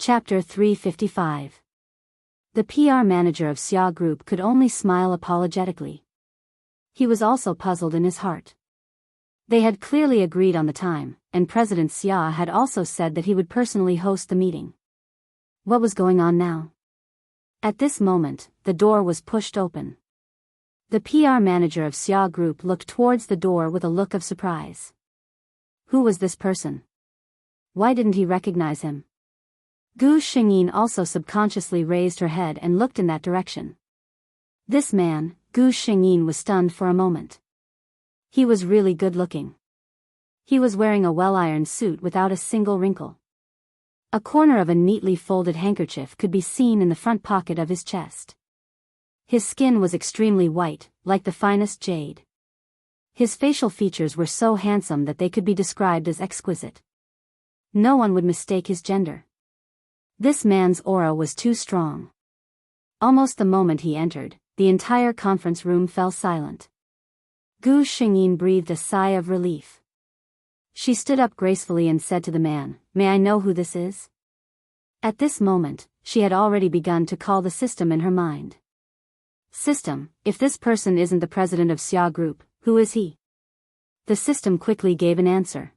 Chapter 355. The PR manager of Xia Group could only smile apologetically. He was also puzzled in his heart. They had clearly agreed on the time, and President Xia had also said that he would personally host the meeting. What was going on now? At this moment, the door was pushed open. The PR manager of Xia Group looked towards the door with a look of surprise. Who was this person? Why didn't he recognize him? Gu Xingyin also subconsciously raised her head and looked in that direction. This man, Gu Xingyin, was stunned for a moment. He was really good-looking. He was wearing a well-ironed suit without a single wrinkle. A corner of a neatly folded handkerchief could be seen in the front pocket of his chest. His skin was extremely white, like the finest jade. His facial features were so handsome that they could be described as exquisite. No one would mistake his gender. This man's aura was too strong. Almost the moment he entered, the entire conference room fell silent. Gu Xingyin breathed a sigh of relief. She stood up gracefully and said to the man, "May I know who this is?" At this moment, she had already begun to call the system in her mind. System, if this person isn't the president of Xia Group, who is he? The system quickly gave an answer.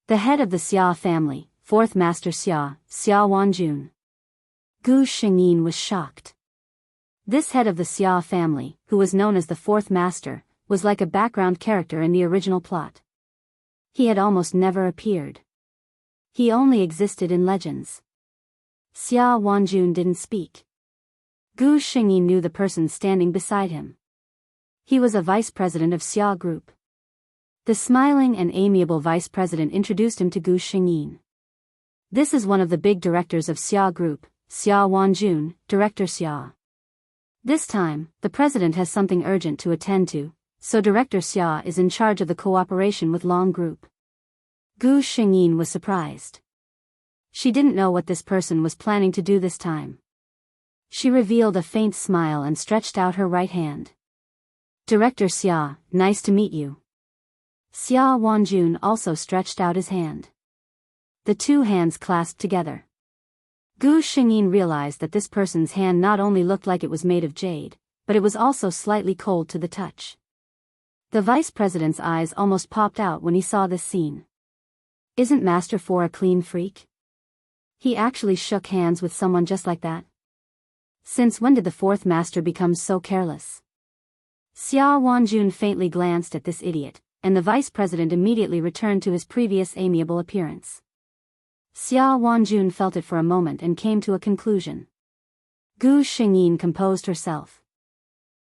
The head of the Xia family, Fourth Master Xia, Xia Wanjun. Gu Xingyin was shocked. This head of the Xia family, who was known as the Fourth Master, was like a background character in the original plot. He had almost never appeared. He only existed in legends. Xia Wanjun didn't speak. Gu Xingyin knew the person standing beside him. He was a vice president of Xia Group. The smiling and amiable vice president introduced him to Gu Xingyin. This is one of the big directors of Xia Group, Xia Wanjun, Director Xia. This time, the president has something urgent to attend to, so Director Xia is in charge of the cooperation with Long Group. Gu Xingyin was surprised. She didn't know what this person was planning to do this time. She revealed a faint smile and stretched out her right hand. Director Xia, nice to meet you. Xia Wanjun also stretched out his hand. The two hands clasped together. Gu Xingyin realized that this person's hand not only looked like it was made of jade, but it was also slightly cold to the touch. The vice president's eyes almost popped out when he saw this scene. Isn't Master Four a clean freak? He actually shook hands with someone just like that? Since when did the Fourth Master become so careless? Xia Wanjun faintly glanced at this idiot, and the vice president immediately returned to his previous amiable appearance. Xia Wanjun felt it for a moment and came to a conclusion. Gu Xingyin composed herself.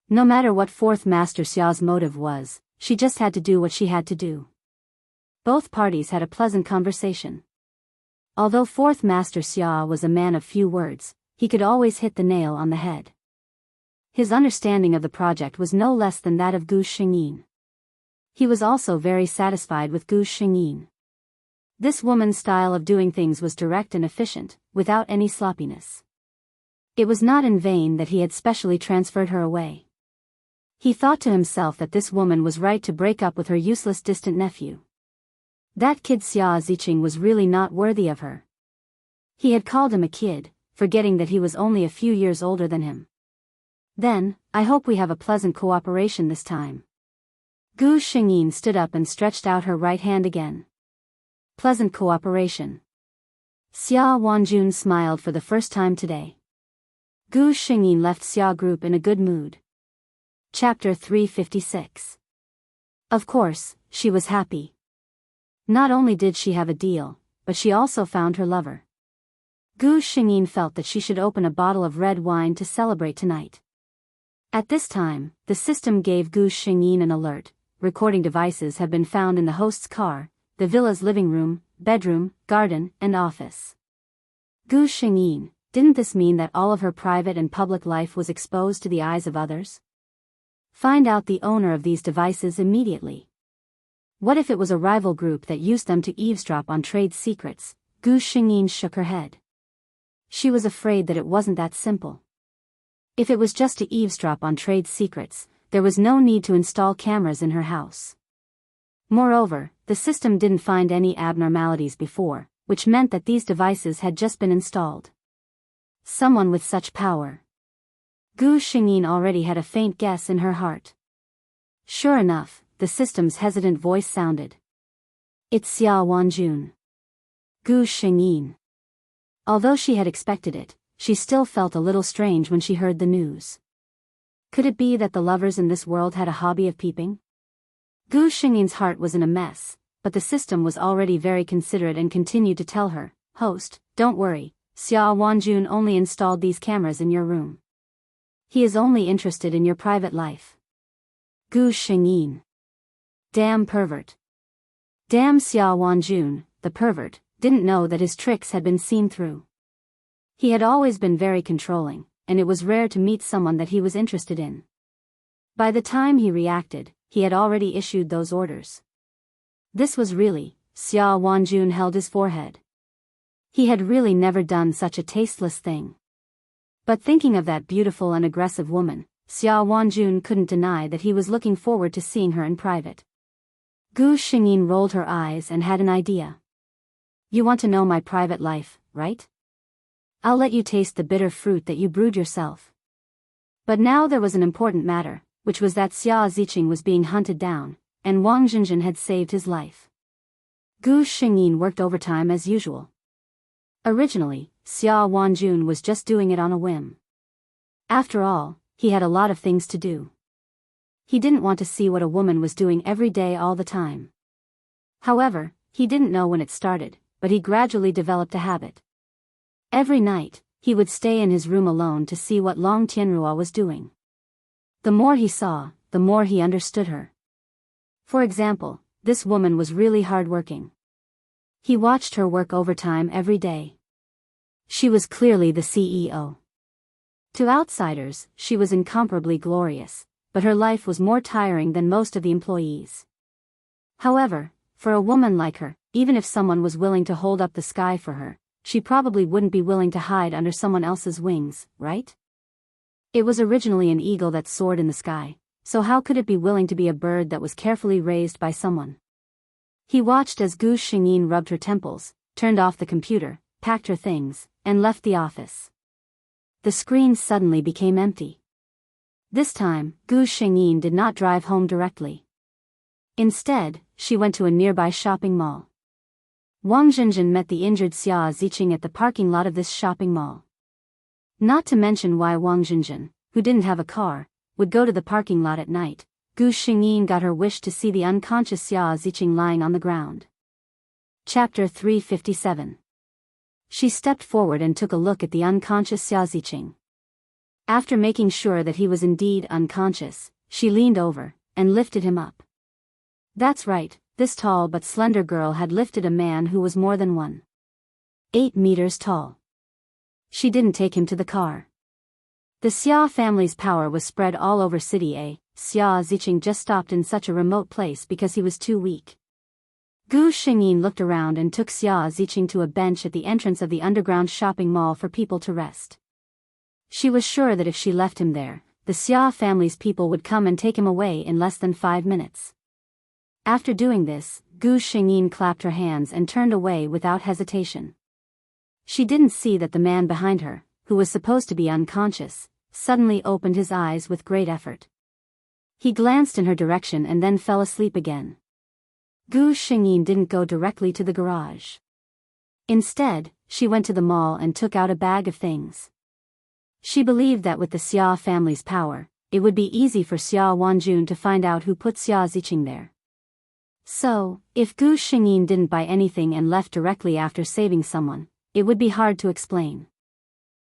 No matter what Fourth Master Xia's motive was, she just had to do what she had to do. Both parties had a pleasant conversation. Although Fourth Master Xia was a man of few words, he could always hit the nail on the head. His understanding of the project was no less than that of Gu Xingyin. He was also very satisfied with Gu Xingyin. This woman's style of doing things was direct and efficient, without any sloppiness. It was not in vain that he had specially transferred her away. He thought to himself that this woman was right to break up with her useless distant nephew. That kid Xia Ziqing was really not worthy of her. He had called him a kid, forgetting that he was only a few years older than him. Then, I hope we have a pleasant cooperation this time. Gu Xingyin stood up and stretched out her right hand again. Pleasant cooperation. Xia Wanjun smiled for the first time today. Gu Xingyin left Xia Group in a good mood. Chapter 356. Of course, she was happy. Not only did she have a deal, but she also found her lover. Gu Xingyin felt that she should open a bottle of red wine to celebrate tonight. At this time, the system gave Gu Xingyin an alert. Recording devices have been found in the host's car, the villa's living room, bedroom, garden, and office. Gu Xingyin, didn't this mean that all of her private and public life was exposed to the eyes of others? Find out the owner of these devices immediately. What if it was a rival group that used them to eavesdrop on trade secrets? Gu Xingyin shook her head. She was afraid that it wasn't that simple. If it was just to eavesdrop on trade secrets, there was no need to install cameras in her house. Moreover, the system didn't find any abnormalities before, which meant that these devices had just been installed. Someone with such power. Gu Xingyin already had a faint guess in her heart. Sure enough, the system's hesitant voice sounded. It's Xia Wanjun. Gu Xingyin. Although she had expected it, she still felt a little strange when she heard the news. Could it be that the lovers in this world had a hobby of peeping? Gu Xingyin's heart was in a mess, but the system was already very considerate and continued to tell her, "Host, don't worry, Xia Wanjun only installed these cameras in your room. He is only interested in your private life." Gu Xingyin. Damn pervert. Damn Xia Wanjun, the pervert, didn't know that his tricks had been seen through. He had always been very controlling, and it was rare to meet someone that he was interested in. By the time he reacted, he had already issued those orders. This was really, Xia Wanjun held his forehead. He had really never done such a tasteless thing. But thinking of that beautiful and aggressive woman, Xia Wanjun couldn't deny that he was looking forward to seeing her in private. Gu Xingyin rolled her eyes and had an idea. You want to know my private life, right? I'll let you taste the bitter fruit that you brewed yourself. But now there was an important matter, which was that Xia Ziqing was being hunted down, and Wang Zhenzhen had saved his life. Gu Xingyin worked overtime as usual. Originally, Xia Wanjun was just doing it on a whim. After all, he had a lot of things to do. He didn't want to see what a woman was doing every day all the time. However, he didn't know when it started, but he gradually developed a habit. Every night, he would stay in his room alone to see what Long Tianrua was doing. The more he saw, the more he understood her. For example, this woman was really hard-working. He watched her work overtime every day. She was clearly the CEO. To outsiders, she was incomparably glorious, but her life was more tiring than most of the employees. However, for a woman like her, even if someone was willing to hold up the sky for her, she probably wouldn't be willing to hide under someone else's wings, right? It was originally an eagle that soared in the sky, so how could it be willing to be a bird that was carefully raised by someone? He watched as Gu Xingyin rubbed her temples, turned off the computer, packed her things, and left the office. The screen suddenly became empty. This time, Gu Xingyin did not drive home directly. Instead, she went to a nearby shopping mall. Wang Zhenzhen met the injured Xia Ziqing at the parking lot of this shopping mall. Not to mention why Wang Zhenzhen, who didn't have a car, would go to the parking lot at night, Gu Xingyin got her wish to see the unconscious Xia Ziqing lying on the ground. Chapter 357. She stepped forward and took a look at the unconscious Xia Ziqing. After making sure that he was indeed unconscious, she leaned over and lifted him up. That's right, this tall but slender girl had lifted a man who was more than 1.8 meters tall. She didn't take him to the car. The Xia family's power was spread all over City A. Xia Ziqing just stopped in such a remote place because he was too weak. Gu Xingyin looked around and took Xia Ziqing to a bench at the entrance of the underground shopping mall for people to rest. She was sure that if she left him there, the Xia family's people would come and take him away in less than 5 minutes. After doing this, Gu Xingyin clapped her hands and turned away without hesitation. She didn't see that the man behind her, who was supposed to be unconscious, suddenly opened his eyes with great effort. He glanced in her direction and then fell asleep again. Gu Xingyin didn't go directly to the garage. Instead, she went to the mall and took out a bag of things. She believed that with the Xia family's power, it would be easy for Xia Wanjun to find out who put Xia Ziqing there. So, if Gu Xingyin didn't buy anything and left directly after saving someone, it would be hard to explain.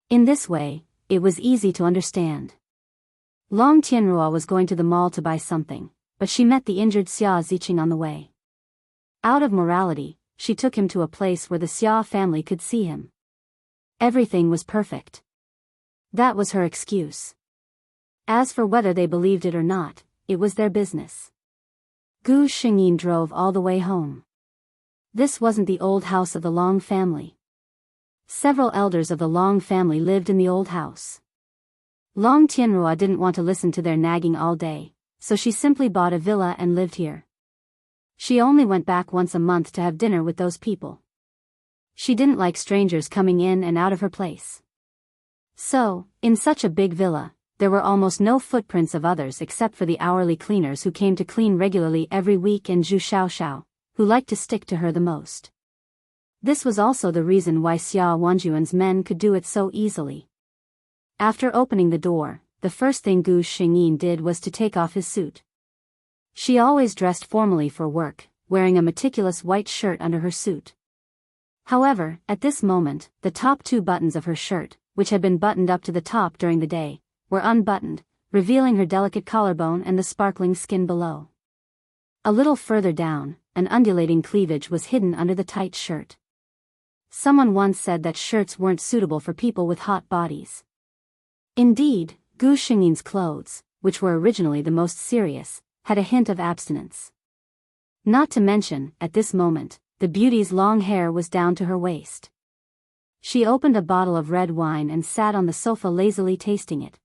In this way, it was easy to understand. Long Tianrua was going to the mall to buy something, but she met the injured Xia Ziqing on the way. Out of morality, she took him to a place where the Xia family could see him. Everything was perfect. That was her excuse. As for whether they believed it or not, it was their business. Gu Xingyin drove all the way home. This wasn't the old house of the Long family. Several elders of the Long family lived in the old house. Long Tianrua didn't want to listen to their nagging all day, so she simply bought a villa and lived here. She only went back once a month to have dinner with those people. She didn't like strangers coming in and out of her place. So, in such a big villa, there were almost no footprints of others except for the hourly cleaners who came to clean regularly every week and Zhu Xiaoxiao, who liked to stick to her the most. This was also the reason why Xia Wanjuan's men could do it so easily. After opening the door, the first thing Gu Xingyin did was to take off his suit. She always dressed formally for work, wearing a meticulous white shirt under her suit. However, at this moment, the top 2 buttons of her shirt, which had been buttoned up to the top during the day, were unbuttoned, revealing her delicate collarbone and the sparkling skin below. A little further down, an undulating cleavage was hidden under the tight shirt. Someone once said that shirts weren't suitable for people with hot bodies. Indeed, Gu Xingyin's clothes, which were originally the most serious, had a hint of abstinence. Not to mention, at this moment, the beauty's long hair was down to her waist. She opened a bottle of red wine and sat on the sofa lazily tasting it.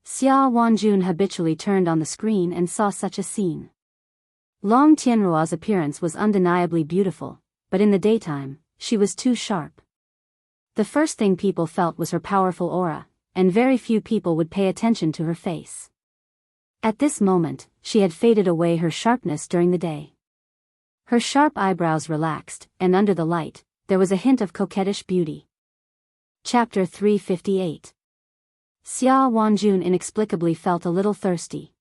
Xia Wanjun habitually turned on the screen and saw such a scene. Long Tianruo's appearance was undeniably beautiful, but in the daytime, she was too sharp. The first thing people felt was her powerful aura, and very few people would pay attention to her face. At this moment, she had faded away her sharpness during the day. Her sharp eyebrows relaxed, and under the light, there was a hint of coquettish beauty. Chapter 358. Xia Wanjun inexplicably felt a little thirsty.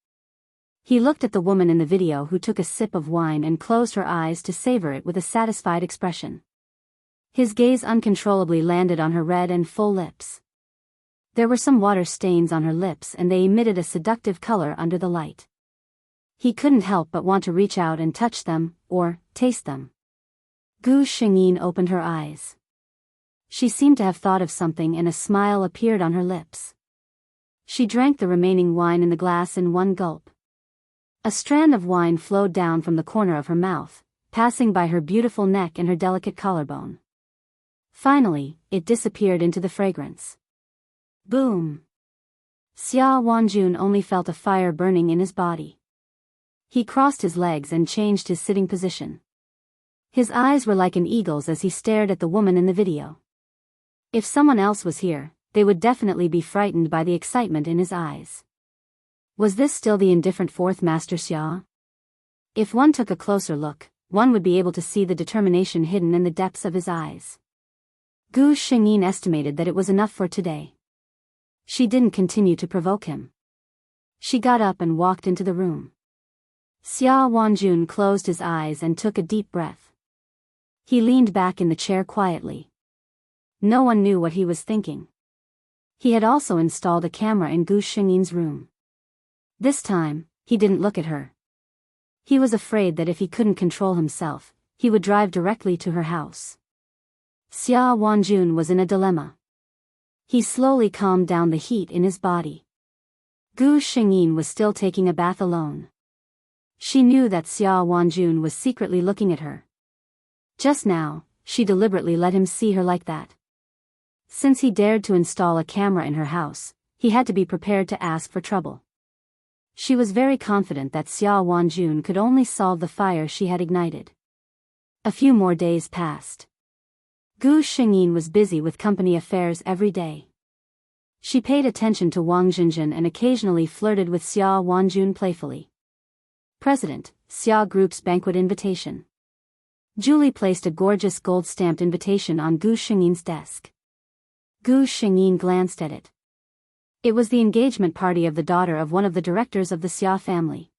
He looked at the woman in the video who took a sip of wine and closed her eyes to savor it with a satisfied expression. His gaze uncontrollably landed on her red and full lips. There were some water stains on her lips and they emitted a seductive color under the light. He couldn't help but want to reach out and touch them, or taste them. Gu Xingyin opened her eyes. She seemed to have thought of something and a smile appeared on her lips. She drank the remaining wine in the glass in one gulp. A strand of wine flowed down from the corner of her mouth, passing by her beautiful neck and her delicate collarbone. Finally, it disappeared into the fragrance. Boom! Xia Wanjun only felt a fire burning in his body. He crossed his legs and changed his sitting position. His eyes were like an eagle's as he stared at the woman in the video. If someone else was here, they would definitely be frightened by the excitement in his eyes. Was this still the indifferent fourth Master Xia? If one took a closer look, one would be able to see the determination hidden in the depths of his eyes. Gu Xingyin estimated that it was enough for today. She didn't continue to provoke him. She got up and walked into the room. Xia Wanjun closed his eyes and took a deep breath. He leaned back in the chair quietly. No one knew what he was thinking. He had also installed a camera in Gu Xingyin's room. This time, he didn't look at her. He was afraid that if he couldn't control himself, he would drive directly to her house. Xia Wanjun was in a dilemma. He slowly calmed down the heat in his body. Gu Xingyin was still taking a bath alone. She knew that Xia Wanjun was secretly looking at her. Just now, she deliberately let him see her like that. Since he dared to install a camera in her house, he had to be prepared to ask for trouble. She was very confident that Xia Wanjun could only solve the fire she had ignited. A few more days passed. Gu Xingyin was busy with company affairs every day. She paid attention to Wang Jinjin and occasionally flirted with Xia Wanjun playfully. President, Xia Group's banquet invitation. Julie placed a gorgeous gold-stamped invitation on Gu Xingyin's desk. Gu Xingyin glanced at it. It was the engagement party of the daughter of one of the directors of the Xia family.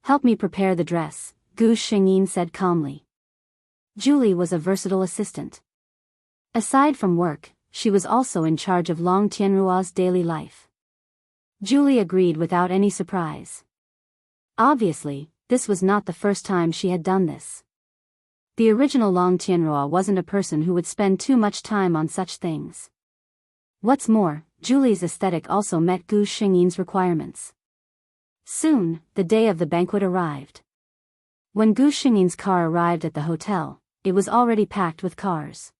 Help me prepare the dress, Gu Xingyin said calmly. Julie was a versatile assistant. Aside from work, she was also in charge of Long Tianruo's daily life. Julie agreed without any surprise. Obviously, this was not the first time she had done this. The original Long Tianruo wasn't a person who would spend too much time on such things. What's more, Julie's aesthetic also met Gu Xingyin's requirements. Soon, the day of the banquet arrived. When Gu Xingyin's car arrived at the hotel, it was already packed with cars.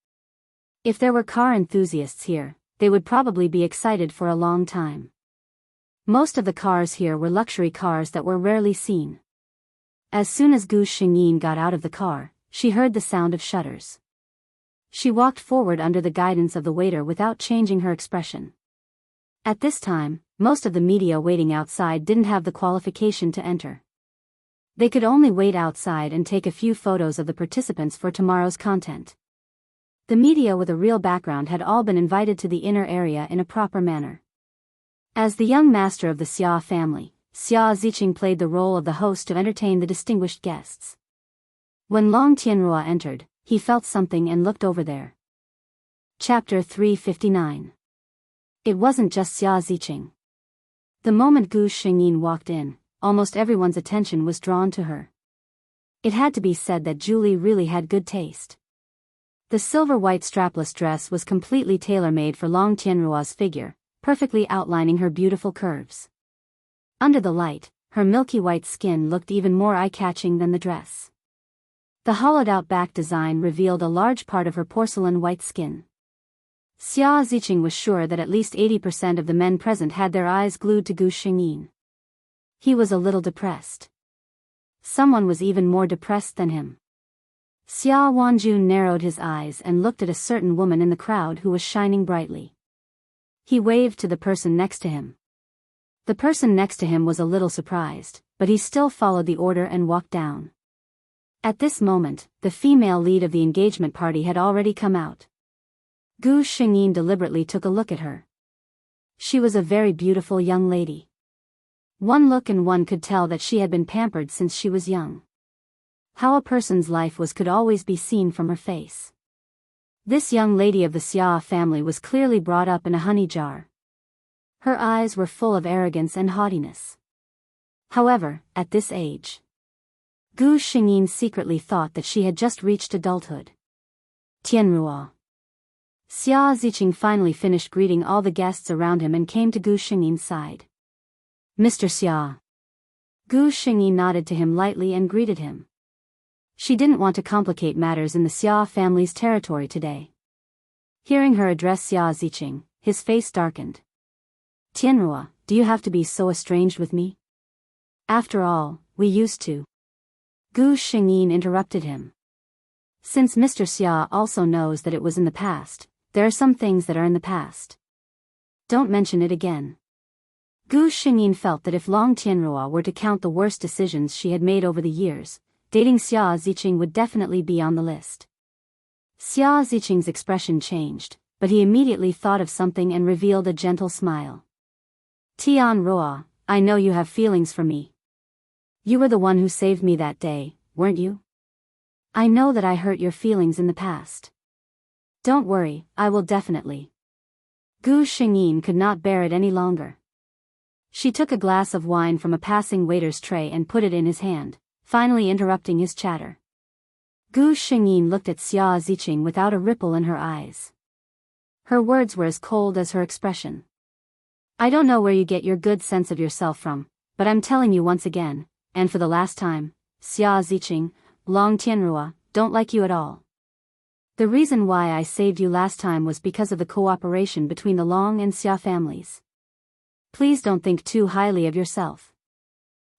If there were car enthusiasts here, they would probably be excited for a long time. Most of the cars here were luxury cars that were rarely seen. As soon as Gu Xingyin got out of the car, she heard the sound of shutters. She walked forward under the guidance of the waiter without changing her expression. At this time, most of the media waiting outside didn't have the qualification to enter. They could only wait outside and take a few photos of the participants for tomorrow's content. The media with a real background had all been invited to the inner area in a proper manner. As the young master of the Xia family, Xia Ziqing played the role of the host to entertain the distinguished guests. When Long Tianrua entered, he felt something and looked over there. Chapter 359. It wasn't just Xia Ziqing. The moment Gu Xingyin walked in, almost everyone's attention was drawn to her. It had to be said that Julie really had good taste. The silver-white strapless dress was completely tailor-made for Long Tianrua's figure, perfectly outlining her beautiful curves. Under the light, her milky white skin looked even more eye-catching than the dress. The hollowed-out back design revealed a large part of her porcelain white skin. Xia Ziqing was sure that at least 80% of the men present had their eyes glued to Gu Xingyin. He was a little depressed. Someone was even more depressed than him. Xia Wanjun narrowed his eyes and looked at a certain woman in the crowd who was shining brightly. He waved to the person next to him. The person next to him was a little surprised, but he still followed the order and walked down. At this moment, the female lead of the engagement party had already come out. Gu Xingyin deliberately took a look at her. She was a very beautiful young lady. One look and one could tell that she had been pampered since she was young. How a person's life was could always be seen from her face. This young lady of the Xia family was clearly brought up in a honey jar. Her eyes were full of arrogance and haughtiness. However, at this age, Gu Xingyin secretly thought that she had just reached adulthood. Tianrua. Xia Ziqing finally finished greeting all the guests around him and came to Gu Xingyin's side. Mr. Xia. Gu Xingyin nodded to him lightly and greeted him. She didn't want to complicate matters in the Xia family's territory today. Hearing her address Xia Ziqing, his face darkened. Tianrua, do you have to be so estranged with me? After all, we used to. Gu Xingyin interrupted him. Since Mr. Xia also knows that it was in the past, there are some things that are in the past. Don't mention it again. Gu Xingyin felt that if Long Tianrua were to count the worst decisions she had made over the years, dating Xia Ziqing would definitely be on the list. Xia Ziqing's expression changed, but he immediately thought of something and revealed a gentle smile. Tianrua, I know you have feelings for me. You were the one who saved me that day, weren't you? I know that I hurt your feelings in the past. Don't worry, I will definitely. Gu Xingyin could not bear it any longer. She took a glass of wine from a passing waiter's tray and put it in his hand, finally interrupting his chatter. Gu Xingyin looked at Xia Ziqing without a ripple in her eyes. Her words were as cold as her expression. I don't know where you get your good sense of yourself from, but I'm telling you once again, and for the last time, Xia Ziqing, Long Tianrua, don't like you at all. The reason why I saved you last time was because of the cooperation between the Long and Xia families. Please don't think too highly of yourself.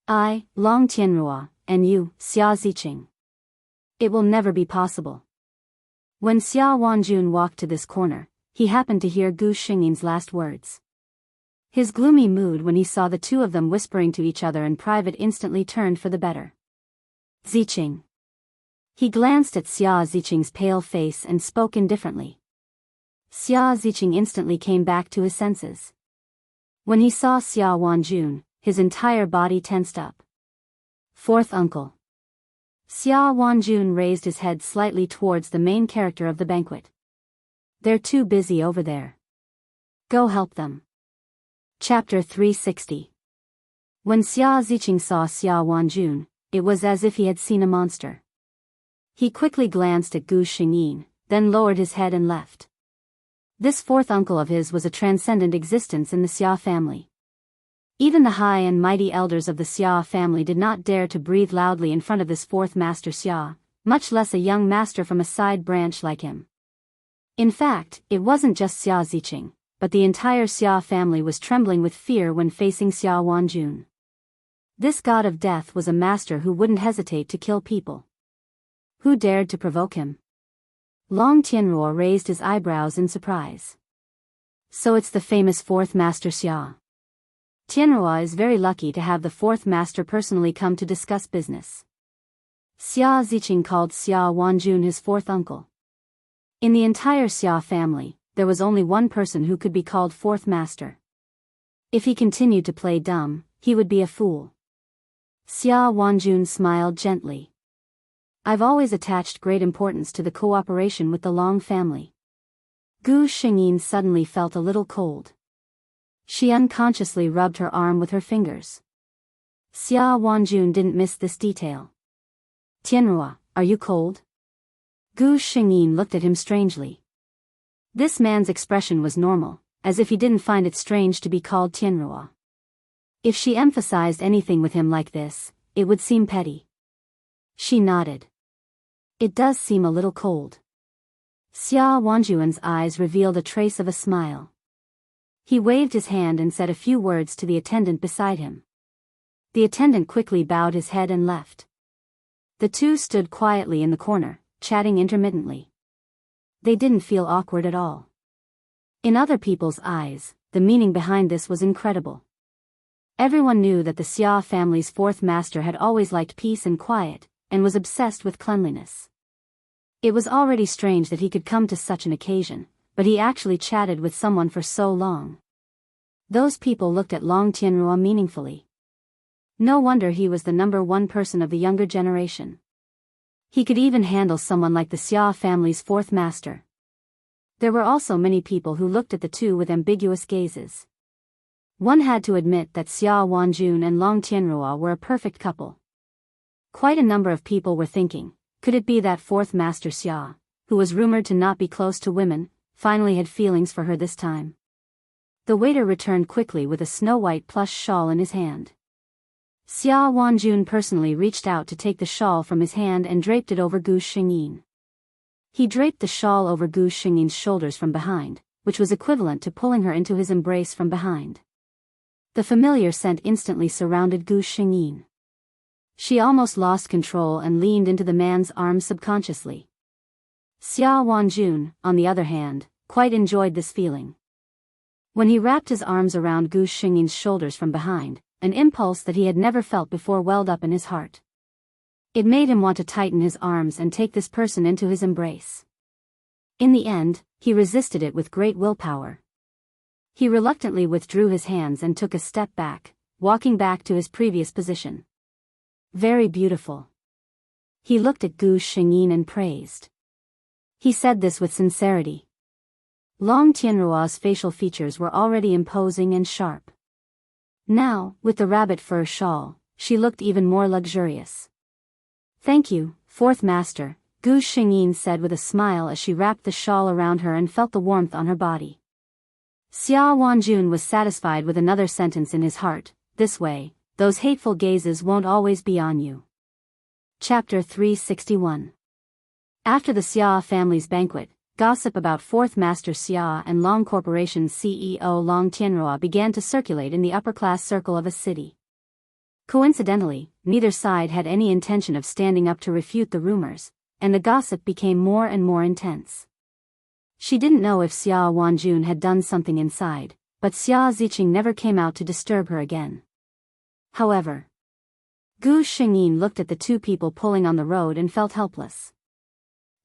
I, Long Tianrua, and you, Xia Ziqing. It will never be possible. When Xia Wanjun walked to this corner, he happened to hear Gu Xingyin's last words. His gloomy mood when he saw the two of them whispering to each other in private instantly turned for the better. Ziqing. He glanced at Xia Ziqing's pale face and spoke indifferently. Xia Ziqing instantly came back to his senses. When he saw Xia Wanjun, his entire body tensed up. Fourth uncle. Xia Wanjun raised his head slightly towards the main character of the banquet. They're too busy over there. Go help them. Chapter 360. When Xia Ziqing saw Xia Wanjun, it was as if he had seen a monster. He quickly glanced at Gu Xingyin, then lowered his head and left. This fourth uncle of his was a transcendent existence in the Xia family. Even the high and mighty elders of the Xia family did not dare to breathe loudly in front of this fourth master Xia, much less a young master from a side branch like him. In fact, it wasn't just Xia Ziqing, but the entire Xia family was trembling with fear when facing Xia Wanjun. This god of death was a master who wouldn't hesitate to kill people. Who dared to provoke him? Long Tianruo raised his eyebrows in surprise. So it's the famous fourth master Xia. Tianruo is very lucky to have the fourth master personally come to discuss business. Xia Ziqing called Xia Wanjun his fourth uncle. In the entire Xia family, there was only one person who could be called fourth master. If he continued to play dumb, he would be a fool. Xia Wanjun smiled gently. I've always attached great importance to the cooperation with the Long family. Gu Xingyin suddenly felt a little cold. She unconsciously rubbed her arm with her fingers. Xia Wanjun didn't miss this detail. Tianruo, are you cold? Gu Xingyin looked at him strangely. This man's expression was normal, as if he didn't find it strange to be called Tianruo. If she emphasized anything with him like this, it would seem petty. She nodded. It does seem a little cold. Xia Wanjuan's eyes revealed a trace of a smile. He waved his hand and said a few words to the attendant beside him. The attendant quickly bowed his head and left. The two stood quietly in the corner, chatting intermittently. They didn't feel awkward at all. In other people's eyes, the meaning behind this was incredible. Everyone knew that the Xia family's fourth master had always liked peace and quiet, and was obsessed with cleanliness. It was already strange that he could come to such an occasion, but he actually chatted with someone for so long. Those people looked at Long Tianruo meaningfully. No wonder he was the number one person of the younger generation. He could even handle someone like the Xia family's fourth master. There were also many people who looked at the two with ambiguous gazes. One had to admit that Xia Wanjun and Long Tianruo were a perfect couple. Quite a number of people were thinking, could it be that fourth master Xia, who was rumored to not be close to women, finally had feelings for her this time? The waiter returned quickly with a snow-white plush shawl in his hand. Xia Wanjun personally reached out to take the shawl from his hand and draped it over Gu Xingyin. He draped the shawl over Gu Xingyin's shoulders from behind, which was equivalent to pulling her into his embrace from behind. The familiar scent instantly surrounded Gu Xingyin. She almost lost control and leaned into the man's arms subconsciously. Xia Wanjun, on the other hand, quite enjoyed this feeling. When he wrapped his arms around Gu Xingyin's shoulders from behind, an impulse that he had never felt before welled up in his heart. It made him want to tighten his arms and take this person into his embrace. In the end, he resisted it with great willpower. He reluctantly withdrew his hands and took a step back, walking back to his previous position. Very beautiful. He looked at Gu Xingyin and praised. He said this with sincerity. Long Tianruo's facial features were already imposing and sharp. Now, with the rabbit fur shawl, she looked even more luxurious. Thank you, fourth master, Gu Xingyin said with a smile as she wrapped the shawl around her and felt the warmth on her body. Xia Wanjun was satisfied with another sentence in his heart, this way, those hateful gazes won't always be on you. Chapter 361. After the Xia family's banquet, gossip about fourth master Xia and Long Corporation's CEO Long Tianruo began to circulate in the upper-class circle of a city. Coincidentally, neither side had any intention of standing up to refute the rumors, and the gossip became more and more intense. She didn't know if Xia Wanjun had done something inside, but Xia Ziqing never came out to disturb her again. However, Gu Xingyin looked at the two people pulling on the road and felt helpless.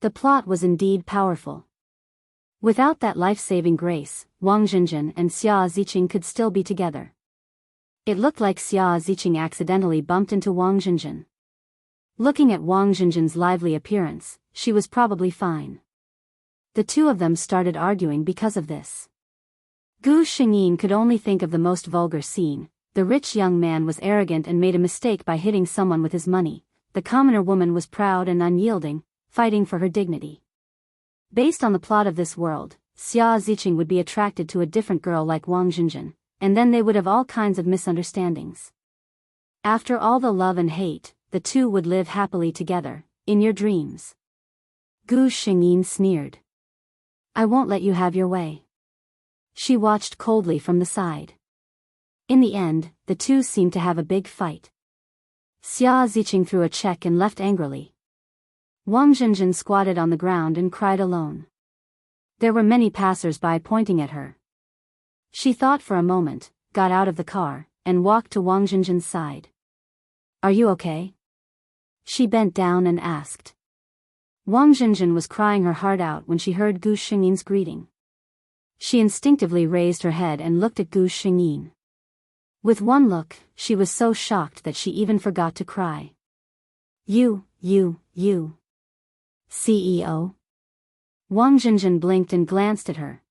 The plot was indeed powerful. Without that life-saving grace, Wang Zhenzhen and Xia Ziqing could still be together. It looked like Xia Ziqing accidentally bumped into Wang Zhenzhen. Looking at Wang Zhenzhen's lively appearance, she was probably fine. The two of them started arguing because of this. Gu Xingyin could only think of the most vulgar scene. The rich young man was arrogant and made a mistake by hitting someone with his money. The commoner woman was proud and unyielding, fighting for her dignity. Based on the plot of this world, Xia Ziqing would be attracted to a different girl like Wang Zhenzhen, and then they would have all kinds of misunderstandings. After all the love and hate, the two would live happily together, in your dreams. Gu Xingyin sneered. I won't let you have your way. She watched coldly from the side. In the end, the two seemed to have a big fight. Xia Ziqing threw a check and left angrily. Wang Jinjin squatted on the ground and cried alone. There were many passers-by pointing at her. She thought for a moment, got out of the car, and walked to Wang Jinjin's side. Are you okay? She bent down and asked. Wang Jinjin was crying her heart out when she heard Gu Xingyin's greeting. She instinctively raised her head and looked at Gu Xingyin. With one look, she was so shocked that she even forgot to cry. You. CEO? Wang Jinjin blinked and glanced at her.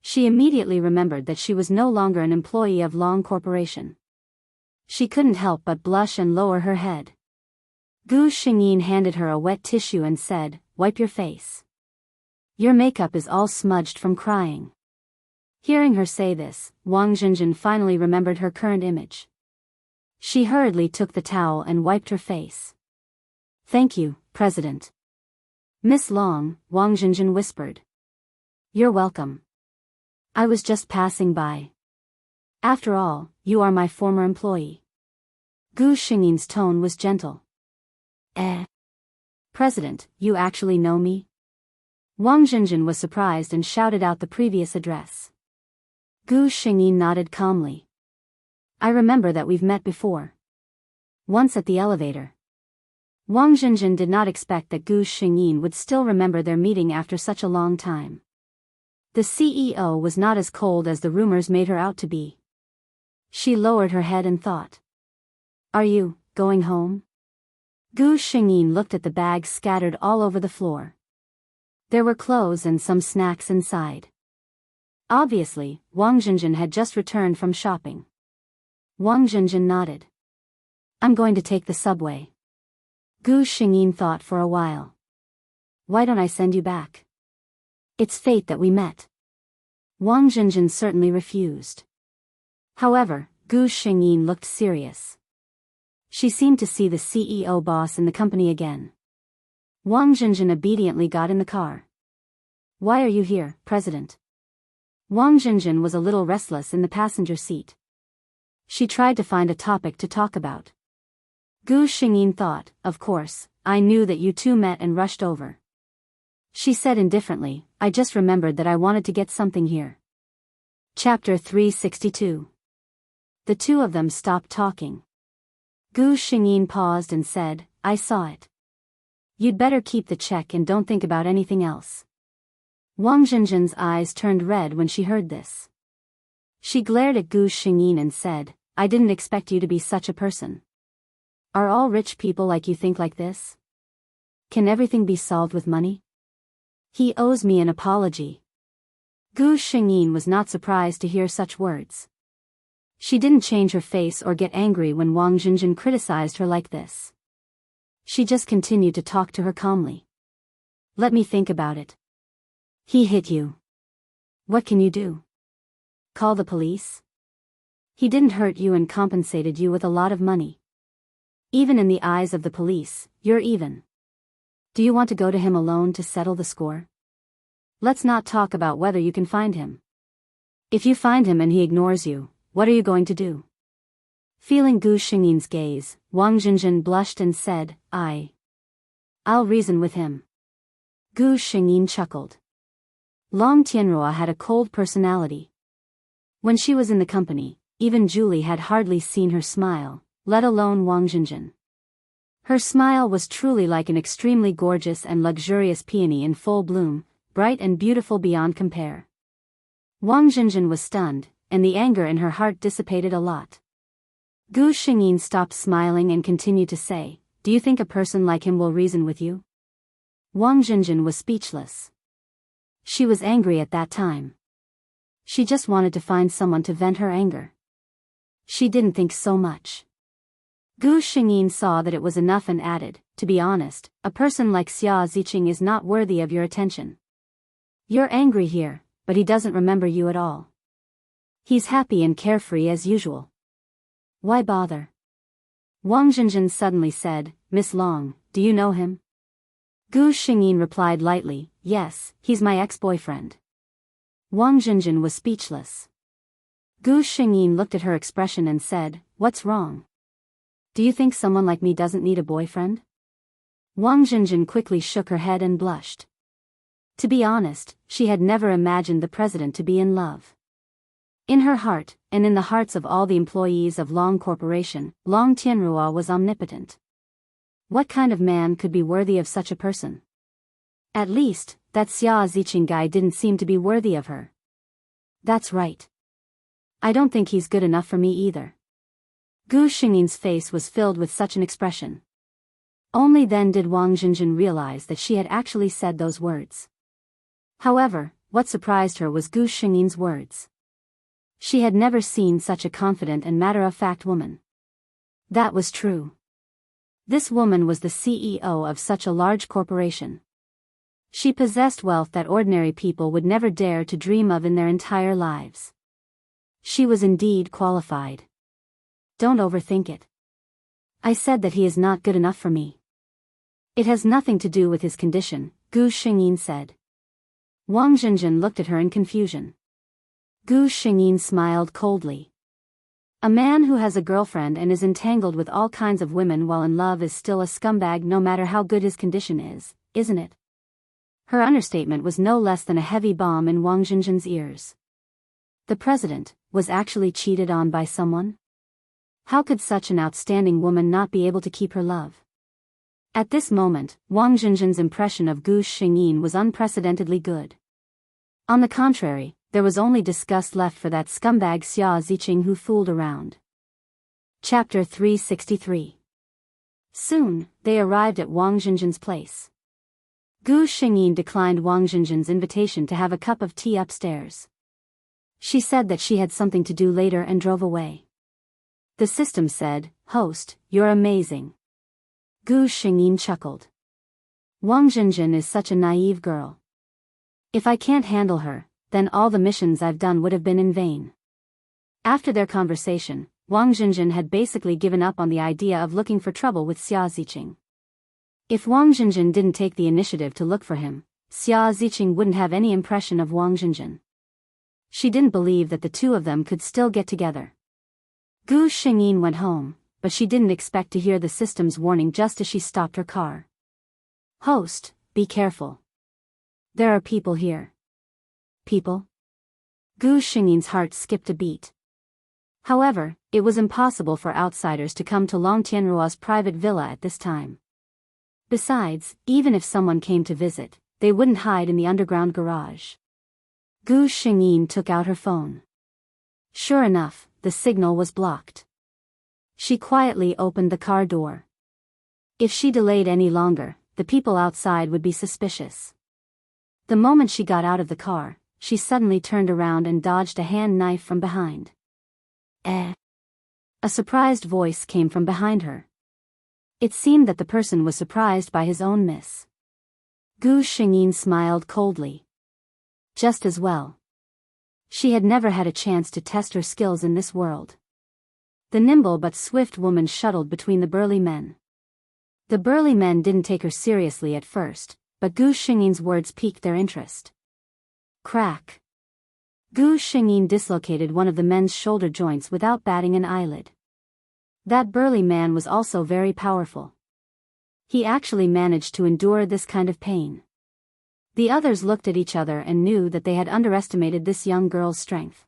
She immediately remembered that she was no longer an employee of Long Corporation. She couldn't help but blush and lower her head. Gu Xingyin handed her a wet tissue and said, "Wipe your face. Your makeup is all smudged from crying." Hearing her say this, Wang Jinjin finally remembered her current image. She hurriedly took the towel and wiped her face. "Thank you, President." "Miss Long," Wang Jinjin whispered. "You're welcome. I was just passing by. After all, you are my former employee." Gu Xingyin's tone was gentle. President, you actually know me?" Wang Jinjin was surprised and shouted out the previous address. Gu Xingyin nodded calmly. "I remember that we've met before. Once at the elevator." Wang Jinjin did not expect that Gu Xingyin would still remember their meeting after such a long time. The CEO was not as cold as the rumors made her out to be. She lowered her head and thought. "Are you going home?" Gu Xingyin looked at the bags scattered all over the floor. There were clothes and some snacks inside. Obviously, Wang Jinjin had just returned from shopping. Wang Jinjin nodded. "I'm going to take the subway." Gu Xingyin thought for a while. "Why don't I send you back? It's fate that we met." Wang Jinjin certainly refused. However, Gu Xingyin looked serious. She seemed to see the CEO boss in the company again. Wang Jinjin obediently got in the car. "Why are you here, President?" Wang Jinjin was a little restless in the passenger seat. She tried to find a topic to talk about. Gu Xingyin thought, "Of course, I knew that you two met and rushed over." She said indifferently, "I just remembered that I wanted to get something here." Chapter 362. The two of them stopped talking. Gu Xingyin paused and said, "I saw it. You'd better keep the check and don't think about anything else." Wang Jinjin's eyes turned red when she heard this. She glared at Gu Xingyin and said, "I didn't expect you to be such a person. Are all rich people like you think like this? Can everything be solved with money? He owes me an apology." Gu Xingyin was not surprised to hear such words. She didn't change her face or get angry when Wang Jinjin criticized her like this. She just continued to talk to her calmly. "Let me think about it. He hit you. What can you do? Call the police? He didn't hurt you and compensated you with a lot of money. Even in the eyes of the police, you're even. Do you want to go to him alone to settle the score? Let's not talk about whether you can find him. If you find him and he ignores you, what are you going to do?" Feeling Gu Xingyin's gaze, Wang Jinjin blushed and said, I'll reason with him." Gu Xingyin chuckled. Long Tianrua had a cold personality. When she was in the company, even Julie had hardly seen her smile, let alone Wang Jinjin. Her smile was truly like an extremely gorgeous and luxurious peony in full bloom, bright and beautiful beyond compare. Wang Jinjin was stunned, and the anger in her heart dissipated a lot. Gu Xingyin stopped smiling and continued to say, "Do you think a person like him will reason with you?" Wang Jinjin was speechless. She was angry at that time. She just wanted to find someone to vent her anger. She didn't think so much. Gu Xingyin saw that it was enough and added, "To be honest, a person like Xia Ziqing is not worthy of your attention. You're angry here, but he doesn't remember you at all. He's happy and carefree as usual. Why bother?" Wang Jinjin suddenly said, "Miss Long, do you know him?" Gu Xingyin replied lightly, "Yes, he's my ex-boyfriend." Wang Jinjin was speechless. Gu Xingyin looked at her expression and said, "What's wrong? Do you think someone like me doesn't need a boyfriend?" Wang Jinjin quickly shook her head and blushed. To be honest, she had never imagined the president to be in love. In her heart, and in the hearts of all the employees of Long Corporation, Long Tianrua was omnipotent. What kind of man could be worthy of such a person? At least, that Xia Ziqing guy didn't seem to be worthy of her. That's right. I don't think he's good enough for me either. Gu Xingyin's face was filled with such an expression. Only then did Wang Jinjin realize that she had actually said those words. However, what surprised her was Gu Xingyin's words. She had never seen such a confident and matter-of-fact woman. That was true. This woman was the CEO of such a large corporation. She possessed wealth that ordinary people would never dare to dream of in their entire lives. She was indeed qualified. Don't overthink it. I said that he is not good enough for me. It has nothing to do with his condition, Gu Xingyin said. Wang Jinjin looked at her in confusion. Gu Xingyin smiled coldly. A man who has a girlfriend and is entangled with all kinds of women while in love is still a scumbag no matter how good his condition is, isn't it? Her understatement was no less than a heavy bomb in Wang Jinjin's ears. The president was actually cheated on by someone? How could such an outstanding woman not be able to keep her love? At this moment, Wang Jinjin's impression of Gu Xingyin was unprecedentedly good. On the contrary, there was only disgust left for that scumbag Xia Ziqing who fooled around. Chapter 363. Soon, they arrived at Wang Jinjin's place. Gu Xingyin declined Wang Jinjin's invitation to have a cup of tea upstairs. She said that she had something to do later and drove away. The system said, "Host, you're amazing." Gu Xingyin chuckled. Wang Jinjin is such a naive girl. If I can't handle her, then all the missions I've done would have been in vain. After their conversation, Wang Jinjin had basically given up on the idea of looking for trouble with Xia Ziqing. If Wang Jinjin didn't take the initiative to look for him, Xia Ziqing wouldn't have any impression of Wang Jinjin. She didn't believe that the two of them could still get together. Gu Xingyin went home, but she didn't expect to hear the system's warning just as she stopped her car. "Host, be careful. There are people here." People? Gu Xingyin's heart skipped a beat. However, it was impossible for outsiders to come to Long Tianrua's private villa at this time. Besides, even if someone came to visit, they wouldn't hide in the underground garage. Gu Xingyin took out her phone. Sure enough, the signal was blocked. She quietly opened the car door. If she delayed any longer, the people outside would be suspicious. The moment she got out of the car, she suddenly turned around and dodged a hand knife from behind. A surprised voice came from behind her. It seemed that the person was surprised by his own miss. Gu Xingyin smiled coldly. Just as well. She had never had a chance to test her skills in this world. The nimble but swift woman shuttled between the burly men. The burly men didn't take her seriously at first, but Gu Xingyin's words piqued their interest. Crack. Gu Xingyin dislocated one of the men's shoulder joints without batting an eyelid. That burly man was also very powerful. He actually managed to endure this kind of pain. The others looked at each other and knew that they had underestimated this young girl's strength.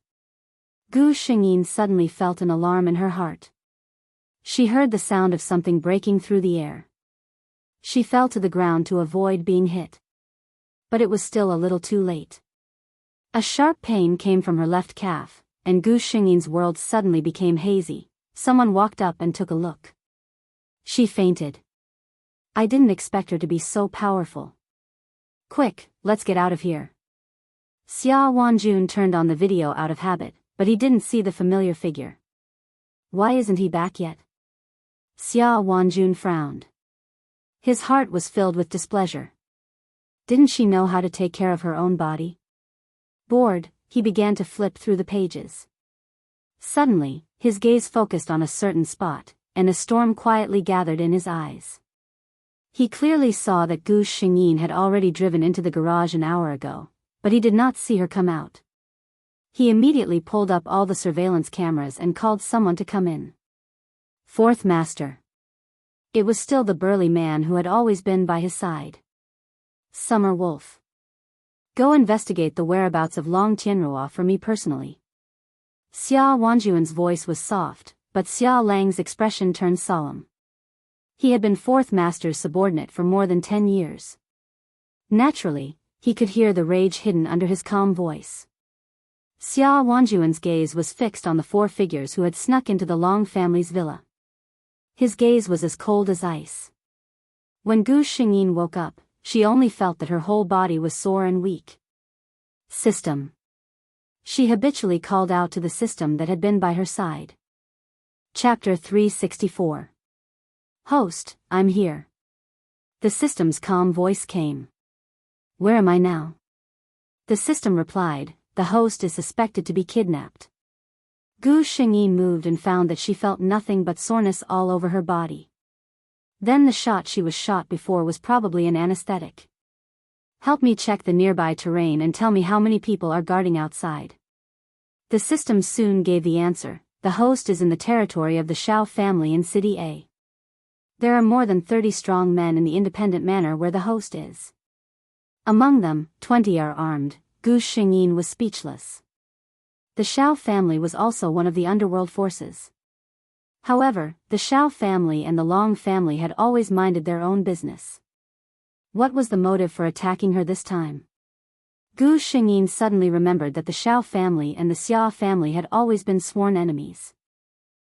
Gu Xingyin suddenly felt an alarm in her heart. She heard the sound of something breaking through the air. She fell to the ground to avoid being hit. But it was still a little too late. A sharp pain came from her left calf, and Gu Xingyin's world suddenly became hazy. Someone walked up and took a look. She fainted. I didn't expect her to be so powerful. Quick, let's get out of here. Xia Wanjun turned on the video out of habit, but he didn't see the familiar figure. Why isn't he back yet? Xia Wanjun frowned. His heart was filled with displeasure. Didn't she know how to take care of her own body? Bored, he began to flip through the pages. Suddenly, his gaze focused on a certain spot, and a storm quietly gathered in his eyes. He clearly saw that Gu Xingyin had already driven into the garage an hour ago, but he did not see her come out. He immediately pulled up all the surveillance cameras and called someone to come in. Fourth Master. It was still the burly man who had always been by his side. Summer Wolf. Go investigate the whereabouts of Long Tianrua for me personally. Xia Wanjuan's voice was soft, but Xia Lang's expression turned solemn. He had been fourth master's subordinate for more than 10 years. Naturally, he could hear the rage hidden under his calm voice. Xia Wanjuan's gaze was fixed on the 4 figures who had snuck into the Long family's villa. His gaze was as cold as ice. When Gu Xingyin woke up, she only felt that her whole body was sore and weak. System. She habitually called out to the system that had been by her side. Chapter 364. Host, I'm here. The system's calm voice came. Where am I now? The system replied, the host is suspected to be kidnapped. Gu Xingyin moved and found that she felt nothing but soreness all over her body. Then the shot she was shot before was probably an anesthetic. Help me check the nearby terrain and tell me how many people are guarding outside. The system soon gave the answer. The host is in the territory of the Shao family in City A. There are more than 30 strong men in the independent manor where the host is. Among them, 20 are armed. Gu Xingyin was speechless. The Shao family was also one of the underworld forces. However, the Shao family and the Long family had always minded their own business. What was the motive for attacking her this time? Gu Xingyin suddenly remembered that the Shao family and the Xia family had always been sworn enemies.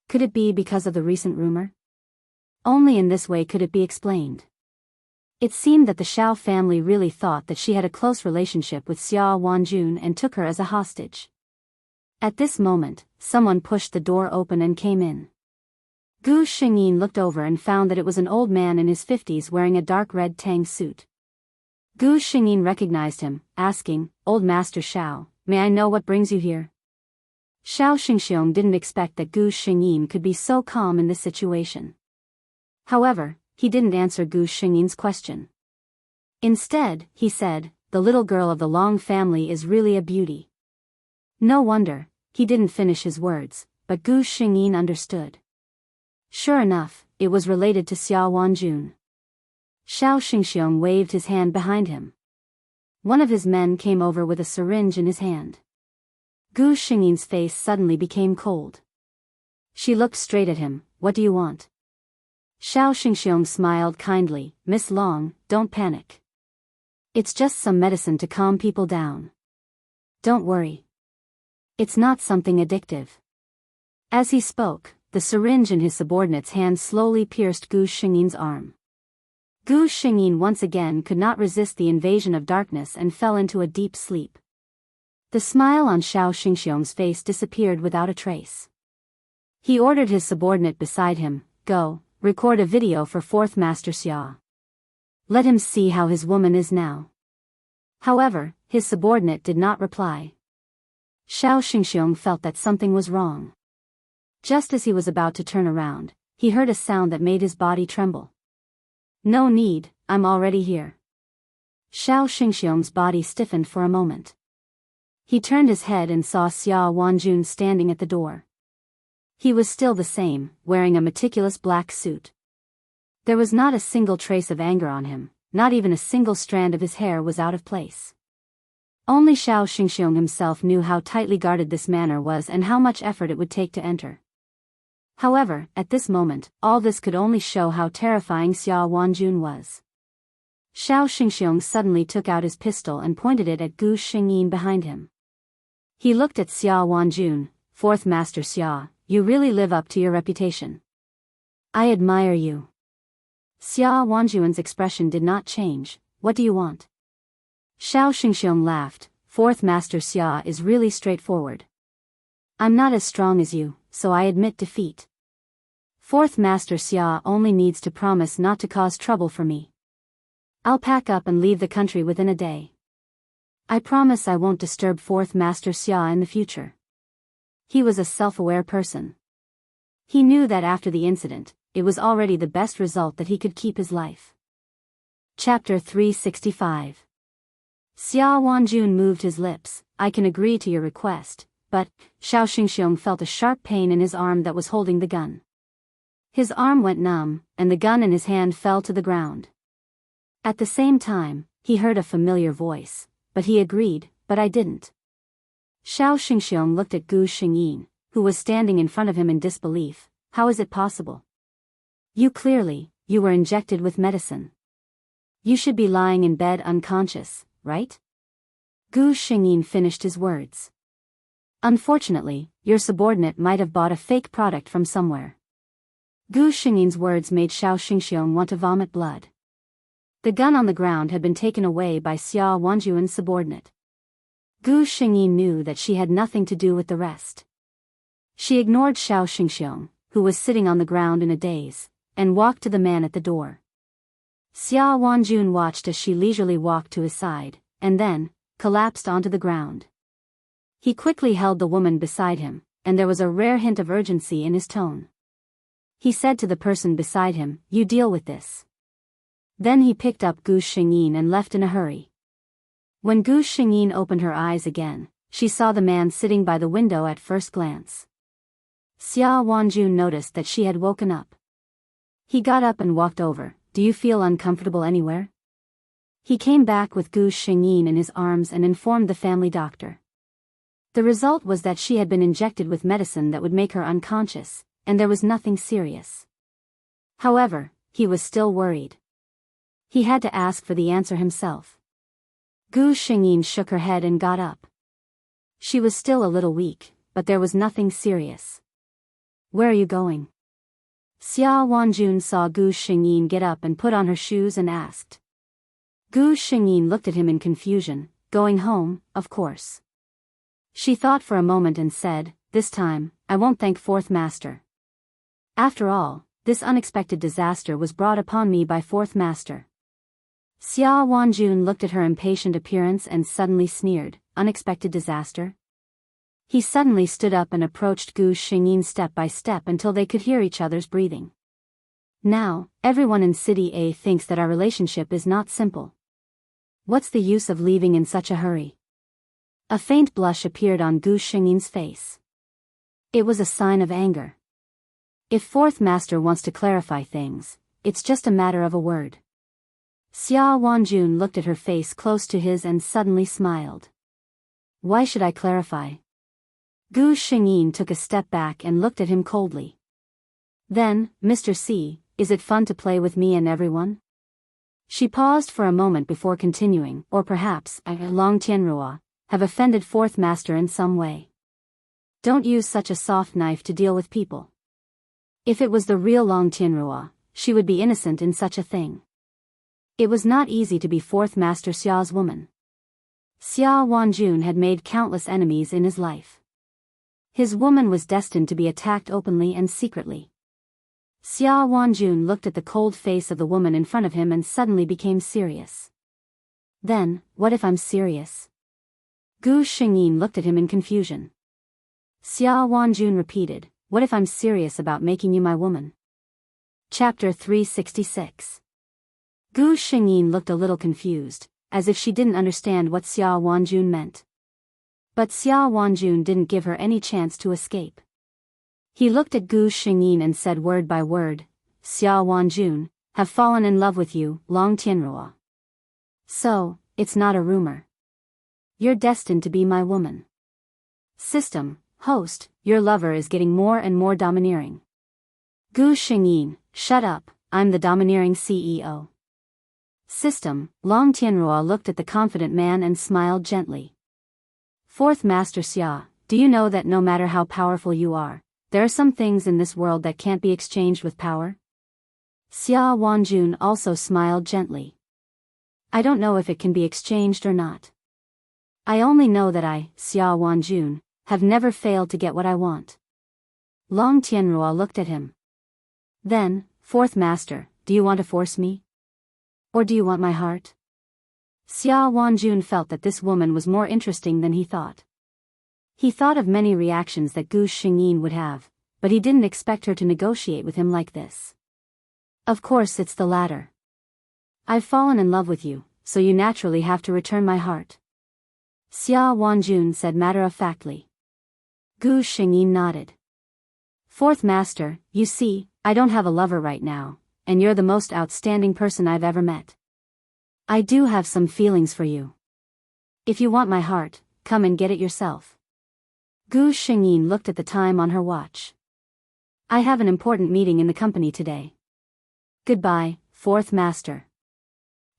Could it be because of the recent rumor? Only in this way could it be explained. It seemed that the Shao family really thought that she had a close relationship with Xia Wanjun and took her as a hostage. At this moment, someone pushed the door open and came in. Gu Xingyin looked over and found that it was an old man in his 50s wearing a dark red tang suit. Gu Xingyin recognized him, asking, Old Master Shao, may I know what brings you here? Shao Xingxiong didn't expect that Gu Xingyin could be so calm in this situation. However, he didn't answer Gu Xingyin's question. Instead, he said, the little girl of the Long family is really a beauty. No wonder, he didn't finish his words, but Gu Xingyin understood. Sure enough, it was related to Xia Wanjun. Shao Xingxiong waved his hand behind him. One of his men came over with a syringe in his hand. Gu Xingyin's face suddenly became cold. She looked straight at him. What do you want? Shao Xingxiong smiled kindly. Miss Long, don't panic. It's just some medicine to calm people down. Don't worry. It's not something addictive. As he spoke, the syringe in his subordinate's hand slowly pierced Gu Xingyin's arm. Gu Xingyin once again could not resist the invasion of darkness and fell into a deep sleep. The smile on Shao Xingxiong's face disappeared without a trace. He ordered his subordinate beside him, Go, record a video for 4th Master Xia. Let him see how his woman is now. However, his subordinate did not reply. Shao Xingxiong felt that something was wrong. Just as he was about to turn around, he heard a sound that made his body tremble. No need, I'm already here. Shao Xingxiong's body stiffened for a moment. He turned his head and saw Xia Wanjun standing at the door. He was still the same, wearing a meticulous black suit. There was not a single trace of anger on him, not even a single strand of his hair was out of place. Only Shao Xingxiong himself knew how tightly guarded this manor was and how much effort it would take to enter. However, at this moment, all this could only show how terrifying Xia Wanjun was. Shao Xingxiong suddenly took out his pistol and pointed it at Gu Xingyin behind him. He looked at Xia Wanjun. 4th Master Xia, you really live up to your reputation. I admire you. Xia Wanjun's expression did not change. What do you want? Shao Xingxiong laughed. 4th Master Xia is really straightforward. I'm not as strong as you, so I admit defeat. 4th Master Xia only needs to promise not to cause trouble for me. I'll pack up and leave the country within a day. I promise I won't disturb 4th Master Xia in the future. He was a self-aware person. He knew that after the incident, it was already the best result that he could keep his life. Chapter 365. Xia Wanjun moved his lips. I can agree to your request, but Shao Xingxiong felt a sharp pain in his arm that was holding the gun. His arm went numb, and the gun in his hand fell to the ground. At the same time, he heard a familiar voice, but he agreed, but I didn't. Xiao Xingxiong looked at Gu Xingyin, who was standing in front of him in disbelief. How is it possible? You were injected with medicine. You should be lying in bed unconscious, right? Gu Xingyin finished his words. Unfortunately, your subordinate might have bought a fake product from somewhere. Gu Xingyin's words made Xiao Xingxiong want to vomit blood. The gun on the ground had been taken away by Xia Wanjuan's subordinate. Gu Xingyin knew that she had nothing to do with the rest. She ignored Xiao Xingxiong, who was sitting on the ground in a daze, and walked to the man at the door. Xia Wanjun watched as she leisurely walked to his side, and then collapsed onto the ground. He quickly held the woman beside him, and there was a rare hint of urgency in his tone. He said to the person beside him, "You deal with this." Then he picked up Gu Xingyin and left in a hurry. When Gu Xingyin opened her eyes again, she saw the man sitting by the window at first glance. Xia Wanjun noticed that she had woken up. He got up and walked over. "Do you feel uncomfortable anywhere?" He came back with Gu Xingyin in his arms and informed the family doctor. The result was that she had been injected with medicine that would make her unconscious, and there was nothing serious. However, he was still worried. He had to ask for the answer himself. Gu Xingyin shook her head and got up. She was still a little weak, but there was nothing serious. "Where are you going?" Xia Wanjun saw Gu Xingyin get up and put on her shoes and asked. Gu Xingyin looked at him in confusion. "Going home, of course." She thought for a moment and said, "This time, I won't thank Fourth Master. After all, this unexpected disaster was brought upon me by Fourth Master." Xia Wanjun looked at her impatient appearance and suddenly sneered. "Unexpected disaster?" He suddenly stood up and approached Gu Xingyin step by step until they could hear each other's breathing. "Now, everyone in City A thinks that our relationship is not simple. What's the use of leaving in such a hurry?" A faint blush appeared on Gu Xingyin's face. It was a sign of anger. If Fourth Master wants to clarify things, it's just a matter of a word. Xia Wanjun looked at her face close to his and suddenly smiled. "Why should I clarify?" Gu Xingyin took a step back and looked at him coldly. Then, "Mr. C, is it fun to play with me and everyone?" She paused for a moment before continuing, "Or perhaps, I, Long Tianrua, have offended Fourth Master in some way. Don't use such a soft knife to deal with people." If it was the real Long Tianrua, she would be innocent in such a thing. It was not easy to be Fourth Master Xia's woman. Xia Wanjun had made countless enemies in his life. His woman was destined to be attacked openly and secretly. Xia Wanjun looked at the cold face of the woman in front of him and suddenly became serious. "Then, what if I'm serious?" Gu Xingyin looked at him in confusion. Xia Wanjun repeated, "What if I'm serious about making you my woman?" Chapter 366. Gu Xingyin looked a little confused, as if she didn't understand what Xia Wanjun meant. But Xia Wanjun didn't give her any chance to escape. He looked at Gu Xingyin and said word by word, "Xia Wanjun, have fallen in love with you, Long Tianrua. So, it's not a rumor. You're destined to be my woman. System, host, your lover is getting more and more domineering." Gu Xingyin, "Shut up, I'm the domineering CEO." System, Long Tianrua looked at the confident man and smiled gently. "Fourth Master Xia, do you know that no matter how powerful you are, there are some things in this world that can't be exchanged with power?" Xia Wanjun also smiled gently. "I don't know if it can be exchanged or not. I only know that I, Xia Wanjun, have never failed to get what I want." Long Tianrua looked at him. "Then, Fourth Master, do you want to force me? Or do you want my heart?" Xia Wanjun felt that this woman was more interesting than he thought. He thought of many reactions that Gu Xingyin would have, but he didn't expect her to negotiate with him like this. "Of course it's the latter. I've fallen in love with you, so you naturally have to return my heart," Xia Wanjun said matter-of-factly. Gu Xingyin nodded. "Fourth Master, you see, I don't have a lover right now, and you're the most outstanding person I've ever met. I do have some feelings for you. If you want my heart, come and get it yourself. Gu Shengyin looked at the time on her watch. I have an important meeting in the company today. Goodbye, fourth master.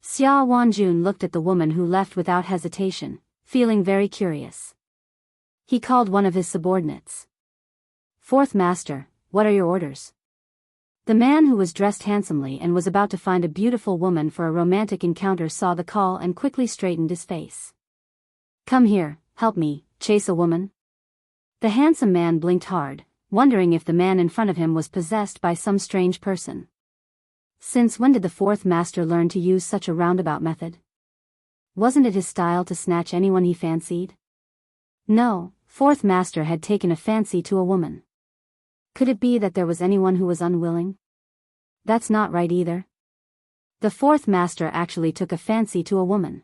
Xia Wanjun looked at the woman who left without hesitation, feeling very curious. He called one of his subordinates. Fourth master, what are your orders? The man who was dressed handsomely and was about to find a beautiful woman for a romantic encounter saw the call and quickly straightened his face. Come here, help me, chase a woman. The handsome man blinked hard, wondering if the man in front of him was possessed by some strange person. Since when did the fourth master learn to use such a roundabout method? Wasn't it his style to snatch anyone he fancied? No, fourth master had taken a fancy to a woman. Could it be that there was anyone who was unwilling? That's not right either. The fourth master actually took a fancy to a woman.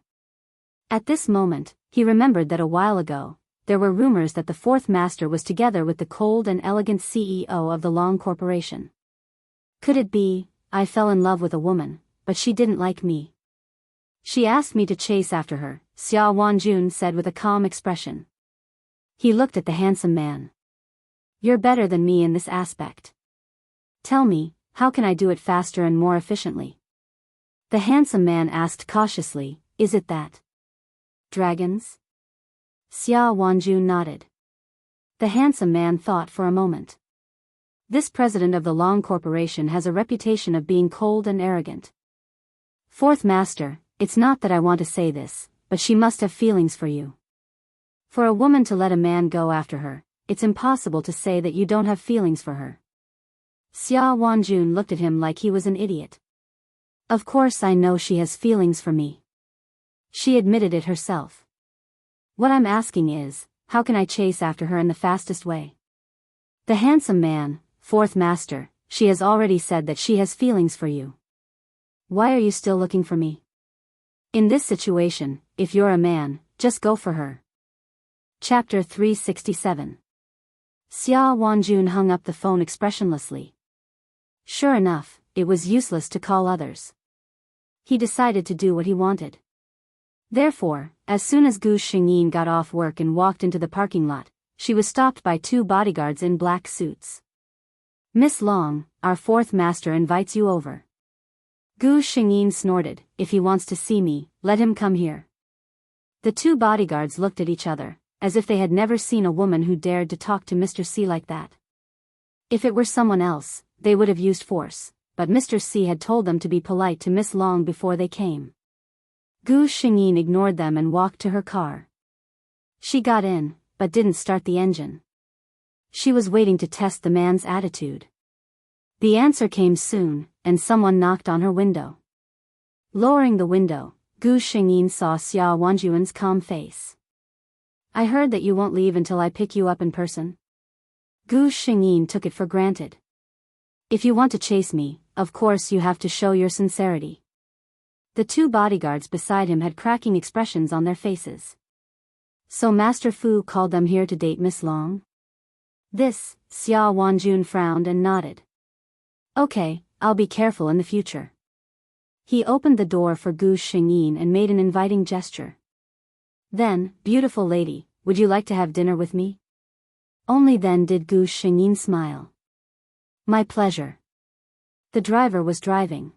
At this moment, he remembered that a while ago, there were rumors that the fourth master was together with the cold and elegant CEO of the Long Corporation. Could it be, I fell in love with a woman, but she didn't like me? She asked me to chase after her, Xia Wanjun said with a calm expression. He looked at the handsome man. You're better than me in this aspect. Tell me, how can I do it faster and more efficiently? The handsome man asked cautiously, is it that? Dragons? Xia Wanjun nodded. The handsome man thought for a moment. This president of the Long Corporation has a reputation of being cold and arrogant. Fourth master, it's not that I want to say this, but she must have feelings for you. For a woman to let a man go after her, it's impossible to say that you don't have feelings for her. Xia Wanjun looked at him like he was an idiot. Of course I know she has feelings for me. She admitted it herself. What I'm asking is, how can I chase after her in the fastest way? The handsome man, fourth master, she has already said that she has feelings for you. Why are you still looking for me? In this situation, if you're a man, just go for her. Chapter 367. Xia Wanjun hung up the phone expressionlessly. Sure enough, it was useless to call others. He decided to do what he wanted. Therefore, as soon as Gu Shengyin got off work and walked into the parking lot, she was stopped by two bodyguards in black suits. Miss Long, our fourth master invites you over. Gu Shengyin snorted, if he wants to see me, let him come here. The two bodyguards looked at each other, as if they had never seen a woman who dared to talk to Mr. C like that. If it were someone else, they would have used force, but Mr. C had told them to be polite to Miss Long before they came. Gu Shengyin ignored them and walked to her car. She got in, but didn't start the engine. She was waiting to test the man's attitude. The answer came soon, and someone knocked on her window. Lowering the window, Gu Shengyin saw Xia Wanjun's calm face. I heard that you won't leave until I pick you up in person. Gu Shengyin took it for granted. If you want to chase me, of course you have to show your sincerity. The two bodyguards beside him had cracking expressions on their faces. So Master Fu called them here to date Miss Long? This, Xia Wanjun frowned and nodded. Okay, I'll be careful in the future. He opened the door for Gu Shengyin and made an inviting gesture. Then, beautiful lady, would you like to have dinner with me? Only then did Gu Shengyin smile. My pleasure. The driver was driving.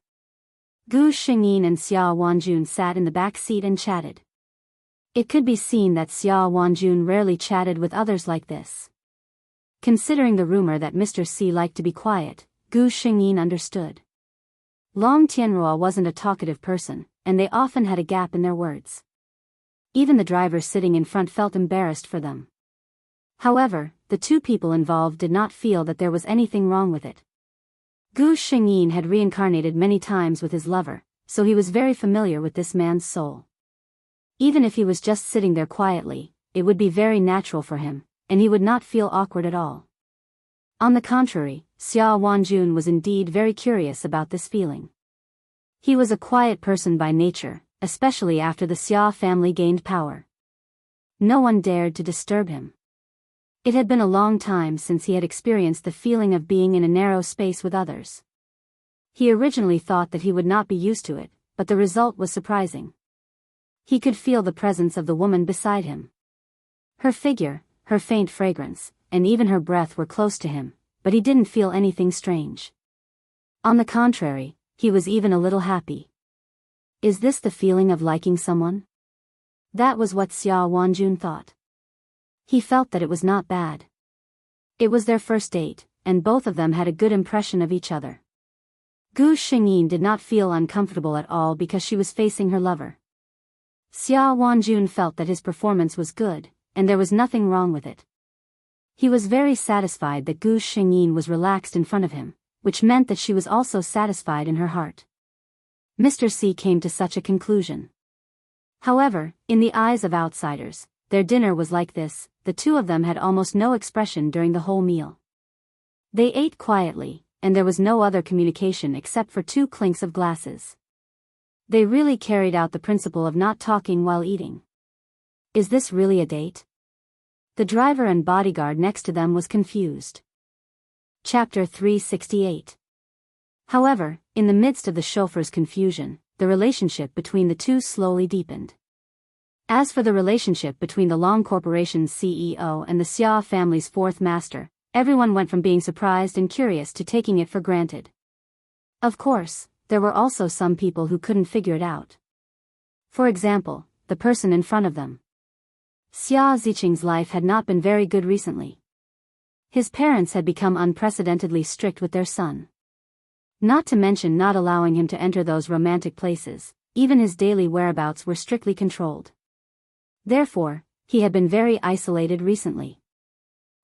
Gu Shengyin and Xia Wanjun sat in the back seat and chatted. It could be seen that Xia Wanjun rarely chatted with others like this. Considering the rumor that Mr. C liked to be quiet, Gu Shengyin understood. Long Tianrua wasn't a talkative person, and they often had a gap in their words. Even the driver sitting in front felt embarrassed for them. However, the two people involved did not feel that there was anything wrong with it. Gu Shengyin had reincarnated many times with his lover, so he was very familiar with this man's soul. Even if he was just sitting there quietly, it would be very natural for him, and he would not feel awkward at all. On the contrary, Xia Wanjun was indeed very curious about this feeling. He was a quiet person by nature, especially after the Xia family gained power. No one dared to disturb him. It had been a long time since he had experienced the feeling of being in a narrow space with others. He originally thought that he would not be used to it, but the result was surprising. He could feel the presence of the woman beside him. Her figure, her faint fragrance, and even her breath were close to him, but he didn't feel anything strange. On the contrary, he was even a little happy. Is this the feeling of liking someone? That was what Xia Wanjun thought. He felt that it was not bad. It was their first date, and both of them had a good impression of each other. Gu Xingyin did not feel uncomfortable at all because she was facing her lover. Xia Wanjun felt that his performance was good, and there was nothing wrong with it. He was very satisfied that Gu Xingyin was relaxed in front of him, which meant that she was also satisfied in her heart. Mr. C came to such a conclusion. However, in the eyes of outsiders, their dinner was like this: the two of them had almost no expression during the whole meal. They ate quietly, and there was no other communication except for 2 clinks of glasses. They really carried out the principle of not talking while eating. Is this really a date? The driver and bodyguard next to them was confused. Chapter 368. However, in the midst of the chauffeur's confusion, the relationship between the two slowly deepened. As for the relationship between the Long Corporation's CEO and the Xia family's 4th master, everyone went from being surprised and curious to taking it for granted. Of course, there were also some people who couldn't figure it out. For example, the person in front of them. Xia Ziqing's life had not been very good recently. His parents had become unprecedentedly strict with their son. Not to mention not allowing him to enter those romantic places, even his daily whereabouts were strictly controlled. Therefore, he had been very isolated recently.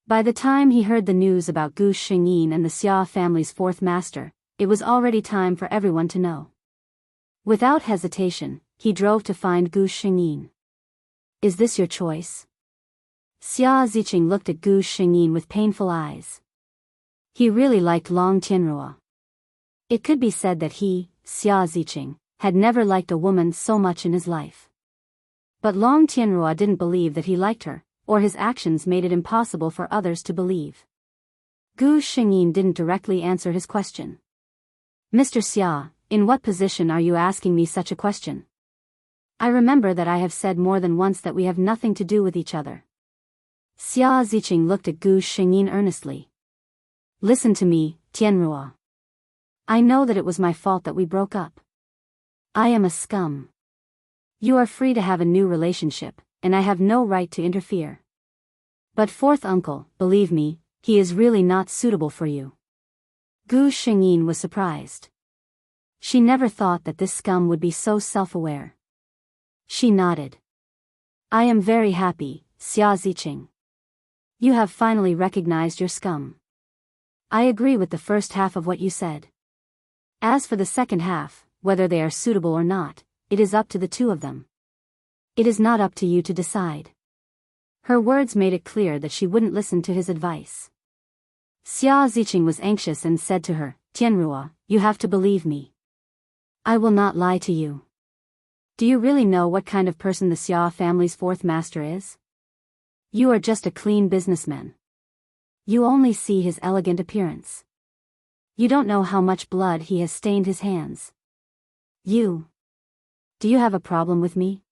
By the time he heard the news about Gu Xingyin and the Xia family's 4th master, it was already time for everyone to know. Without hesitation, he drove to find Gu Xingyin. Is this your choice? Xia Ziqing looked at Gu Xingyin with painful eyes. He really liked Long Tianrua. It could be said that he, Xia Ziqing, had never liked a woman so much in his life. But Long Tianrua didn't believe that he liked her, or his actions made it impossible for others to believe. Gu Xingyin didn't directly answer his question. Mr. Xia, in what position are you asking me such a question? I remember that I have said more than once that we have nothing to do with each other. Xia Ziqing looked at Gu Xingyin earnestly. Listen to me, Tianrua. I know that it was my fault that we broke up. I am a scum. You are free to have a new relationship, and I have no right to interfere. But 4th uncle, believe me, he is really not suitable for you. Gu Xingyin was surprised. She never thought that this scum would be so self-aware. She nodded. I am very happy, Xia Ziqing. You have finally recognized your scum. I agree with the first half of what you said. As for the second half, whether they are suitable or not, it is up to the two of them. It is not up to you to decide. Her words made it clear that she wouldn't listen to his advice. Xia Ziqing was anxious and said to her, Tianrua, you have to believe me. I will not lie to you. Do you really know what kind of person the Xia family's 4th master is? You are just a clean businessman. You only see his elegant appearance. You don't know how much blood he has stained his hands. You. Do you have a problem with me?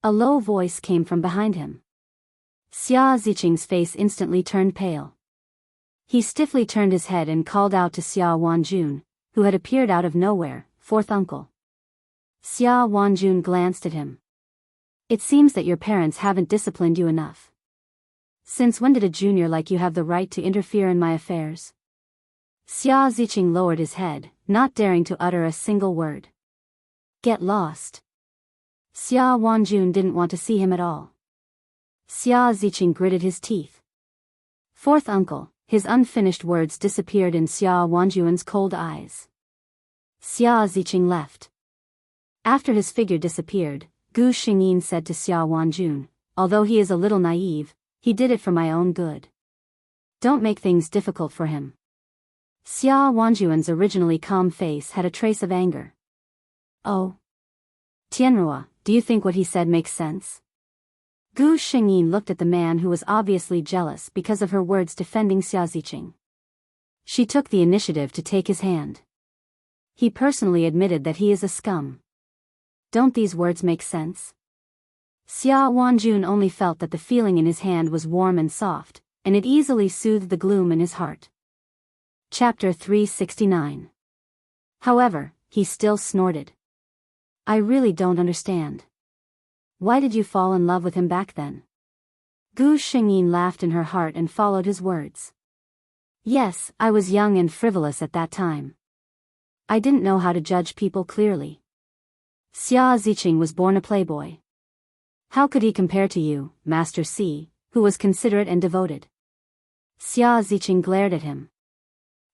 A low voice came from behind him. Xia Ziqing's face instantly turned pale. He stiffly turned his head and called out to Xia Wanjun, who had appeared out of nowhere, 4th uncle. Xia Wanjun glanced at him. It seems that your parents haven't disciplined you enough. Since when did a junior like you have the right to interfere in my affairs? Xia Ziqing lowered his head, not daring to utter a single word. Get lost. Xia Wanjun didn't want to see him at all. Xia Ziqing gritted his teeth. 4th uncle, his unfinished words disappeared in Xia Wanjun's cold eyes. Xia Ziqing left. After his figure disappeared, Gu Xingyin said to Xia Wanjun, although he is a little naive, he did it for my own good. Don't make things difficult for him. Xia Wanjun's originally calm face had a trace of anger. Oh. Tianrua, do you think what he said makes sense? Gu Shengyin looked at the man who was obviously jealous because of her words defending Xia Ziqing. She took the initiative to take his hand. He personally admitted that he is a scum. Don't these words make sense? Xia Wanjun only felt that the feeling in his hand was warm and soft, and it easily soothed the gloom in his heart. Chapter 369. However, he still snorted. I really don't understand. Why did you fall in love with him back then? Gu Shengyin laughed in her heart and followed his words. Yes, I was young and frivolous at that time. I didn't know how to judge people clearly. Xia Ziqing was born a playboy. How could he compare to you, Master C, who was considerate and devoted? Xia Ziqing glared at him.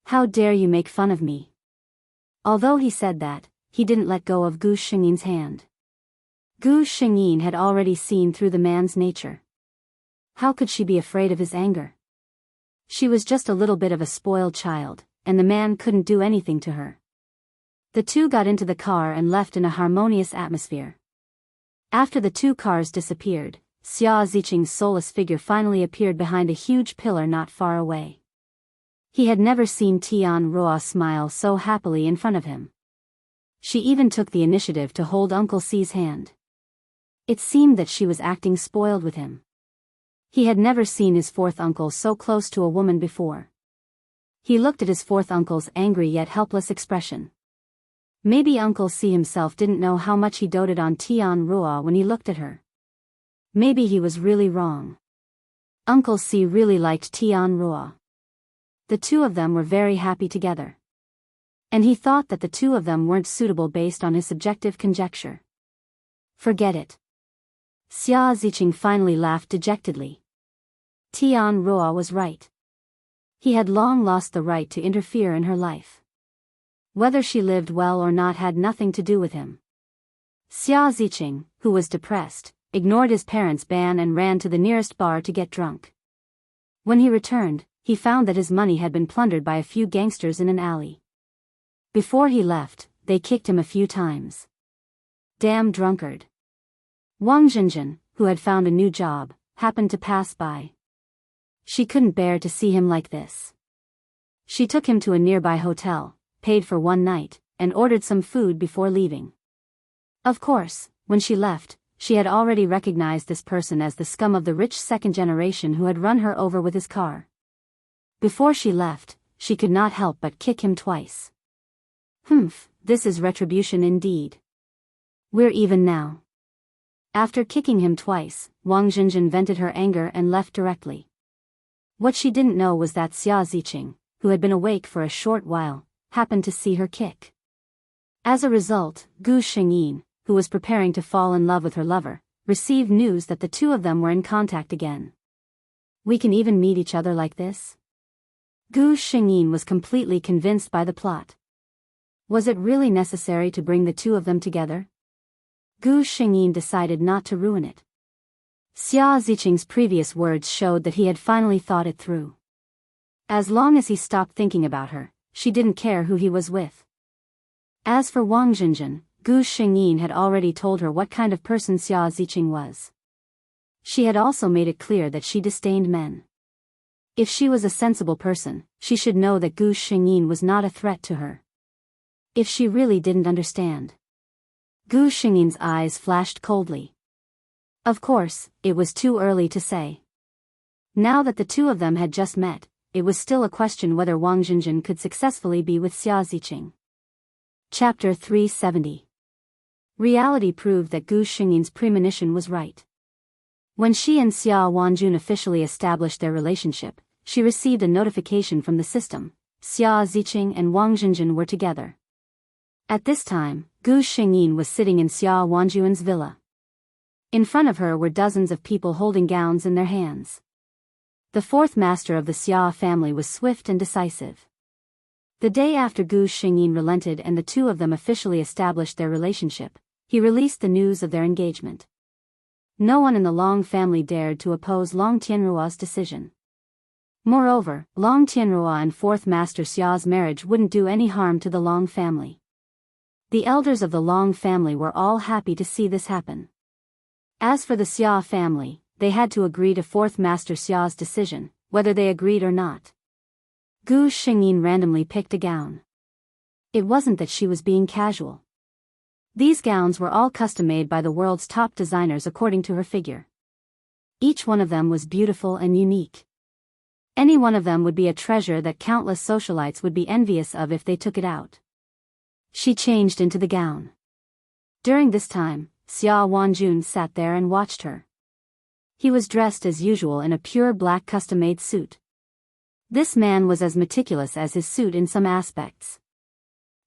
How dare you make fun of me? Although he said that, he didn't let go of Gu Shengyin's hand. Gu Shengyin had already seen through the man's nature. How could she be afraid of his anger? She was just a little bit of a spoiled child, and the man couldn't do anything to her. The two got into the car and left in a harmonious atmosphere. After the two cars disappeared, Xia Ziqing's soulless figure finally appeared behind a huge pillar not far away. He had never seen Tian Ruo smile so happily in front of him. She even took the initiative to hold Uncle C's hand. It seemed that she was acting spoiled with him. He had never seen his fourth uncle so close to a woman before. He looked at his fourth uncle's angry yet helpless expression. Maybe Uncle C himself didn't know how much he doted on Tian Ruo when he looked at her. Maybe he was really wrong. Uncle C really liked Tian Ruo. The two of them were very happy together. And he thought that the two of them weren't suitable based on his subjective conjecture. Forget it. Xia Ziqing finally laughed dejectedly. Tian Ruo was right. He had long lost the right to interfere in her life. Whether she lived well or not had nothing to do with him. Xia Ziqing, who was depressed, ignored his parents' ban and ran to the nearest bar to get drunk. When he returned, he found that his money had been plundered by a few gangsters in an alley. Before he left, they kicked him a few times. Damn drunkard. Wang Zhenjin, who had found a new job, happened to pass by. She couldn't bear to see him like this. She took him to a nearby hotel, paid for one night, and ordered some food before leaving. Of course, when she left, she had already recognized this person as the scum of the rich second generation who had run her over with his car. Before she left, she could not help but kick him twice. Humph, this is retribution indeed. We're even now. After kicking him twice, Wang Zhenjin vented her anger and left directly. What she didn't know was that Xia Ziqing, who had been awake for a short while, happened to see her kick. As a result, Gu Shengyin, who was preparing to fall in love with her lover, received news that the two of them were in contact again. We can even meet each other like this? Gu Shengyin was completely convinced by the plot. Was it really necessary to bring the two of them together? Gu Shengyin decided not to ruin it. Xia Ziqing's previous words showed that he had finally thought it through. As long as he stopped thinking about her, she didn't care who he was with. As for Wang Zhenjin, Gu Shengyin had already told her what kind of person Xia Ziqing was. She had also made it clear that she disdained men. If she was a sensible person, she should know that Gu Shengyin was not a threat to her. If she really didn't understand. Gu Shengyin's eyes flashed coldly. Of course, it was too early to say. Now that the two of them had just met, it was still a question whether Wang Zhenjin could successfully be with Xia Ziqing. Chapter 370. Reality proved that Gu Shengyin's premonition was right. When she and Xia Wanjun officially established their relationship, she received a notification from the system. Xia Ziqing and Wang Zhenjin were together. At this time, Gu Shengyin was sitting in Xia Wanjun's villa. In front of her were dozens of people holding gowns in their hands. The fourth master of the Xia family was swift and decisive. The day after Gu Shengyin relented and the two of them officially established their relationship, he released the news of their engagement. No one in the Long family dared to oppose Long Tianruo's decision. Moreover, Long Tianruo and fourth master Xia's marriage wouldn't do any harm to the Long family. The elders of the Long family were all happy to see this happen. As for the Xia family, they had to agree to Fourth Master Xia's decision, whether they agreed or not. Gu Xingyin randomly picked a gown. It wasn't that she was being casual. These gowns were all custom-made by the world's top designers according to her figure. Each one of them was beautiful and unique. Any one of them would be a treasure that countless socialites would be envious of if they took it out. She changed into the gown. During this time, Xia Wanjun sat there and watched her. He was dressed as usual in a pure black custom-made suit. This man was as meticulous as his suit in some aspects.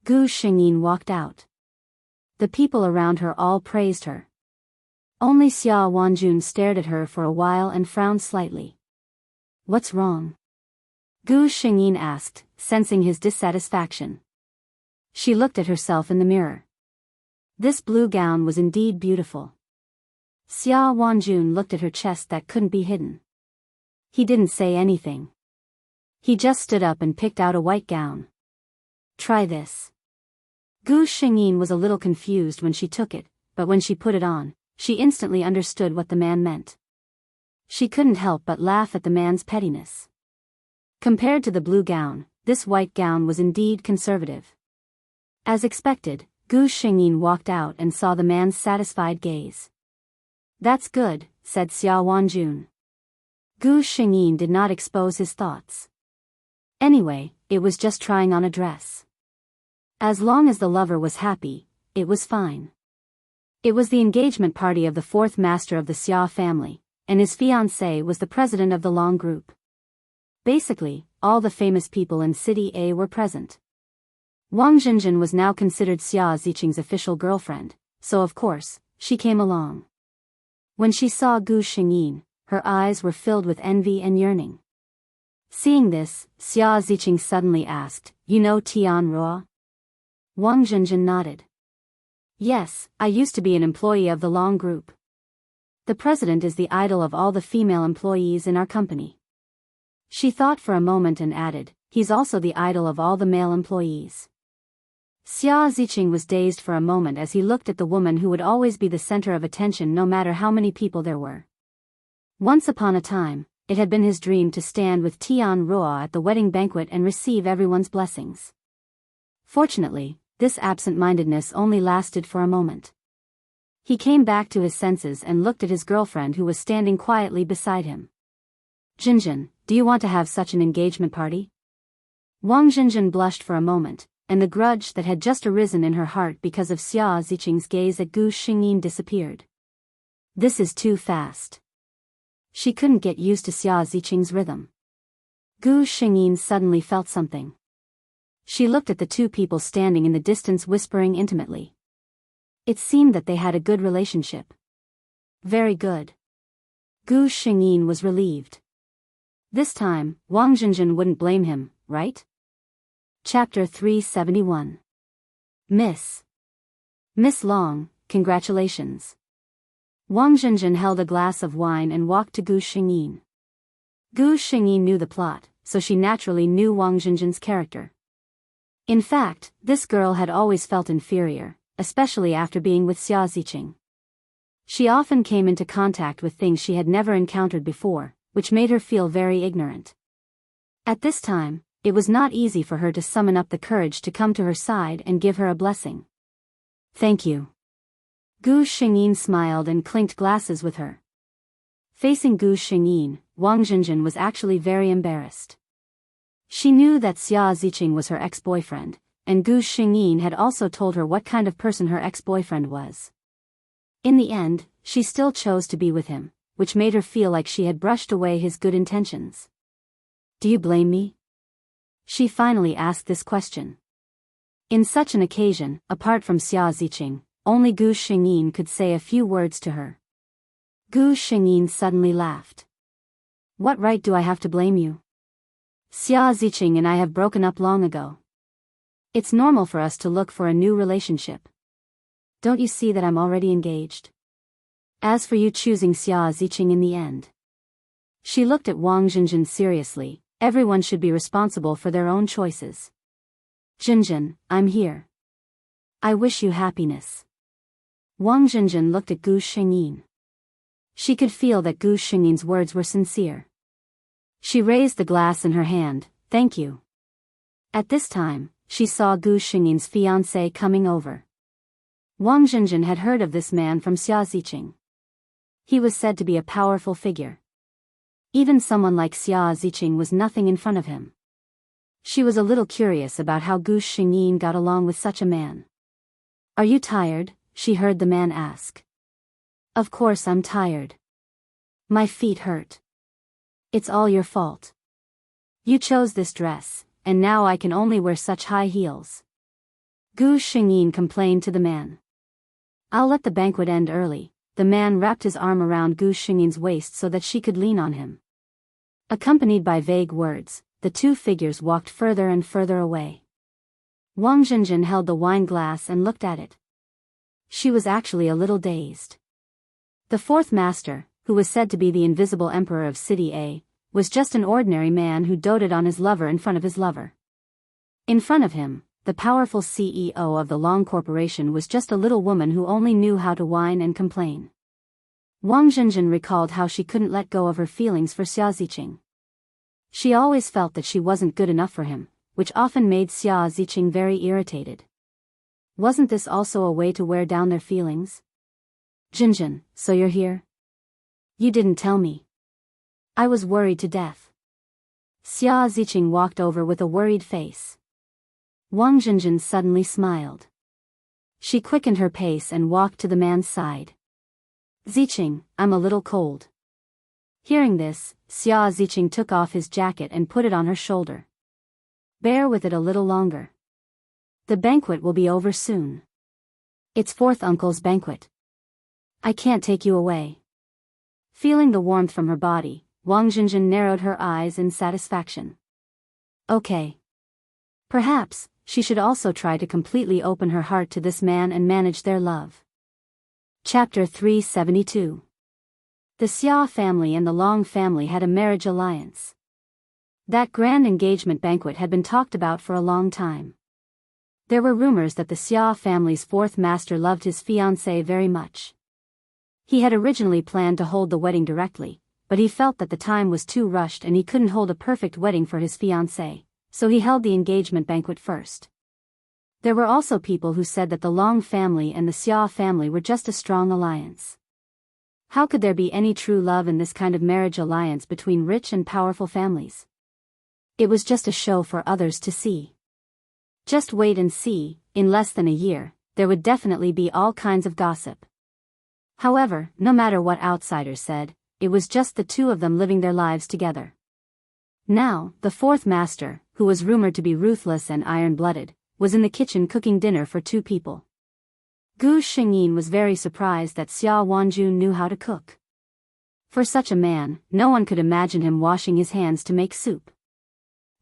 Gu Xingyin walked out. The people around her all praised her. Only Xia Wanjun stared at her for a while and frowned slightly. What's wrong? Gu Xingyin asked, sensing his dissatisfaction. She looked at herself in the mirror. This blue gown was indeed beautiful. Xia Wanjun looked at her chest that couldn't be hidden. He didn't say anything. He just stood up and picked out a white gown. Try this. Gu Xingyin was a little confused when she took it, but when she put it on, she instantly understood what the man meant. She couldn't help but laugh at the man's pettiness. Compared to the blue gown, this white gown was indeed conservative. As expected, Gu Xingyin walked out and saw the man's satisfied gaze. That's good, said Xia Wanjun. Gu Xingyin did not expose his thoughts. Anyway, it was just trying on a dress. As long as the lover was happy, it was fine. It was the engagement party of the fourth master of the Xia family, and his fiancée was the president of the Long group. Basically, all the famous people in City A were present. Wang Jinjin was now considered Xia Ziqing's official girlfriend, so of course, she came along. When she saw Gu Xingyin, her eyes were filled with envy and yearning. Seeing this, Xia Ziqing suddenly asked, "You know Tian Ruo?" Wang Jinjin nodded. Yes, I used to be an employee of the Long group. The president is the idol of all the female employees in our company. She thought for a moment and added, he's also the idol of all the male employees. Xia Ziqing was dazed for a moment as he looked at the woman who would always be the center of attention no matter how many people there were. Once upon a time, it had been his dream to stand with Tian Ruo at the wedding banquet and receive everyone's blessings. Fortunately, this absent-mindedness only lasted for a moment. He came back to his senses and looked at his girlfriend who was standing quietly beside him. Jinjin, do you want to have such an engagement party? Wang Jinjin blushed for a moment, and the grudge that had just arisen in her heart because of Xia Ziqing's gaze at Gu Xingyin disappeared. This is too fast. She couldn't get used to Xia Ziqing's rhythm. Gu Xingyin suddenly felt something. She looked at the two people standing in the distance whispering intimately. It seemed that they had a good relationship. Very good. Gu Xingyin was relieved. This time, Wang Jinjin wouldn't blame him, right? Chapter 371. Miss Long, congratulations. Wang Jinjin held a glass of wine and walked to Gu Xingyin. Gu Xingyin knew the plot, so she naturally knew Wang Jinjin's character. In fact, this girl had always felt inferior, especially after being with Xia Ziqing. She often came into contact with things she had never encountered before, which made her feel very ignorant. At this time, it was not easy for her to summon up the courage to come to her side and give her a blessing. Thank you. Gu Xingyin smiled and clinked glasses with her. Facing Gu Xingyin, Wang Jinjin was actually very embarrassed. She knew that Xia Ziqing was her ex-boyfriend, and Gu Xingyin had also told her what kind of person her ex-boyfriend was. In the end, she still chose to be with him, which made her feel like she had brushed away his good intentions. Do you blame me? She finally asked this question. In such an occasion, apart from Xia Ziqing, only Gu Xingyin could say a few words to her. Gu Xingyin suddenly laughed. What right do I have to blame you? Xia Ziqing and I have broken up long ago. It's normal for us to look for a new relationship. Don't you see that I'm already engaged? As for you choosing Xia Ziqing in the end. She looked at Wang Jinjin seriously. Everyone should be responsible for their own choices. Jinjin, I'm here. I wish you happiness. Wang Jinjin looked at Gu Xingyin. She could feel that Gu Xingyin's words were sincere. She raised the glass in her hand. Thank you. At this time, she saw Gu Xingyin's fiancé coming over. Wang Zhenjin had heard of this man from Xia Ziqing. He was said to be a powerful figure. Even someone like Xia Ziqing was nothing in front of him. She was a little curious about how Gu Xingyin got along with such a man. Are you tired? She heard the man ask. Of course I'm tired. My feet hurt. It's all your fault. You chose this dress, and now I can only wear such high heels. Gu Xingyin complained to the man. I'll let the banquet end early. The man wrapped his arm around Gu Xingyin's waist so that she could lean on him. Accompanied by vague words, the two figures walked further and further away. Wang Zhenjin held the wine glass and looked at it. She was actually a little dazed. The fourth master, who was said to be the invisible emperor of City A, was just an ordinary man who doted on his lover in front of his lover. In front of him, the powerful CEO of the Long Corporation was just a little woman who only knew how to whine and complain. Wang Zhenjin recalled how she couldn't let go of her feelings for Xia Ziqing. She always felt that she wasn't good enough for him, which often made Xia Ziqing very irritated. Wasn't this also a way to wear down their feelings? Zhenjin, so you're here? You didn't tell me. I was worried to death. Xia Ziqing walked over with a worried face. Wang Zhenjin suddenly smiled. She quickened her pace and walked to the man's side. Ziqing, I'm a little cold. Hearing this, Xia Ziqing took off his jacket and put it on her shoulder. Bear with it a little longer. The banquet will be over soon. It's fourth uncle's banquet. I can't take you away. Feeling the warmth from her body, Wang Zhenjin narrowed her eyes in satisfaction. Okay. Perhaps she should also try to completely open her heart to this man and manage their love. Chapter 372. The Xia family and the Long family had a marriage alliance. That grand engagement banquet had been talked about for a long time. There were rumors that the Xia family's fourth master loved his fiancée very much. He had originally planned to hold the wedding directly, but he felt that the time was too rushed and he couldn't hold a perfect wedding for his fiancée, so he held the engagement banquet first. There were also people who said that the Long family and the Xia family were just a strong alliance. How could there be any true love in this kind of marriage alliance between rich and powerful families? It was just a show for others to see. Just wait and see, in less than a year, there would definitely be all kinds of gossip. However, no matter what outsiders said, it was just the two of them living their lives together. Now, the fourth master, who was rumored to be ruthless and iron-blooded, was in the kitchen cooking dinner for two people. Gu Xingyin was very surprised that Xia Wanjun knew how to cook. For such a man, no one could imagine him washing his hands to make soup.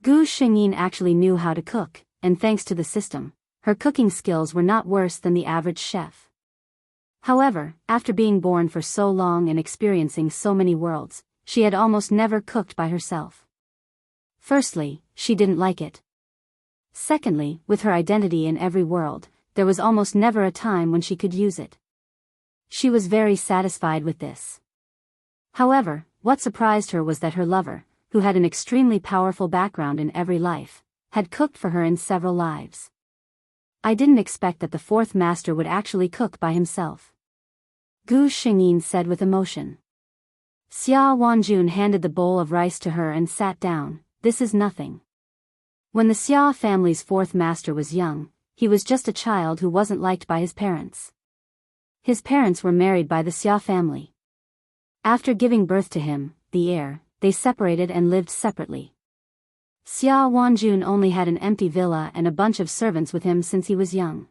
Gu Xingyin actually knew how to cook, and thanks to the system, her cooking skills were not worse than the average chef. However, after being born for so long and experiencing so many worlds, she had almost never cooked by herself. Firstly, she didn't like it. Secondly, with her identity in every world, there was almost never a time when she could use it. She was very satisfied with this. However, what surprised her was that her lover, who had an extremely powerful background in every life, had cooked for her in several lives. I didn't expect that the fourth master would actually cook by himself. Gu Xingyin said with emotion. Xia Wanjun handed the bowl of rice to her and sat down. This is nothing. When the Xia family's fourth master was young, he was just a child who wasn't liked by his parents. His parents were married by the Xia family. After giving birth to him, the heir, they separated and lived separately. Xia Wanjun only had an empty villa and a bunch of servants with him since he was young.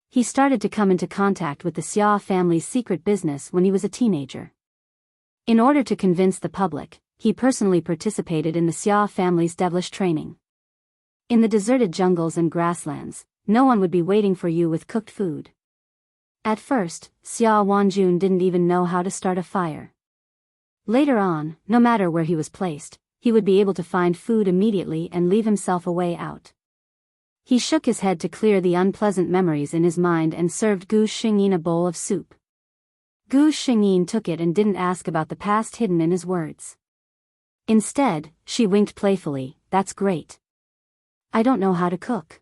He started to come into contact with the Xia family's secret business when he was a teenager. In order to convince the public, he personally participated in the Xia family's devilish training. In the deserted jungles and grasslands, no one would be waiting for you with cooked food. At first, Xia Wanjun didn't even know how to start a fire. Later on, no matter where he was placed, he would be able to find food immediately and leave himself a way out. He shook his head to clear the unpleasant memories in his mind and served Gu Xingyin a bowl of soup. Gu Xingyin took it and didn't ask about the past hidden in his words. Instead, she winked playfully, "That's great. I don't know how to cook.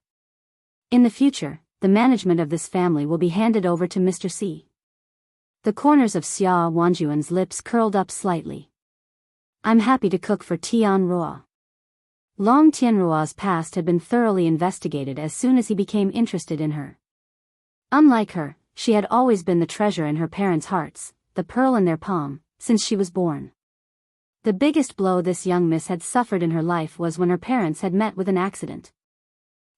In the future, the management of this family will be handed over to Mr. C." The corners of Xia Wanjuan's lips curled up slightly. "I'm happy to cook for Tianruo." Long Tianruo's past had been thoroughly investigated as soon as he became interested in her. Unlike her, she had always been the treasure in her parents' hearts, the pearl in their palm, since she was born. The biggest blow this young miss had suffered in her life was when her parents had met with an accident.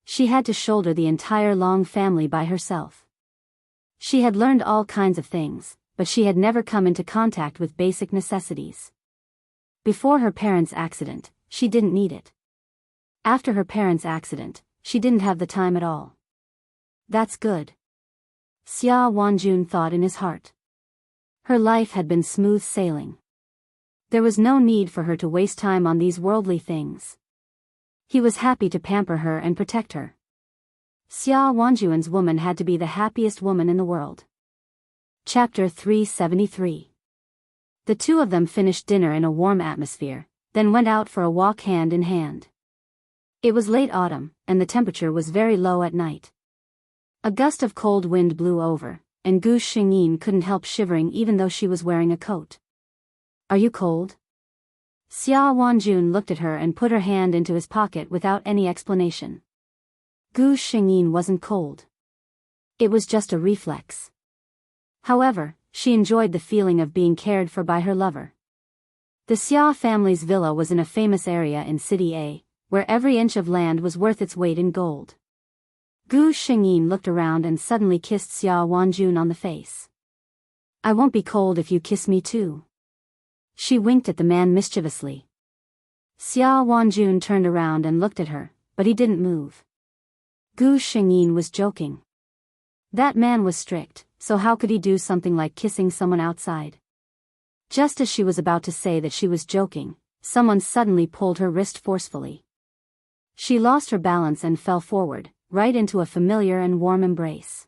She had to shoulder the entire Long family by herself. She had learned all kinds of things, but she had never come into contact with basic necessities. Before her parents' accident, she didn't need it. After her parents' accident, she didn't have the time at all. That's good. Xia Wanjun thought in his heart. Her life had been smooth sailing. There was no need for her to waste time on these worldly things. He was happy to pamper her and protect her. Xia Wanjuan's woman had to be the happiest woman in the world. Chapter 373. The two of them finished dinner in a warm atmosphere, then went out for a walk hand in hand. It was late autumn, and the temperature was very low at night. A gust of cold wind blew over, and Gu Xingyin couldn't help shivering even though she was wearing a coat. "Are you cold?" Xia Wanjun looked at her and put her hand into his pocket without any explanation. Gu Xingyin wasn't cold. It was just a reflex. However, she enjoyed the feeling of being cared for by her lover. The Xia family's villa was in a famous area in City A, where every inch of land was worth its weight in gold. Gu Xingyin looked around and suddenly kissed Xia Wanjun on the face. "I won't be cold if you kiss me too." She winked at the man mischievously. Xia Wanjun turned around and looked at her, but he didn't move. Gu Xingyin was joking. That man was strict, so how could he do something like kissing someone outside? Just as she was about to say that she was joking, someone suddenly pulled her wrist forcefully. She lost her balance and fell forward, right into a familiar and warm embrace.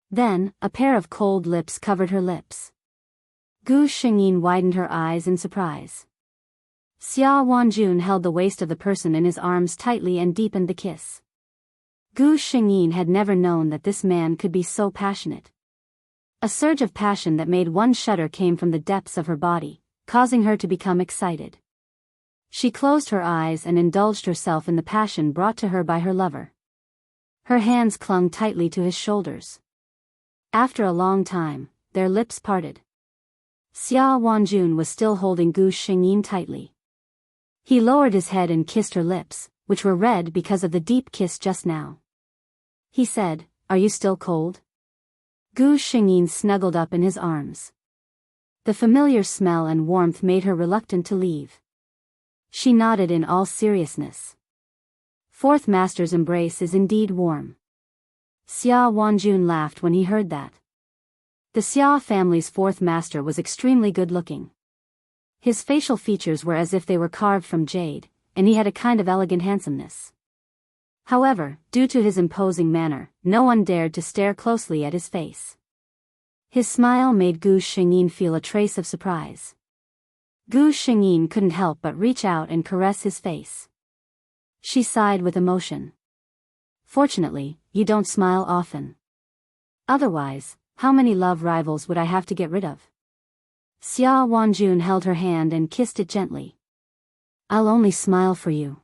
Then, a pair of cold lips covered her lips. Gu Xingyin widened her eyes in surprise. Xia Wanjun held the waist of the person in his arms tightly and deepened the kiss. Gu Xingyin had never known that this man could be so passionate. A surge of passion that made one shudder came from the depths of her body, causing her to become excited. She closed her eyes and indulged herself in the passion brought to her by her lover. Her hands clung tightly to his shoulders. After a long time, their lips parted. Xia Wanjun was still holding Gu Xingyin tightly. He lowered his head and kissed her lips, which were red because of the deep kiss just now. He said, "Are you still cold?" Gu Xingyin snuggled up in his arms. The familiar smell and warmth made her reluctant to leave. She nodded in all seriousness. Fourth Master's embrace is indeed warm. Xia Wanjun laughed when he heard that. The Xia family's fourth master was extremely good-looking. His facial features were as if they were carved from jade, and he had a kind of elegant handsomeness. However, due to his imposing manner, no one dared to stare closely at his face. His smile made Gu Xingyin feel a trace of surprise. Gu Xingyin couldn't help but reach out and caress his face. She sighed with emotion. "Fortunately, you don't smile often. Otherwise, how many love rivals would I have to get rid of?" Xia Wanjun held her hand and kissed it gently. "I'll only smile for you."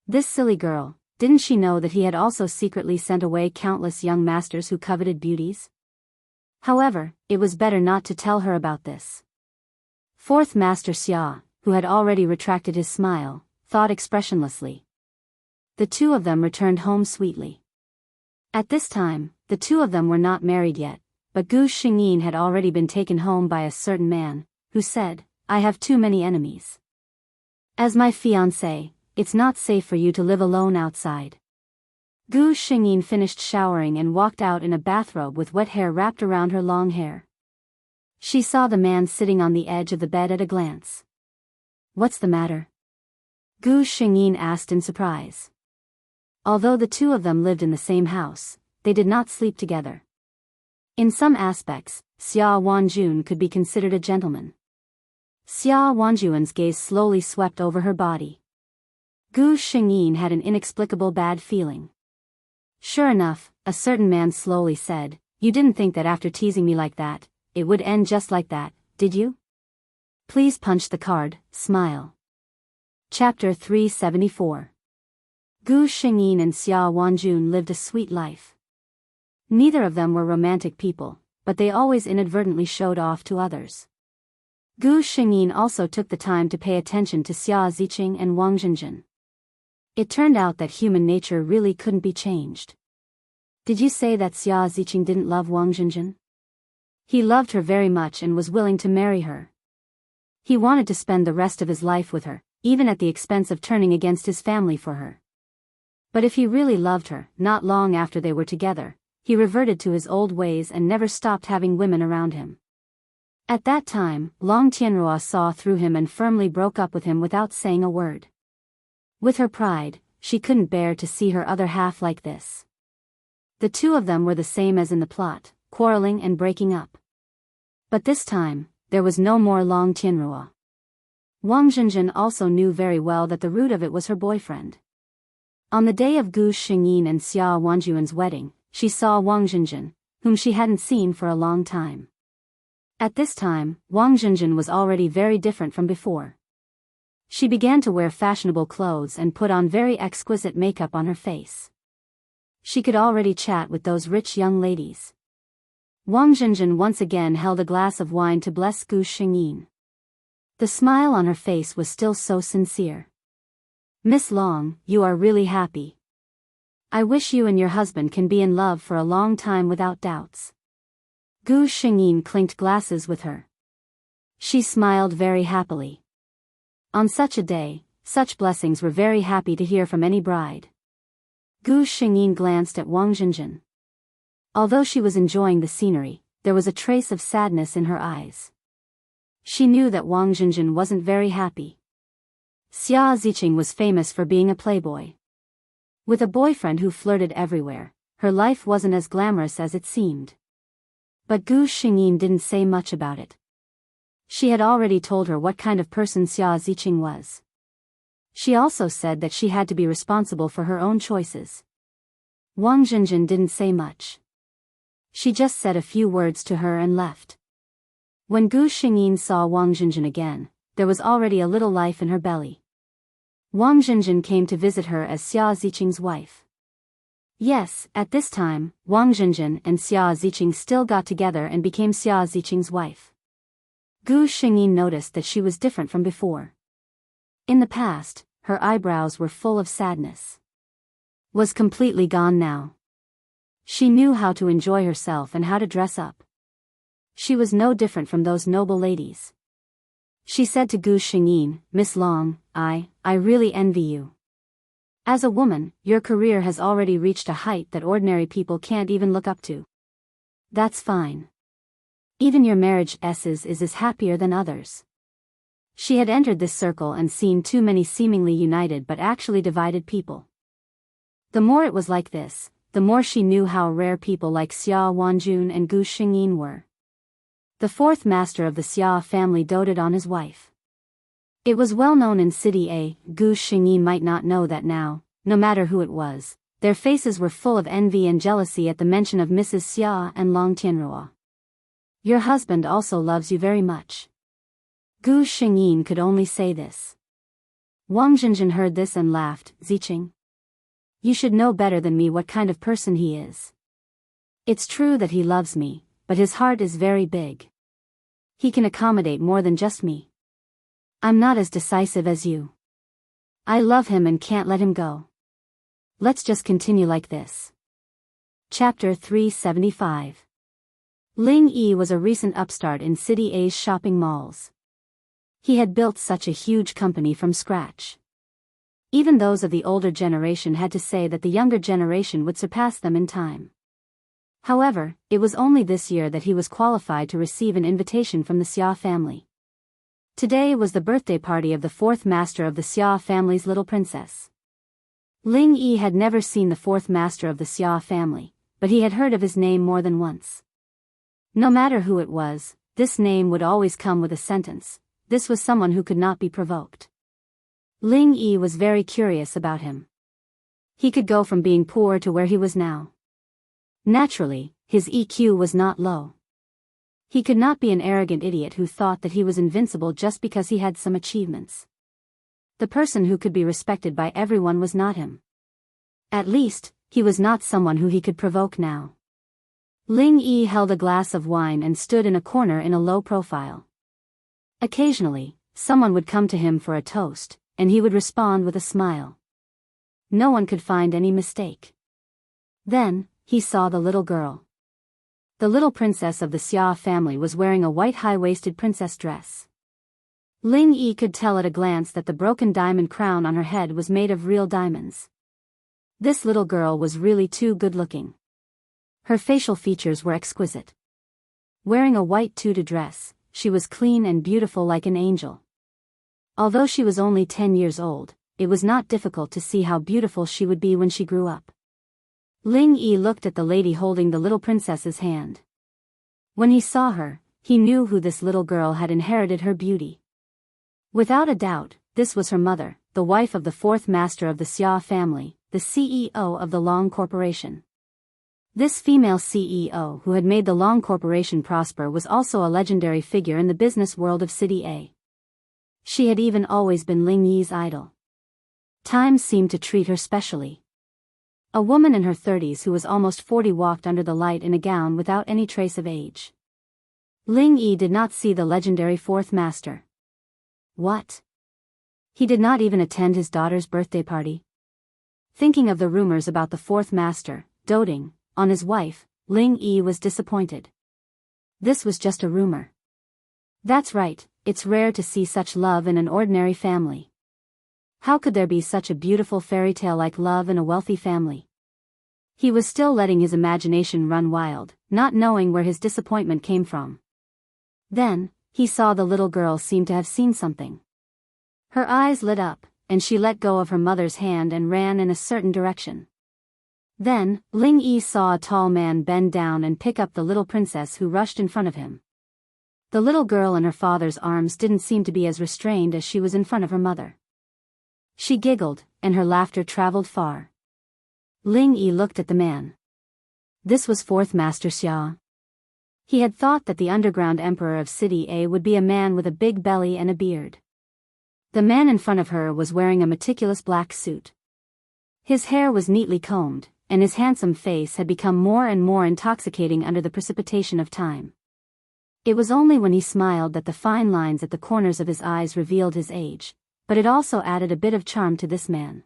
This silly girl, didn't she know that he had also secretly sent away countless young masters who coveted beauties? However, it was better not to tell her about this. Fourth Master Xia, who had already retracted his smile, thought expressionlessly. The two of them returned home sweetly. At this time, the two of them were not married yet, but Gu Xingyin had already been taken home by a certain man, who said, "I have too many enemies. As my fiancé, it's not safe for you to live alone outside." Gu Xingyin finished showering and walked out in a bathrobe with wet hair wrapped around her long hair. She saw the man sitting on the edge of the bed at a glance. "What's the matter?" Gu Xingyin asked in surprise. Although the two of them lived in the same house, they did not sleep together. In some aspects, Xia Wanjun could be considered a gentleman. Xia Wanjun's gaze slowly swept over her body. Gu Shengyin had an inexplicable bad feeling. Sure enough, a certain man slowly said, "You didn't think that after teasing me like that, it would end just like that, did you? Please punch the card, smile." Chapter 374. Gu Shengyin and Xia Wanjun lived a sweet life. Neither of them were romantic people, but they always inadvertently showed off to others. Gu Shengyin also took the time to pay attention to Xia Ziqing and Wang Zhenjin. It turned out that human nature really couldn't be changed. Did you say that Xia Ziqing didn't love Wang Zhenjin? He loved her very much and was willing to marry her. He wanted to spend the rest of his life with her, even at the expense of turning against his family for her. But if he really loved her, not long after they were together, he reverted to his old ways and never stopped having women around him. At that time, Long Tianrua saw through him and firmly broke up with him without saying a word. With her pride, she couldn't bear to see her other half like this. The two of them were the same as in the plot, quarreling and breaking up. But this time, there was no more Long Tianrua. Wang Zhenjin also knew very well that the root of it was her boyfriend. On the day of Gu Shengyin and Xia Wanjun's wedding, she saw Wang Zhenjin, whom she hadn't seen for a long time. At this time, Wang Zhenjin was already very different from before. She began to wear fashionable clothes and put on very exquisite makeup on her face. She could already chat with those rich young ladies. Wang Zhenjin once again held a glass of wine to bless Gu Shengyin. The smile on her face was still so sincere. "Miss Long, you are really happy. I wish you and your husband can be in love for a long time without doubts." Gu Shengyin clinked glasses with her. She smiled very happily. On such a day, such blessings were very happy to hear from any bride. Gu Shengyin glanced at Wang Zhenjin. Although she was enjoying the scenery, there was a trace of sadness in her eyes. She knew that Wang Zhenjin wasn't very happy. Xia Ziqing was famous for being a playboy. With a boyfriend who flirted everywhere, her life wasn't as glamorous as it seemed. But Gu Shengyin didn't say much about it. She had already told her what kind of person Xia Ziqing was. She also said that she had to be responsible for her own choices. Wang Zhenjin didn't say much. She just said a few words to her and left. When Gu Shengyin saw Wang Zhenjin again, there was already a little life in her belly. Wang Zhenjin came to visit her as Xia Ziqing's wife. Yes, at this time, Wang Zhenjin and Xia Ziqing still got together and became Xia Ziqing's wife. Gu Shengyin noticed that she was different from before. In the past, her eyebrows were full of sadness. Was completely gone now. She knew how to enjoy herself and how to dress up. She was no different from those noble ladies. She said to Gu Shengyin, "Miss Long, I really envy you. As a woman, your career has already reached a height that ordinary people can't even look up to. That's fine. Even your marriage is as happier than others." She had entered this circle and seen too many seemingly united but actually divided people. The more it was like this, the more she knew how rare people like Xia Wanjun and Gu Shengyin were. The fourth master of the Xia family doted on his wife. It was well known in City A. Gu Shengyin might not know that now, no matter who it was, their faces were full of envy and jealousy at the mention of Mrs. Xia and Long Tianrua. "Your husband also loves you very much." Gu Shengyin could only say this. Wang Zhenjin heard this and laughed. "Ziqing, you should know better than me what kind of person he is. It's true that he loves me, but his heart is very big. He can accommodate more than just me. I'm not as decisive as you. I love him and can't let him go. Let's just continue like this." Chapter 375. Ling Yi was a recent upstart in City A's shopping malls. He had built such a huge company from scratch. Even those of the older generation had to say that the younger generation would surpass them in time. However, it was only this year that he was qualified to receive an invitation from the Xia family. Today was the birthday party of the fourth master of the Xia family's little princess. Ling Yi had never seen the fourth master of the Xia family, but he had heard of his name more than once. No matter who it was, this name would always come with a sentence. This was someone who could not be provoked. Ling Yi was very curious about him. He could go from being poor to where he was now. Naturally, his EQ was not low. He could not be an arrogant idiot who thought that he was invincible just because he had some achievements. The person who could be respected by everyone was not him. At least, he was not someone who he could provoke now. Ling Yi held a glass of wine and stood in a corner in a low profile. Occasionally, someone would come to him for a toast, and he would respond with a smile. No one could find any mistake. Then, he saw the little girl. The little princess of the Xia family was wearing a white high-waisted princess dress. Ling Yi could tell at a glance that the broken diamond crown on her head was made of real diamonds. This little girl was really too good-looking. Her facial features were exquisite. Wearing a white tutu dress, she was clean and beautiful like an angel. Although she was only 10 years old, it was not difficult to see how beautiful she would be when she grew up. Ling Yi looked at the lady holding the little princess's hand. When he saw her, he knew who this little girl had inherited her beauty. Without a doubt, this was her mother, the wife of the fourth master of the Xia family, the CEO of the Long Corporation. This female CEO who had made the Long Corporation prosper was also a legendary figure in the business world of City A. She had even always been Ling Yi's idol. Time seemed to treat her specially. A woman in her 30s who was almost 40 walked under the light in a gown without any trace of age. Ling Yi did not see the legendary fourth master. What? He did not even attend his daughter's birthday party. Thinking of the rumors about the fourth master, doting on his wife, Ling Yi was disappointed. This was just a rumor. That's right, it's rare to see such love in an ordinary family. How could there be such a beautiful fairy tale like love in a wealthy family? He was still letting his imagination run wild, not knowing where his disappointment came from. Then, he saw the little girl seem to have seen something. Her eyes lit up, and she let go of her mother's hand and ran in a certain direction. Then, Ling Yi saw a tall man bend down and pick up the little princess who rushed in front of him. The little girl in her father's arms didn't seem to be as restrained as she was in front of her mother. She giggled, and her laughter traveled far. Ling Yi looked at the man. This was fourth master Xia. He had thought that the underground emperor of City A would be a man with a big belly and a beard. The man in front of her was wearing a meticulous black suit. His hair was neatly combed, and his handsome face had become more and more intoxicating under the precipitation of time. It was only when he smiled that the fine lines at the corners of his eyes revealed his age, but it also added a bit of charm to this man.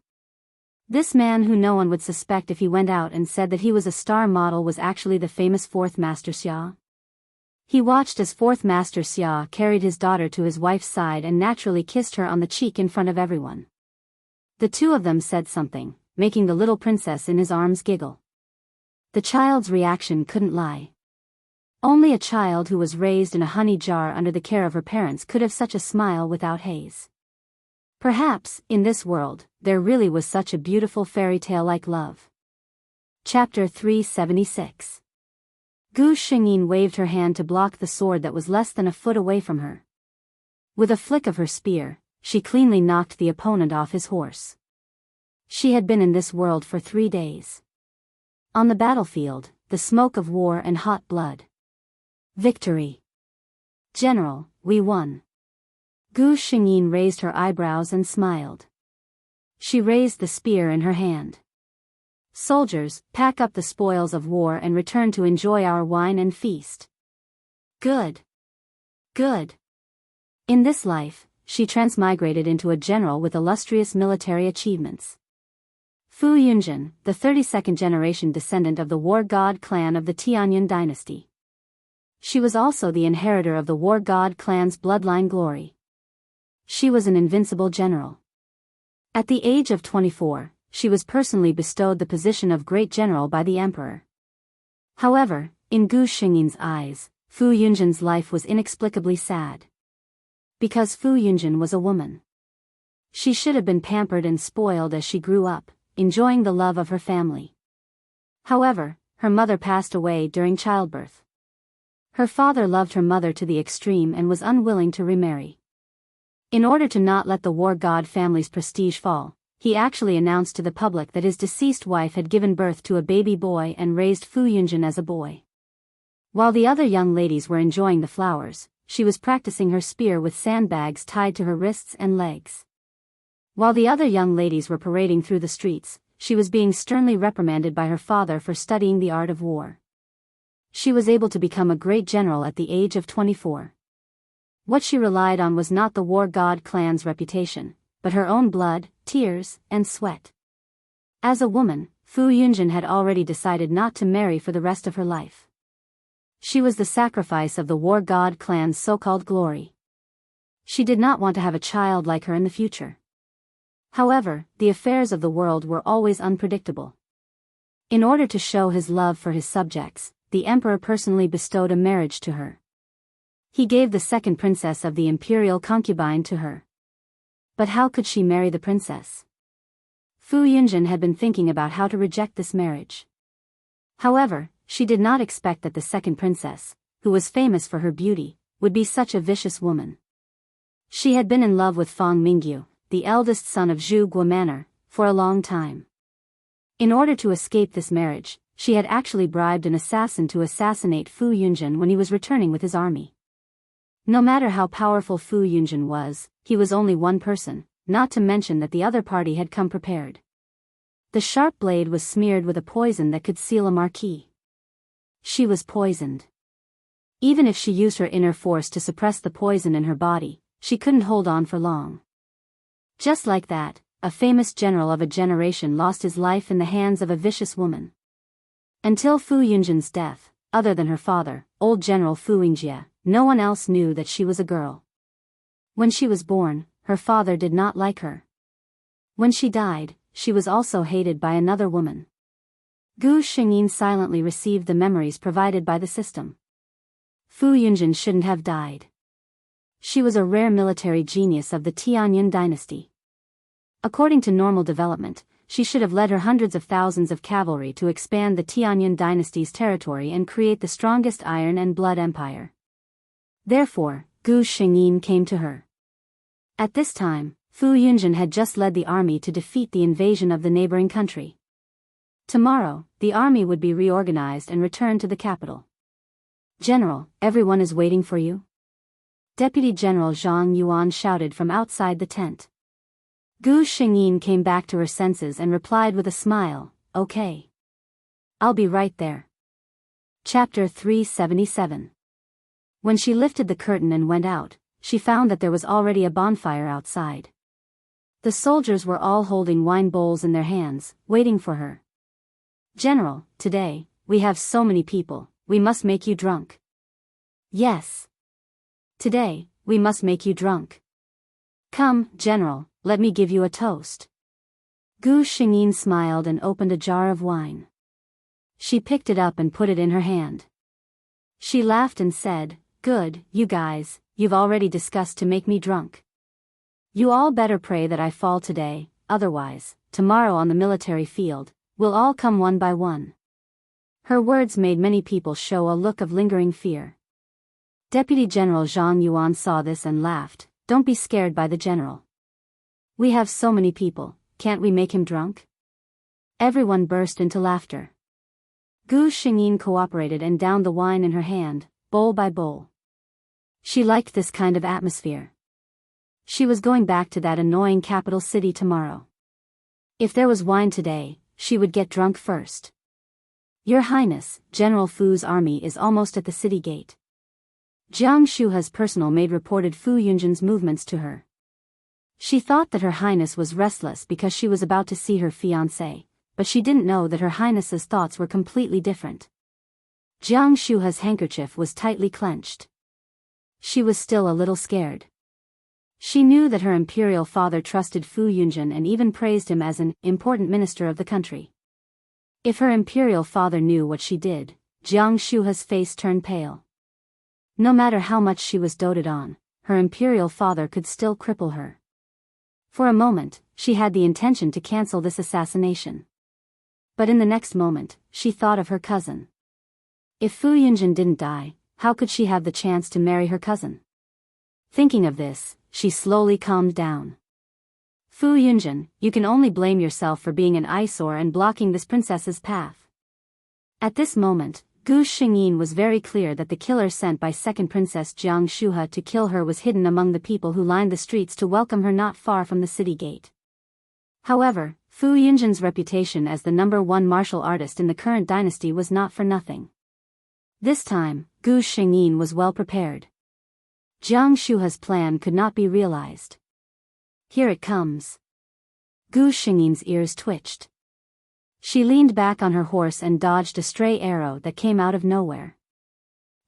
This man who no one would suspect if he went out and said that he was a star model was actually the famous fourth master Xia. He watched as fourth master Xia carried his daughter to his wife's side and naturally kissed her on the cheek in front of everyone. The two of them said something, making the little princess in his arms giggle. The child's reaction couldn't lie. Only a child who was raised in a honey jar under the care of her parents could have such a smile without haze. Perhaps, in this world, there really was such a beautiful fairy tale like love. Chapter 376. Gu Xingyin waved her hand to block the sword that was less than a foot away from her. With a flick of her spear, she cleanly knocked the opponent off his horse. She had been in this world for 3 days. On the battlefield, the smoke of war and hot blood. Victory. General, we won. Gu Xingyin raised her eyebrows and smiled. She raised the spear in her hand. Soldiers, pack up the spoils of war and return to enjoy our wine and feast. Good. Good. In this life, she transmigrated into a general with illustrious military achievements. Fu Yunjin, the 32nd generation descendant of the war god clan of the Tianyun dynasty. She was also the inheritor of the war god clan's bloodline glory. She was an invincible general. At the age of 24, she was personally bestowed the position of great general by the emperor. However, in Gu Xingyin's eyes, Fu Yunjin's life was inexplicably sad. Because Fu Yunjin was a woman. She should have been pampered and spoiled as she grew up, enjoying the love of her family. However, her mother passed away during childbirth. Her father loved her mother to the extreme and was unwilling to remarry. In order to not let the war god family's prestige fall, he actually announced to the public that his deceased wife had given birth to a baby boy and raised Fu Yunjin as a boy. While the other young ladies were enjoying the flowers, she was practicing her spear with sandbags tied to her wrists and legs. While the other young ladies were parading through the streets, she was being sternly reprimanded by her father for studying the art of war. She was able to become a great general at the age of 24. What she relied on was not the war god clan's reputation, but her own blood, tears, and sweat. As a woman, Fu Yunjin had already decided not to marry for the rest of her life. She was the sacrifice of the war god clan's so-called glory. She did not want to have a child like her in the future. However, the affairs of the world were always unpredictable. In order to show his love for his subjects, the emperor personally bestowed a marriage to her. He gave the second princess of the imperial concubine to her. But how could she marry the princess? Fu Yunjin had been thinking about how to reject this marriage. However, she did not expect that the second princess, who was famous for her beauty, would be such a vicious woman. She had been in love with Fang Mingyu, the eldest son of Zhu Guo Manor, for a long time. In order to escape this marriage, she had actually bribed an assassin to assassinate Fu Yunjin when he was returning with his army. No matter how powerful Fu Yunjin was, he was only one person, not to mention that the other party had come prepared. The sharp blade was smeared with a poison that could seal a marquee. She was poisoned. Even if she used her inner force to suppress the poison in her body, she couldn't hold on for long. Just like that, a famous general of a generation lost his life in the hands of a vicious woman. Until Fu Yunjin's death, other than her father, old General Fu Yingjie, no one else knew that she was a girl. When she was born, her father did not like her. When she died, she was also hated by another woman. Gu Xingyin silently received the memories provided by the system. Fu Yunjin shouldn't have died. She was a rare military genius of the Tianyin dynasty. According to normal development, she should have led her hundreds of thousands of cavalry to expand the Tianyin dynasty's territory and create the strongest iron and blood empire. Therefore, Gu Xingyin came to her. At this time, Fu Yunjin had just led the army to defeat the invasion of the neighboring country. Tomorrow, the army would be reorganized and return to the capital. "General, everyone is waiting for you?" Deputy General Zhang Yuan shouted from outside the tent. Gu Xingyin came back to her senses and replied with a smile, "Okay. I'll be right there." Chapter 377. When she lifted the curtain and went out, she found that there was already a bonfire outside. The soldiers were all holding wine bowls in their hands, waiting for her. "General, today, we have so many people, we must make you drunk." "Yes. Today, we must make you drunk. Come, General, let me give you a toast." Gu Xingyin smiled and opened a jar of wine. She picked it up and put it in her hand. She laughed and said, "Good, you guys, you've already discussed to make me drunk. You all better pray that I fall today, otherwise, tomorrow on the military field, we'll all come one by one." Her words made many people show a look of lingering fear. Deputy General Zhang Yuan saw this and laughed. "Don't be scared by the general. We have so many people, can't we make him drunk?" Everyone burst into laughter. Gu Xingyin cooperated and downed the wine in her hand, bowl by bowl. She liked this kind of atmosphere. She was going back to that annoying capital city tomorrow. If there was wine today, she would get drunk first. "Your Highness, General Fu's army is almost at the city gate." Jiang Shuha's personal maid reported Fu Yunjin's movements to her. She thought that Her Highness was restless because she was about to see her fiancé, but she didn't know that Her Highness's thoughts were completely different. Jiang Shuha's handkerchief was tightly clenched. She was still a little scared. She knew that her imperial father trusted Fu Yunjin and even praised him as an important minister of the country. If her imperial father knew what she did, Jiang Shuha's face turned pale. No matter how much she was doted on, her imperial father could still cripple her. For a moment, she had the intention to cancel this assassination. But in the next moment, she thought of her cousin. If Fu Yunjin didn't die, how could she have the chance to marry her cousin? Thinking of this, she slowly calmed down. Fu Yunjin, you can only blame yourself for being an eyesore and blocking this princess's path. At this moment, Gu Xingyin was very clear that the killer sent by second princess Jiang Shuhe to kill her was hidden among the people who lined the streets to welcome her not far from the city gate. However, Fu Yunjin's reputation as the #1 martial artist in the current dynasty was not for nothing. This time, Gu Xingyin was well prepared. Jiang Shuhe's plan could not be realized. Here it comes. Gu Xingyin's ears twitched. She leaned back on her horse and dodged a stray arrow that came out of nowhere.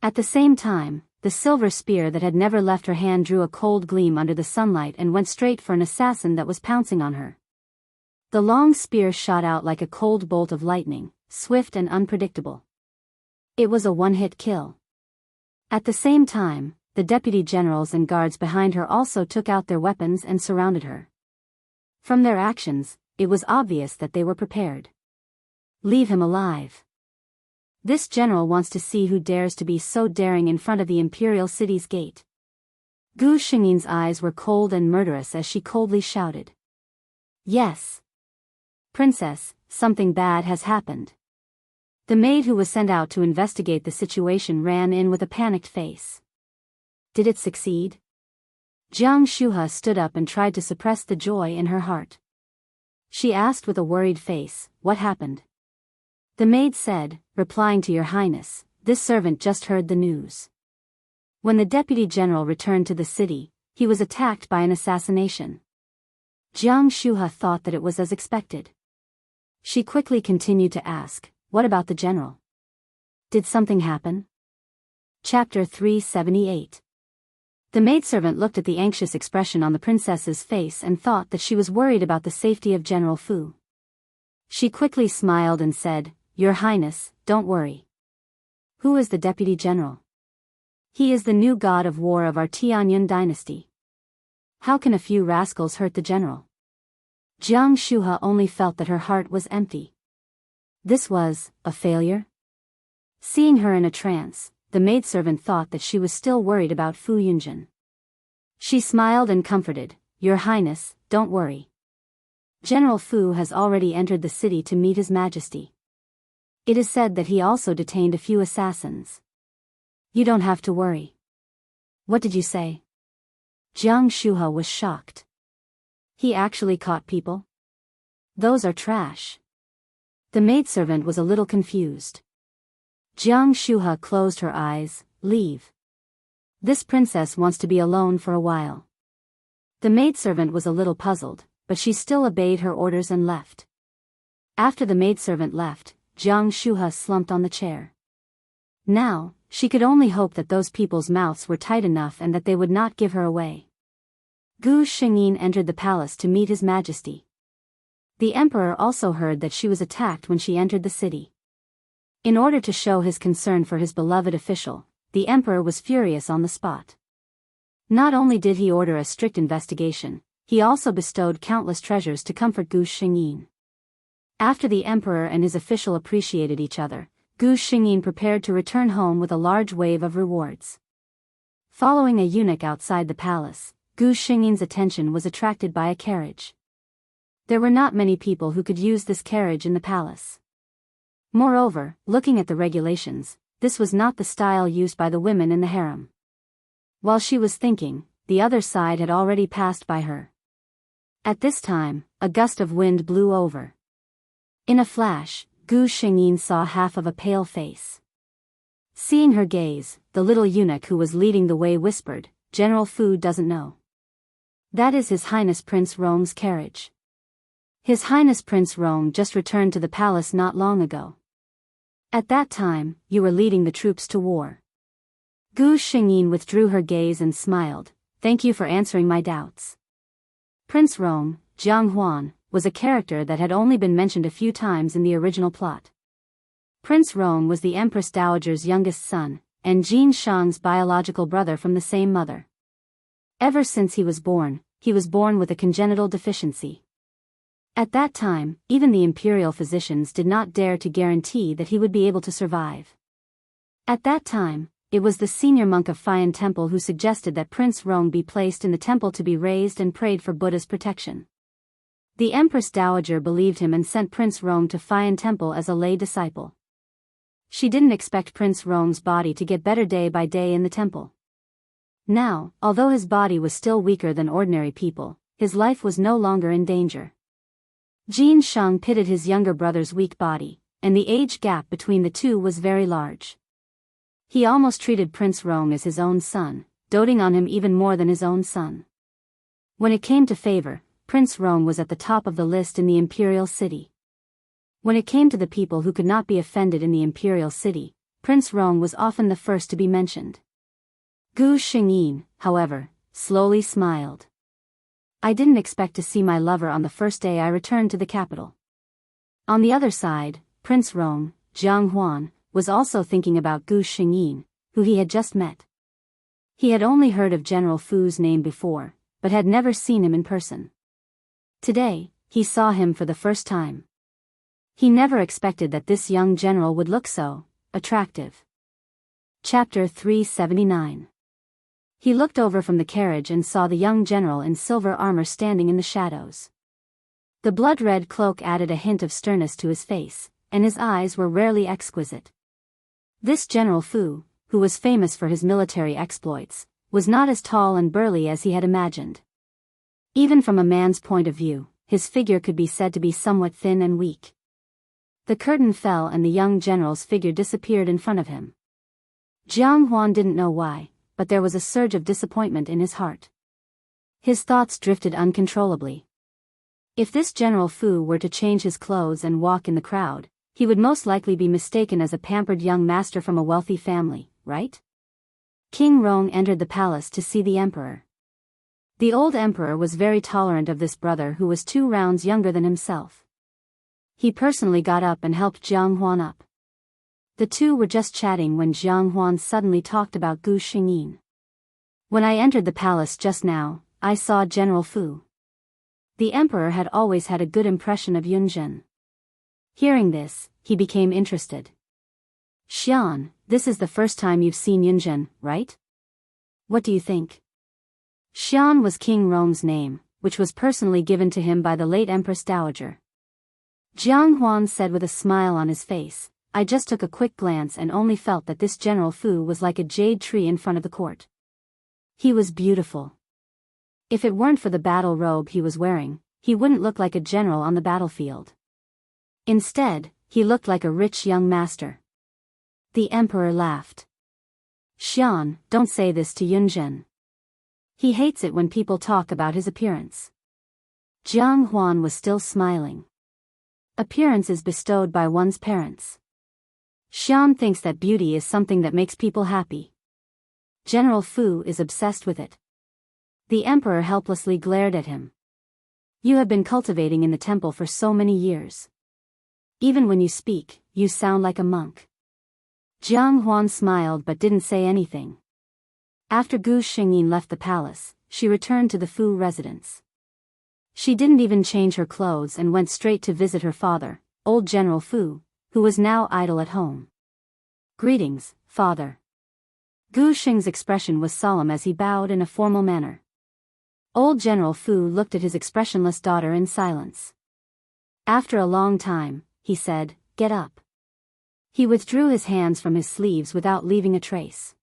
At the same time, the silver spear that had never left her hand drew a cold gleam under the sunlight and went straight for an assassin that was pouncing on her. The long spear shot out like a cold bolt of lightning, swift and unpredictable. It was a one-hit kill. At the same time, the deputy generals and guards behind her also took out their weapons and surrounded her. From their actions, it was obvious that they were prepared. Leave him alive. This general wants to see who dares to be so daring in front of the imperial city's gate. Gu Xingyin's eyes were cold and murderous as she coldly shouted. Yes. Princess, something bad has happened. The maid who was sent out to investigate the situation ran in with a panicked face. Did it succeed? Jiang Shuhe stood up and tried to suppress the joy in her heart. She asked with a worried face, what happened? The maid said, replying to Your Highness, this servant just heard the news. When the deputy general returned to the city, he was attacked by an assassination. Jiang Shuhe thought that it was as expected. She quickly continued to ask, what about the general? Did something happen? Chapter 378. The maidservant looked at the anxious expression on the princess's face and thought that she was worried about the safety of General Fu. She quickly smiled and said, Your Highness, don't worry. Who is the deputy general? He is the new god of war of our Tianyun dynasty. How can a few rascals hurt the general? Jiang Shuhe only felt that her heart was empty. This was a failure? Seeing her in a trance, the maidservant thought that she was still worried about Fu Yunjin. She smiled and comforted, Your Highness, don't worry. General Fu has already entered the city to meet His Majesty. It is said that he also detained a few assassins. You don't have to worry. What did you say? Jiang Shuhe was shocked. He actually caught people? Those are trash. The maidservant was a little confused. Jiang Shuhe closed her eyes, leave. This princess wants to be alone for a while. The maidservant was a little puzzled, but she still obeyed her orders and left. After the maidservant left, Jiang Shuhe slumped on the chair. Now, she could only hope that those people's mouths were tight enough and that they would not give her away. Gu Xingyin entered the palace to meet His Majesty. The emperor also heard that she was attacked when she entered the city. In order to show his concern for his beloved official, the emperor was furious on the spot. Not only did he order a strict investigation, he also bestowed countless treasures to comfort Gu Xingyin. After the emperor and his official appreciated each other, Gu Xingyin prepared to return home with a large wave of rewards. Following a eunuch outside the palace, Gu Xingyin's attention was attracted by a carriage. There were not many people who could use this carriage in the palace. Moreover, looking at the regulations, this was not the style used by the women in the harem. While she was thinking, the other side had already passed by her. At this time, a gust of wind blew over. In a flash, Gu Xingyin saw half of a pale face. Seeing her gaze, the little eunuch who was leading the way whispered, General Fu doesn't know. That is His Highness Prince Rong's carriage. His Highness Prince Rong just returned to the palace not long ago. At that time, you were leading the troops to war. Gu Xingyin withdrew her gaze and smiled, thank you for answering my doubts. Prince Rong, Jiang Huan, was a character that had only been mentioned a few times in the original plot. Prince Rong was the Empress Dowager's youngest son, and Jin Shang's biological brother from the same mother. Ever since he was born with a congenital deficiency. At that time, even the imperial physicians did not dare to guarantee that he would be able to survive. At that time, it was the senior monk of Fayan Temple who suggested that Prince Rong be placed in the temple to be raised and prayed for Buddha's protection. The Empress Dowager believed him and sent Prince Rong to Fayan Temple as a lay disciple. She didn't expect Prince Rong's body to get better day by day in the temple. Now, although his body was still weaker than ordinary people, his life was no longer in danger. Jin Sheng pitied his younger brother's weak body, and the age gap between the two was very large. He almost treated Prince Rong as his own son, doting on him even more than his own son. When it came to favor, Prince Rong was at the top of the list in the imperial city. When it came to the people who could not be offended in the imperial city, Prince Rong was often the first to be mentioned. Gu Xingyin, however, slowly smiled. I didn't expect to see my lover on the first day I returned to the capital. On the other side, Prince Rong, Jianghu, was also thinking about Gu Xingyin, who he had just met. He had only heard of General Fu's name before, but had never seen him in person. Today, he saw him for the first time. He never expected that this young general would look so attractive. Chapter 379. He looked over from the carriage and saw the young general in silver armor standing in the shadows. The blood-red cloak added a hint of sternness to his face, and his eyes were rarely exquisite. This General Fu, who was famous for his military exploits, was not as tall and burly as he had imagined. Even from a man's point of view, his figure could be said to be somewhat thin and weak. The curtain fell and the young general's figure disappeared in front of him. Jiang Huan didn't know why, but there was a surge of disappointment in his heart. His thoughts drifted uncontrollably. If this General Fu were to change his clothes and walk in the crowd, he would most likely be mistaken as a pampered young master from a wealthy family, right? King Rong entered the palace to see the emperor. The old emperor was very tolerant of this brother who was 2 rounds younger than himself. He personally got up and helped Jiang Huan up. The two were just chatting when Jiang Huan suddenly talked about Gu Xingyin. When I entered the palace just now, I saw General Fu. The emperor had always had a good impression of Yunzhen. Hearing this, he became interested. Xian, this is the first time you've seen Yunzhen, right? What do you think? Xian was King Rong's name, which was personally given to him by the late Empress Dowager. Jiang Huan said with a smile on his face, I just took a quick glance and only felt that this General Fu was like a jade tree in front of the court. He was beautiful. If it weren't for the battle robe he was wearing, he wouldn't look like a general on the battlefield. Instead, he looked like a rich young master. The emperor laughed. Xian, don't say this to Yunzhen. He hates it when people talk about his appearance. Jiang Huan was still smiling. Appearance is bestowed by one's parents. Xian thinks that beauty is something that makes people happy. General Fu is obsessed with it. The emperor helplessly glared at him. You have been cultivating in the temple for so many years. Even when you speak, you sound like a monk. Jiang Huan smiled but didn't say anything. After Gu Xingyin left the palace, she returned to the Fu residence. She didn't even change her clothes and went straight to visit her father, old General Fu, who was now idle at home. Greetings, father. Gu Xing's expression was solemn as he bowed in a formal manner. Old General Fu looked at his expressionless daughter in silence. After a long time, he said, Get up. He withdrew his hands from his sleeves without leaving a trace.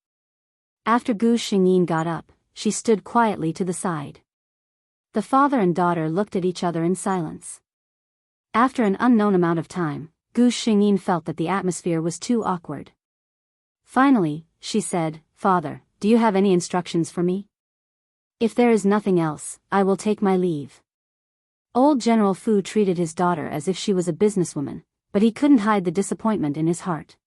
After Gu Xingyin got up, she stood quietly to the side. The father and daughter looked at each other in silence. After an unknown amount of time, Gu Xingyin felt that the atmosphere was too awkward. Finally, she said, Father, do you have any instructions for me? If there is nothing else, I will take my leave. Old General Fu treated his daughter as if she was a businesswoman, but he couldn't hide the disappointment in his heart.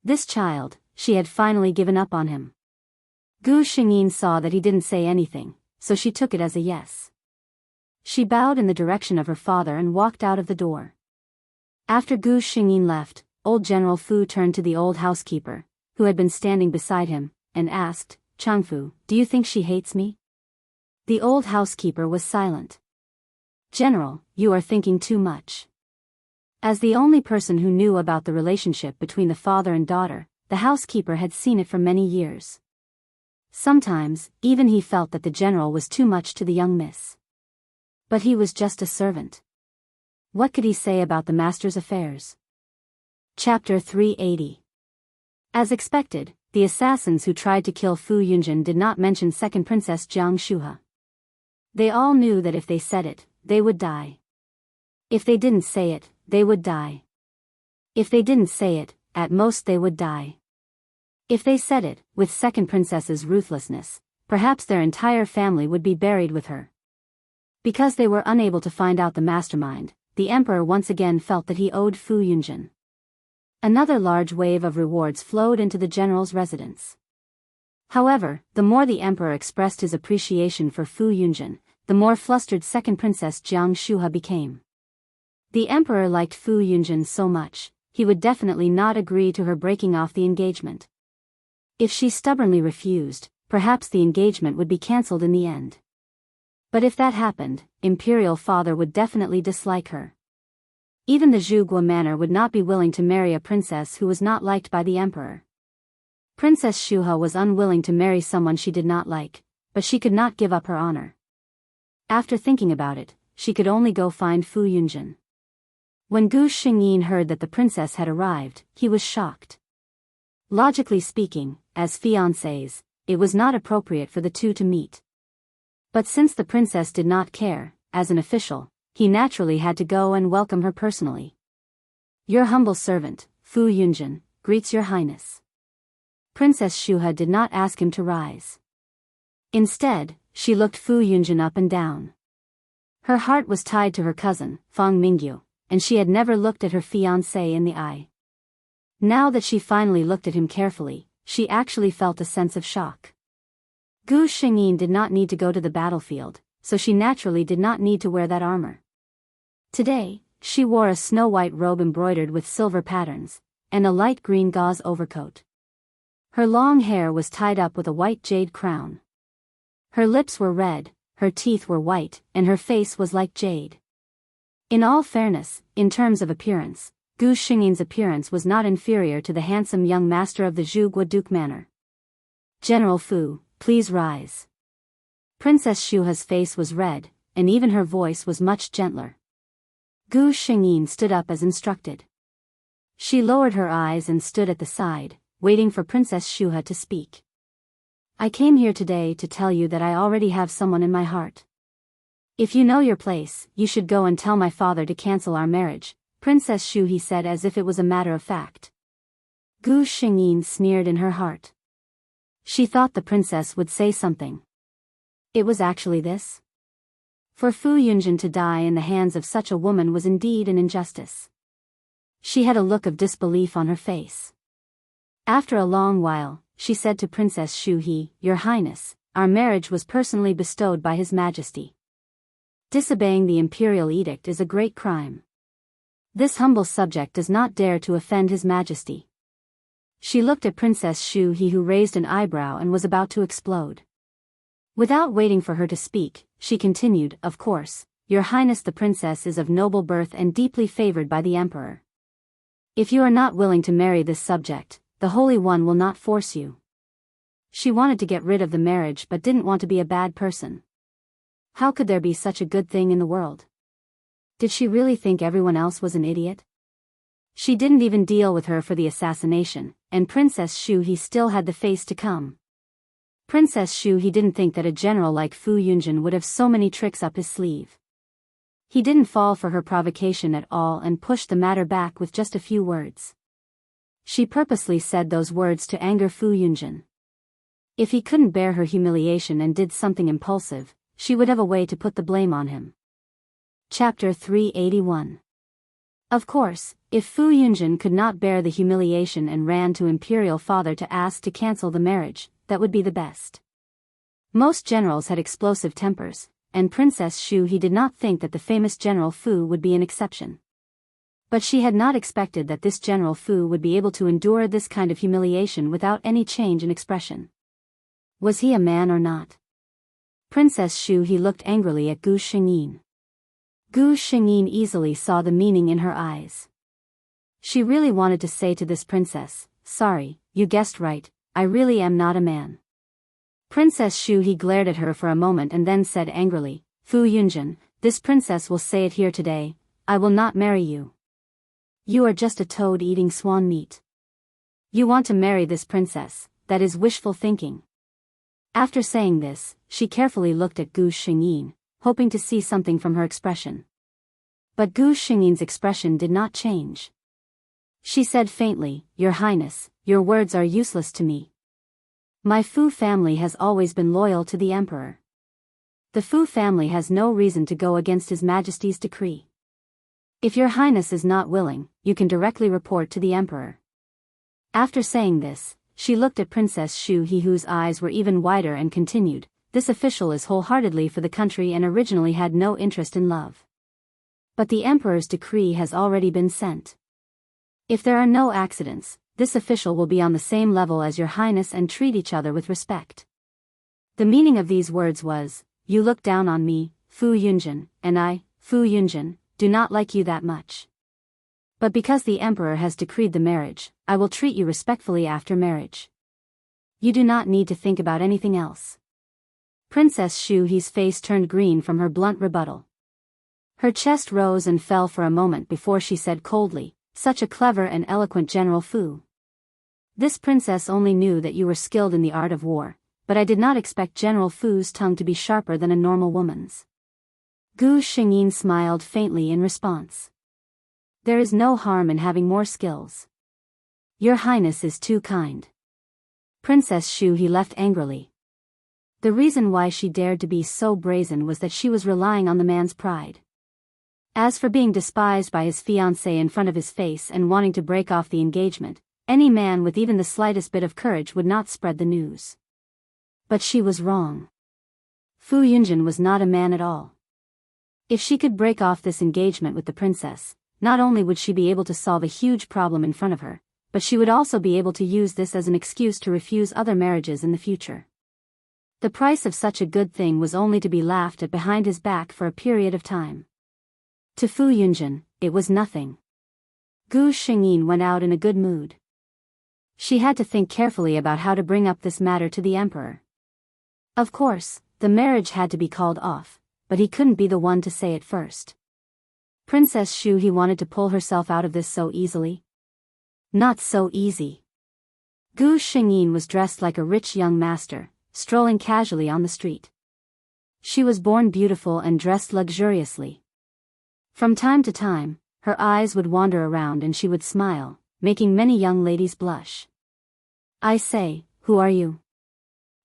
This child, she had finally given up on him. Gu Xingyin saw that he didn't say anything, so she took it as a yes. She bowed in the direction of her father and walked out of the door. After Gu Xingyin left, old General Fu turned to the old housekeeper, who had been standing beside him, and asked, Changfu, do you think she hates me? The old housekeeper was silent. General, you are thinking too much. As the only person who knew about the relationship between the father and daughter, the housekeeper had seen it for many years. Sometimes, even he felt that the general was too much to the young miss. But he was just a servant. What could he say about the master's affairs? Chapter 380. As expected, the assassins who tried to kill Fu Yunjin did not mention second Princess Jianghu. They all knew that if they said it, they would die. If they didn't say it, they would die. If they didn't say it, at most they would die. If they said it, with second princess's ruthlessness, perhaps their entire family would be buried with her. Because they were unable to find out the mastermind, the emperor once again felt that he owed Fu Yunjin. Another large wave of rewards flowed into the general's residence. However, the more the emperor expressed his appreciation for Fu Yunjin, the more flustered second princess Jianghu became. The emperor liked Fu Yunjin so much, he would definitely not agree to her breaking off the engagement. If she stubbornly refused, perhaps the engagement would be cancelled in the end. But if that happened, imperial father would definitely dislike her. Even the Zhuge manor would not be willing to marry a princess who was not liked by the emperor. Princess Shuha was unwilling to marry someone she did not like, but she could not give up her honor. After thinking about it, she could only go find Fu Yunjin. When Gu Xingyin heard that the princess had arrived, he was shocked. Logically speaking, as fiancés, it was not appropriate for the two to meet. But since the princess did not care, as an official, he naturally had to go and welcome her personally. Your humble servant, Fu Yunjin, greets your highness. Princess Shuha did not ask him to rise. Instead, she looked Fu Yunjin up and down. Her heart was tied to her cousin, Feng Mingyu, and she had never looked at her fiancé in the eye. Now that she finally looked at him carefully, she actually felt a sense of shock. Gu Xingyin did not need to go to the battlefield, so she naturally did not need to wear that armor. Today, she wore a snow-white robe embroidered with silver patterns, and a light green gauze overcoat. Her long hair was tied up with a white jade crown. Her lips were red, her teeth were white, and her face was like jade. In all fairness, in terms of appearance, Gu Xingyin's appearance was not inferior to the handsome young master of the Zhuge Duke Manor. General Fu, please rise. Princess Shuha's face was red, and even her voice was much gentler. Gu Xingyin stood up as instructed. She lowered her eyes and stood at the side, waiting for Princess Shuha to speak. I came here today to tell you that I already have someone in my heart. If you know your place, you should go and tell my father to cancel our marriage, Princess Shuhe said as if it was a matter of fact. Gu Xingyin sneered in her heart. She thought the princess would say something. It was actually this? For Fu Yunjin to die in the hands of such a woman was indeed an injustice. She had a look of disbelief on her face. After a long while, she said to Princess Shuhe, Your Highness, our marriage was personally bestowed by His Majesty. Disobeying the imperial edict is a great crime. This humble subject does not dare to offend His Majesty. She looked at Princess Shuhe, who raised an eyebrow and was about to explode. Without waiting for her to speak, she continued, Of course, Your Highness the princess is of noble birth and deeply favored by the emperor. If you are not willing to marry this subject, the Holy One will not force you. She wanted to get rid of the marriage but didn't want to be a bad person. How could there be such a good thing in the world? Did she really think everyone else was an idiot? She didn't even deal with her for the assassination, and Princess Shuhe still had the face to come. Princess Shuhe didn't think that a general like Fu Yunjin would have so many tricks up his sleeve. He didn't fall for her provocation at all and pushed the matter back with just a few words. She purposely said those words to anger Fu Yunjin. If he couldn't bear her humiliation and did something impulsive, she would have a way to put the blame on him. Chapter 381. Of course, if Fu Yunjin could not bear the humiliation and ran to imperial father to ask to cancel the marriage, that would be the best. Most generals had explosive tempers, and Princess Shuhe did not think that the famous General Fu would be an exception. But she had not expected that this General Fu would be able to endure this kind of humiliation without any change in expression. Was he a man or not? Princess Shuhe looked angrily at Gu Xingyin. Gu Xingyin easily saw the meaning in her eyes. She really wanted to say to this princess, Sorry, you guessed right, I really am not a man. Princess Shu He glared at her for a moment and then said angrily, Fu Yunjin, this princess will say it here today, I will not marry you. You are just a toad eating swan meat. You want to marry this princess, that is wishful thinking. After saying this, she carefully looked at Gu Xingyin, hoping to see something from her expression. But Gu Xingyin's expression did not change. She said faintly, Your Highness, your words are useless to me. My Fu family has always been loyal to the emperor. The Fu family has no reason to go against His Majesty's decree. If your Highness is not willing, you can directly report to the emperor. After saying this, she looked at Princess Shu He whose eyes were even wider and continued, This official is wholeheartedly for the country and originally had no interest in love. But the emperor's decree has already been sent. If there are no accidents, this official will be on the same level as your Highness and treat each other with respect. The meaning of these words was, You look down on me, Fu Yunjin, and I, Fu Yunjin, do not like you that much. But because the emperor has decreed the marriage, I will treat you respectfully after marriage. You do not need to think about anything else. Princess Shu He's face turned green from her blunt rebuttal. Her chest rose and fell for a moment before she said coldly, Such a clever and eloquent General Fu. This princess only knew that you were skilled in the art of war, but I did not expect General Fu's tongue to be sharper than a normal woman's. Gu Xingyin smiled faintly in response. There is no harm in having more skills. Your Highness is too kind. Princess Shu He left angrily. The reason why she dared to be so brazen was that she was relying on the man's pride. As for being despised by his fiancée in front of his face and wanting to break off the engagement, any man with even the slightest bit of courage would not spread the news. But she was wrong. Fu Yunjin was not a man at all. If she could break off this engagement with the princess, not only would she be able to solve a huge problem in front of her, but she would also be able to use this as an excuse to refuse other marriages in the future. The price of such a good thing was only to be laughed at behind his back for a period of time. To Fu Yunjin, it was nothing. Gu Xingyin went out in a good mood. She had to think carefully about how to bring up this matter to the emperor. Of course, the marriage had to be called off, but he couldn't be the one to say it first. Princess Shu He wanted to pull herself out of this so easily. Not so easy. Gu Xingyin was dressed like a rich young master, strolling casually on the street. She was born beautiful and dressed luxuriously. From time to time, her eyes would wander around and she would smile, making many young ladies blush. I say, who are you?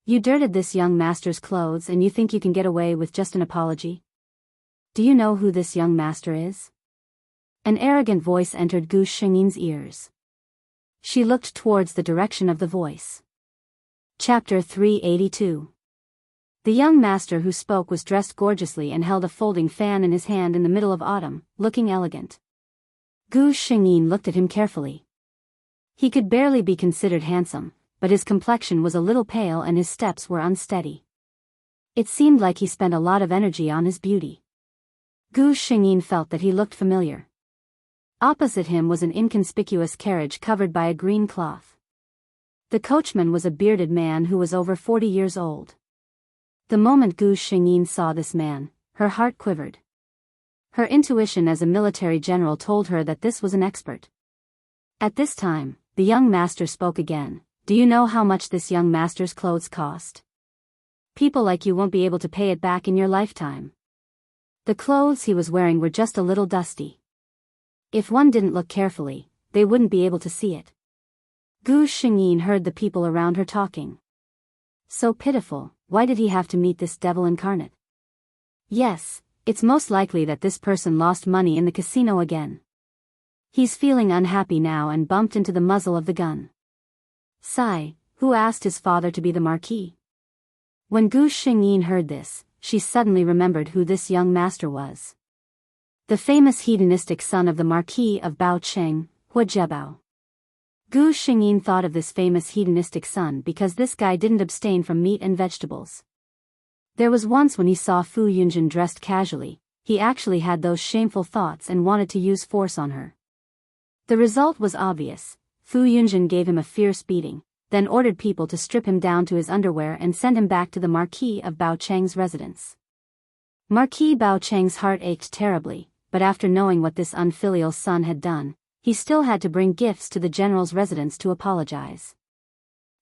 You dirted this young master's clothes and you think you can get away with just an apology? Do you know who this young master is? An arrogant voice entered Gu Xingyin's ears. She looked towards the direction of the voice. Chapter 382. The young master who spoke was dressed gorgeously and held a folding fan in his hand in the middle of autumn, looking elegant. Gu Xingyin looked at him carefully. He could barely be considered handsome, but his complexion was a little pale and his steps were unsteady. It seemed like he spent a lot of energy on his beauty. Gu Xingyin felt that he looked familiar. Opposite him was an inconspicuous carriage covered by a green cloth. The coachman was a bearded man who was over 40 years old. The moment Gu Xingyin saw this man, her heart quivered. Her intuition as a military general told her that this was an expert. At this time, the young master spoke again. Do you know how much this young master's clothes cost? People like you won't be able to pay it back in your lifetime. The clothes he was wearing were just a little dusty. If one didn't look carefully, they wouldn't be able to see it. Gu Xingyin heard the people around her talking. So pitiful, why did he have to meet this devil incarnate? Yes, it's most likely that this person lost money in the casino again. He's feeling unhappy now and bumped into the muzzle of the gun. Sigh, who asked his father to be the marquis? When Gu Xingyin heard this, she suddenly remembered who this young master was. The famous hedonistic son of the Marquis of Baocheng, Huojebao. Gu Xingyin thought of this famous hedonistic son because this guy didn't abstain from meat and vegetables. There was once when he saw Fu Yunjin dressed casually, he actually had those shameful thoughts and wanted to use force on her. The result was obvious. Fu Yunjin gave him a fierce beating, then ordered people to strip him down to his underwear and send him back to the Marquis of Bao Cheng's residence. Marquis Bao Cheng's heart ached terribly, but after knowing what this unfilial son had done, he still had to bring gifts to the general's residence to apologize.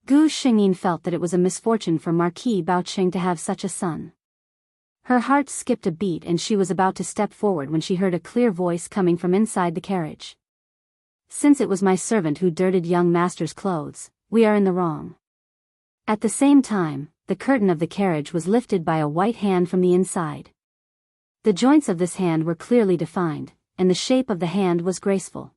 Gu Xingyin felt that it was a misfortune for Marquis Bao Cheng to have such a son. Her heart skipped a beat and she was about to step forward when she heard a clear voice coming from inside the carriage. Since it was my servant who dirtied young master's clothes, we are in the wrong. At the same time, the curtain of the carriage was lifted by a white hand from the inside. The joints of this hand were clearly defined, and the shape of the hand was graceful.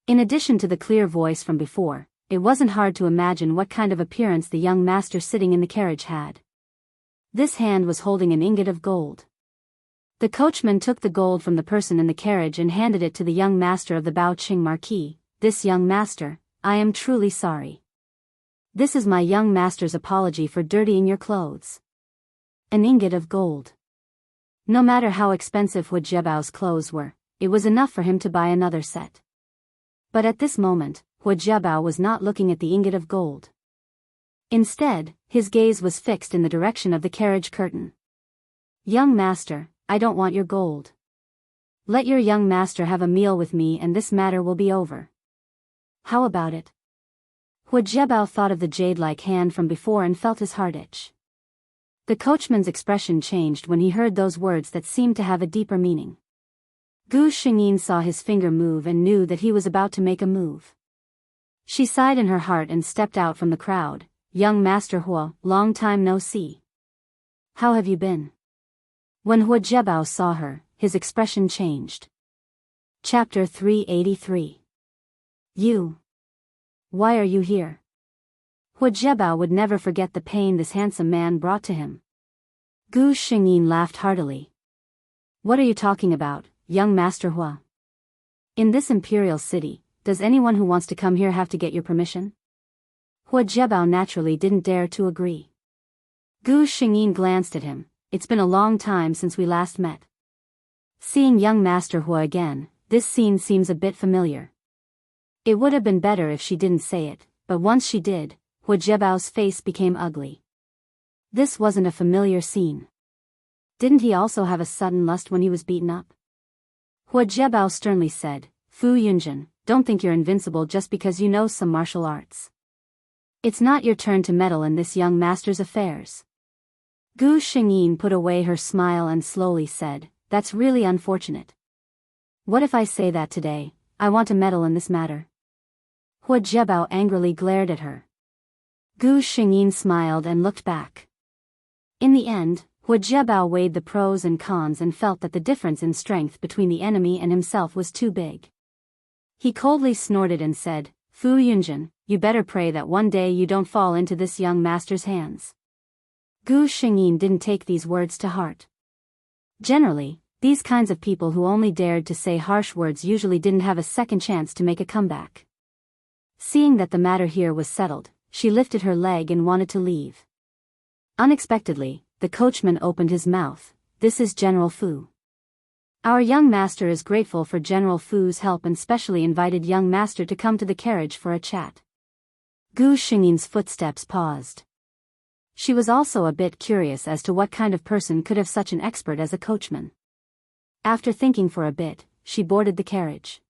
In addition to the clear voice from before, it wasn't hard to imagine what kind of appearance the young master sitting in the carriage had. This hand was holding an ingot of gold. The coachman took the gold from the person in the carriage and handed it to the young master of the Bao Qing Marquis. This young master, I am truly sorry. This is my young master's apology for dirtying your clothes. An ingot of gold. No matter how expensive Hu Jiebao's clothes were, it was enough for him to buy another set. But at this moment, Hu Jiebao was not looking at the ingot of gold. Instead, his gaze was fixed in the direction of the carriage curtain. Young master, I don't want your gold. Let your young master have a meal with me and this matter will be over. How about it? Hu Jiebao thought of the jade-like hand from before and felt his heart itch. The coachman's expression changed when he heard those words that seemed to have a deeper meaning. Gu Xingyin saw his finger move and knew that he was about to make a move. She sighed in her heart and stepped out from the crowd. Young Master Hua, long time no see. How have you been? When Hu Jiebao saw her, his expression changed. Chapter 383. You. Why are you here? Hu Jiebao would never forget the pain this handsome man brought to him. Gu Xingyin laughed heartily. What are you talking about, young Master Hua? In this imperial city, does anyone who wants to come here have to get your permission? Hu Jiebao naturally didn't dare to agree. Gu Xingyin glanced at him. It's been a long time since we last met. Seeing young Master Hua again, this scene seems a bit familiar. It would have been better if she didn't say it, but once she did, Hu Jiebao's face became ugly. This wasn't a familiar scene. Didn't he also have a sudden lust when he was beaten up? Hu Jiebao sternly said, Fu Yunjin, don't think you're invincible just because you know some martial arts. It's not your turn to meddle in this young master's affairs. Gu Xingyin put away her smile and slowly said, that's really unfortunate. What if I say that today, I want to meddle in this matter? Hu Jiebao angrily glared at her. Gu Xingyin smiled and looked back. In the end, Hu Jiebao weighed the pros and cons and felt that the difference in strength between the enemy and himself was too big. He coldly snorted and said, Fu Yunjin, you better pray that one day you don't fall into this young master's hands. Gu Xingyin didn't take these words to heart. Generally, these kinds of people who only dared to say harsh words usually didn't have a second chance to make a comeback. Seeing that the matter here was settled, she lifted her leg and wanted to leave. Unexpectedly, the coachman opened his mouth. This is General Fu. Our young master is grateful for General Fu's help and specially invited young master to come to the carriage for a chat. Gu Xingyin's footsteps paused. She was also a bit curious as to what kind of person could have such an expert as a coachman. After thinking for a bit, she boarded the carriage.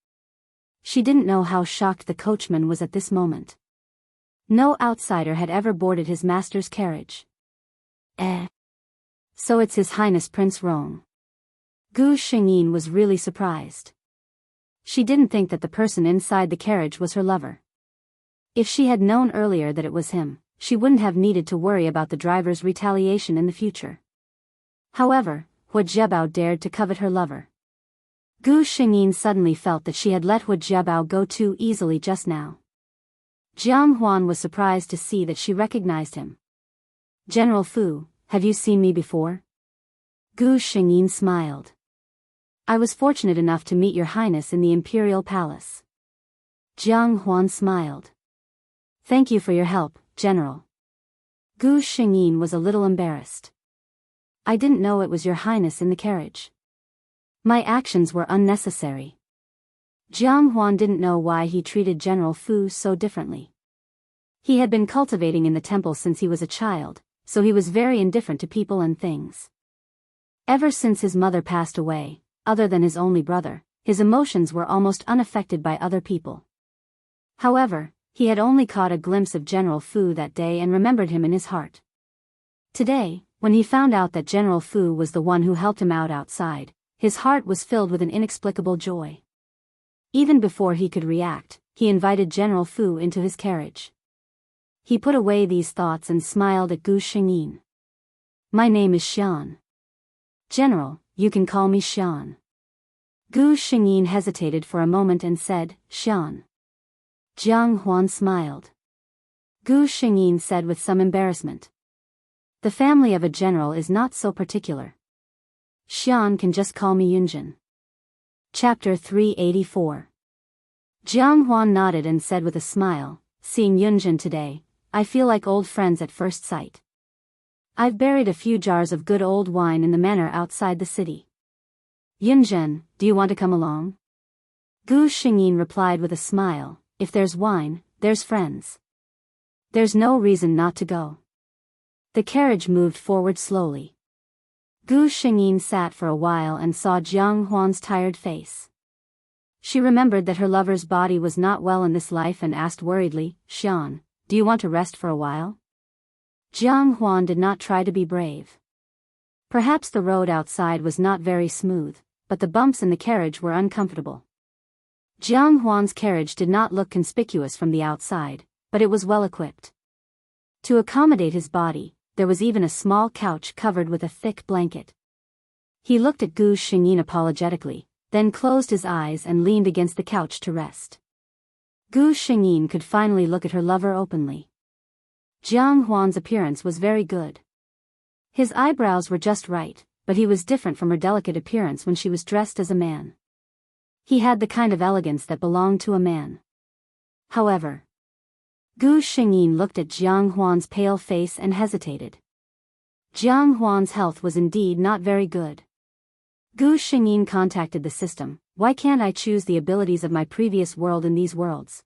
She didn't know how shocked the coachman was at this moment. No outsider had ever boarded his master's carriage. So it's His Highness Prince Rong. Gu Xingyin was really surprised. She didn't think that the person inside the carriage was her lover. If she had known earlier that it was him, she wouldn't have needed to worry about the driver's retaliation in the future. However, Hu Jiebao dared to covet her lover. Gu Xingyin suddenly felt that she had let Hu Jiebao go too easily just now. Jianghu was surprised to see that she recognized him. General Fu, have you seen me before? Gu Xingyin smiled. I was fortunate enough to meet your highness in the imperial palace. Jianghu smiled. Thank you for your help, General. Gu Xingyin was a little embarrassed. I didn't know it was your highness in the carriage. My actions were unnecessary. Jianghu didn't know why he treated General Fu so differently. He had been cultivating in the temple since he was a child, so he was very indifferent to people and things. Ever since his mother passed away, other than his only brother, his emotions were almost unaffected by other people. However, he had only caught a glimpse of General Fu that day and remembered him in his heart. Today, when he found out that General Fu was the one who helped him out outside, his heart was filled with an inexplicable joy. Even before he could react, he invited General Fu into his carriage. He put away these thoughts and smiled at Gu Shengyin. "My name is Xian. General, you can call me Xian." Gu Shengyin hesitated for a moment and said, "Xian." Jianghu smiled. Gu Shengyin said with some embarrassment, "The family of a general is not so particular. Xian can just call me Yunjin." Chapter 384. Jianghu nodded and said with a smile, "Seeing Yunjin today, I feel like old friends at first sight. I've buried a few jars of good old wine in the manor outside the city. Yunjin, do you want to come along?" Gu Shengyin replied with a smile, "If there's wine, there's friends. There's no reason not to go." The carriage moved forward slowly. Gu Shengyin sat for a while and saw Jianghu's tired face. She remembered that her lover's body was not well in this life and asked worriedly, "Xian, do you want to rest for a while?" Jianghu did not try to be brave. Perhaps the road outside was not very smooth, but the bumps in the carriage were uncomfortable. Jianghu's carriage did not look conspicuous from the outside, but it was well equipped. To accommodate his body, there was even a small couch covered with a thick blanket. He looked at Gu Shengyin apologetically, then closed his eyes and leaned against the couch to rest. Gu Shengyin could finally look at her lover openly. Jianghu's appearance was very good. His eyebrows were just right, but he was different from her delicate appearance when she was dressed as a man. He had the kind of elegance that belonged to a man. However, Gu Shengyin looked at Jianghu's pale face and hesitated. Jianghu's health was indeed not very good. Gu Shengyin contacted the system. "Why can't I choose the abilities of my previous world in these worlds?"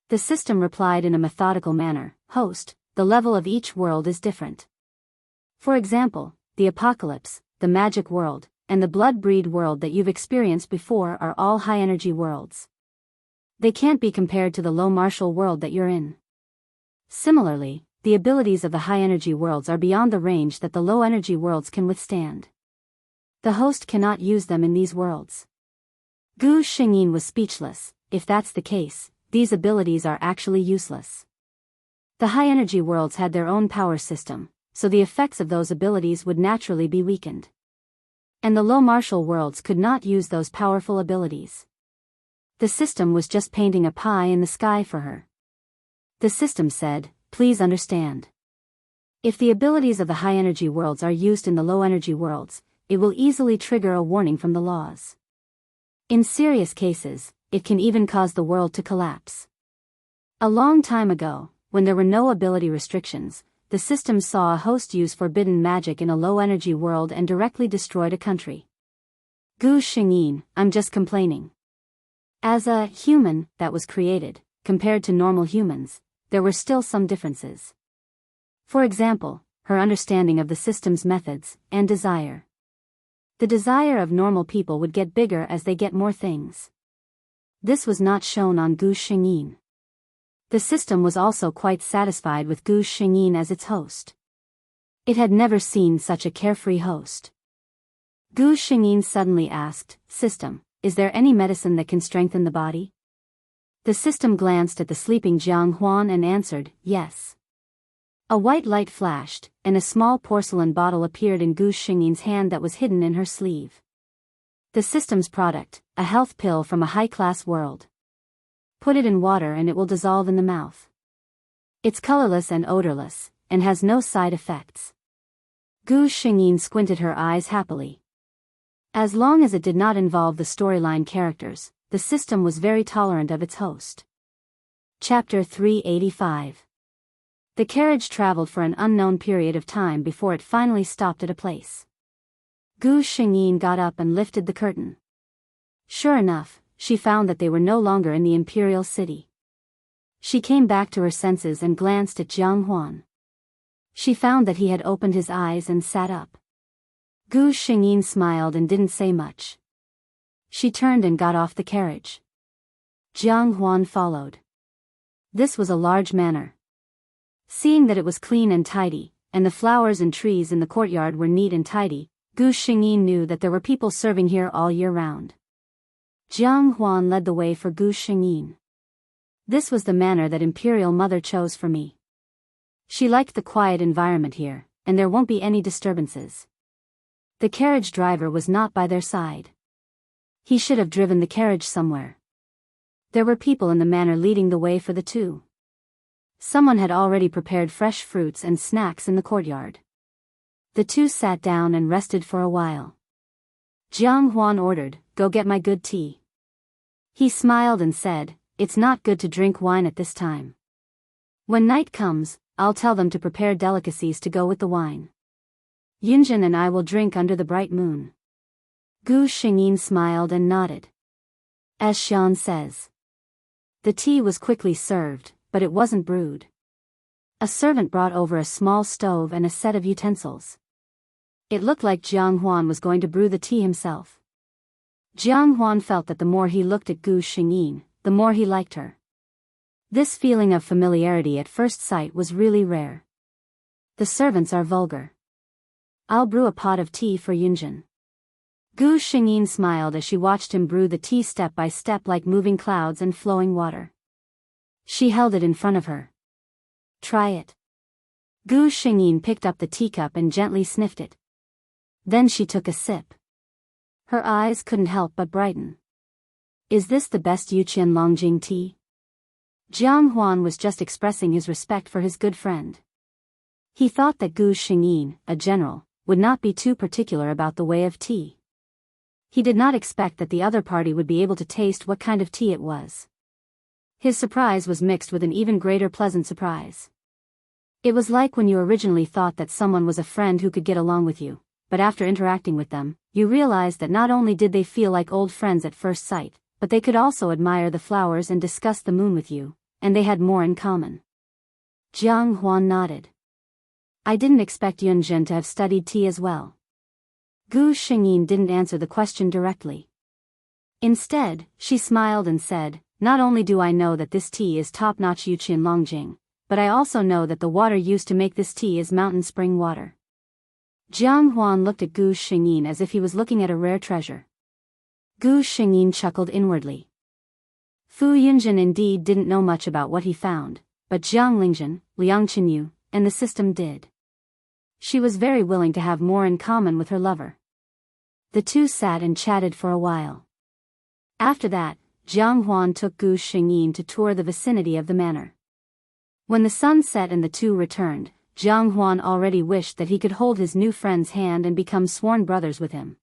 The system replied in a methodical manner, "Host, the level of each world is different. For example, the Apocalypse, the Magic World, and the Blood Breed world that you've experienced before are all high-energy worlds. They can't be compared to the low martial world that you're in. Similarly, the abilities of the high-energy worlds are beyond the range that the low-energy worlds can withstand. The host cannot use them in these worlds." Gu Shengyin was speechless. If that's the case, these abilities are actually useless. The high-energy worlds had their own power system, so the effects of those abilities would naturally be weakened. And the low martial worlds could not use those powerful abilities. The system was just painting a pie in the sky for her. The system said, "Please understand. If the abilities of the high-energy worlds are used in the low-energy worlds, it will easily trigger a warning from the laws. In serious cases, it can even cause the world to collapse." A long time ago, when there were no ability restrictions, the system saw a host use forbidden magic in a low-energy world and directly destroyed a country. Gu Shengyin, "I'm just complaining. As a human that was created, compared to normal humans, there were still some differences. For example, her understanding of the system's methods and desire. The desire of normal people would get bigger as they get more things. This was not shown on Gu Shengyin. The system was also quite satisfied with Gu Shengyin as its host. It had never seen such a carefree host. Gu Shengyin suddenly asked, "System, is there any medicine that can strengthen the body?" The system glanced at the sleeping Jianghu and answered, "Yes." A white light flashed, and a small porcelain bottle appeared in Gu Shengyin's hand that was hidden in her sleeve. The system's product, a health pill from a high-class world. Put it in water and it will dissolve in the mouth. It's colorless and odorless, and has no side effects. Gu Shengyin squinted her eyes happily. As long as it did not involve the storyline characters, the system was very tolerant of its host. Chapter 385. The carriage traveled for an unknown period of time before it finally stopped at a place. Gu Shengyin got up and lifted the curtain. Sure enough, she found that they were no longer in the imperial city. She came back to her senses and glanced at Jianghu. She found that he had opened his eyes and sat up. Gu Xingyin smiled and didn't say much. She turned and got off the carriage. Jianghu followed. This was a large manor. Seeing that it was clean and tidy, and the flowers and trees in the courtyard were neat and tidy, Gu Xingyin knew that there were people serving here all year round. Jianghu led the way for Gu Xingyin. This was the manor that Imperial Mother chose for me. She liked the quiet environment here, and there won't be any disturbances. The carriage driver was not by their side. He should have driven the carriage somewhere. There were people in the manor leading the way for the two. Someone had already prepared fresh fruits and snacks in the courtyard. The two sat down and rested for a while. Jianghu ordered, "Go get my good tea." He smiled and said, "It's not good to drink wine at this time. When night comes, I'll tell them to prepare delicacies to go with the wine. Yunjin and I will drink under the bright moon." Gu Xingyin smiled and nodded. As Xian says. The tea was quickly served, but it wasn't brewed. A servant brought over a small stove and a set of utensils. It looked like Jianghu was going to brew the tea himself. Jianghu felt that the more he looked at Gu Xingyin, the more he liked her. This feeling of familiarity at first sight was really rare. The servants are vulgar. I'll brew a pot of tea for Yunjin. Gu Xingyin smiled as she watched him brew the tea step by step like moving clouds and flowing water. She held it in front of her. "Try it." Gu Xingyin picked up the teacup and gently sniffed it. Then she took a sip. Her eyes couldn't help but brighten. "Is this the best Yuqian Longjing tea?" Jianghu was just expressing his respect for his good friend. He thought that Gu Xingyin, a general, would not be too particular about the way of tea. He did not expect that the other party would be able to taste what kind of tea it was. His surprise was mixed with an even greater pleasant surprise. It was like when you originally thought that someone was a friend who could get along with you, but after interacting with them, you realized that not only did they feel like old friends at first sight, but they could also admire the flowers and discuss the moon with you, and they had more in common. Jianghu nodded. "I didn't expect Yunjin to have studied tea as well." Gu Xingyin didn't answer the question directly. Instead, she smiled and said, "Not only do I know that this tea is top-notch Yuqian Longjing, but I also know that the water used to make this tea is mountain spring water." Jianghu looked at Gu Xingyin as if he was looking at a rare treasure. Gu Xingyin chuckled inwardly. Fu Yunjin indeed didn't know much about what he found, but Jiang Lingjin, Liang Qinyu, and the system did. She was very willing to have more in common with her lover. The two sat and chatted for a while. After that, Jianghu took Gu Xingyin to tour the vicinity of the manor. When the sun set and the two returned, Jianghu already wished that he could hold his new friend's hand and become sworn brothers with him.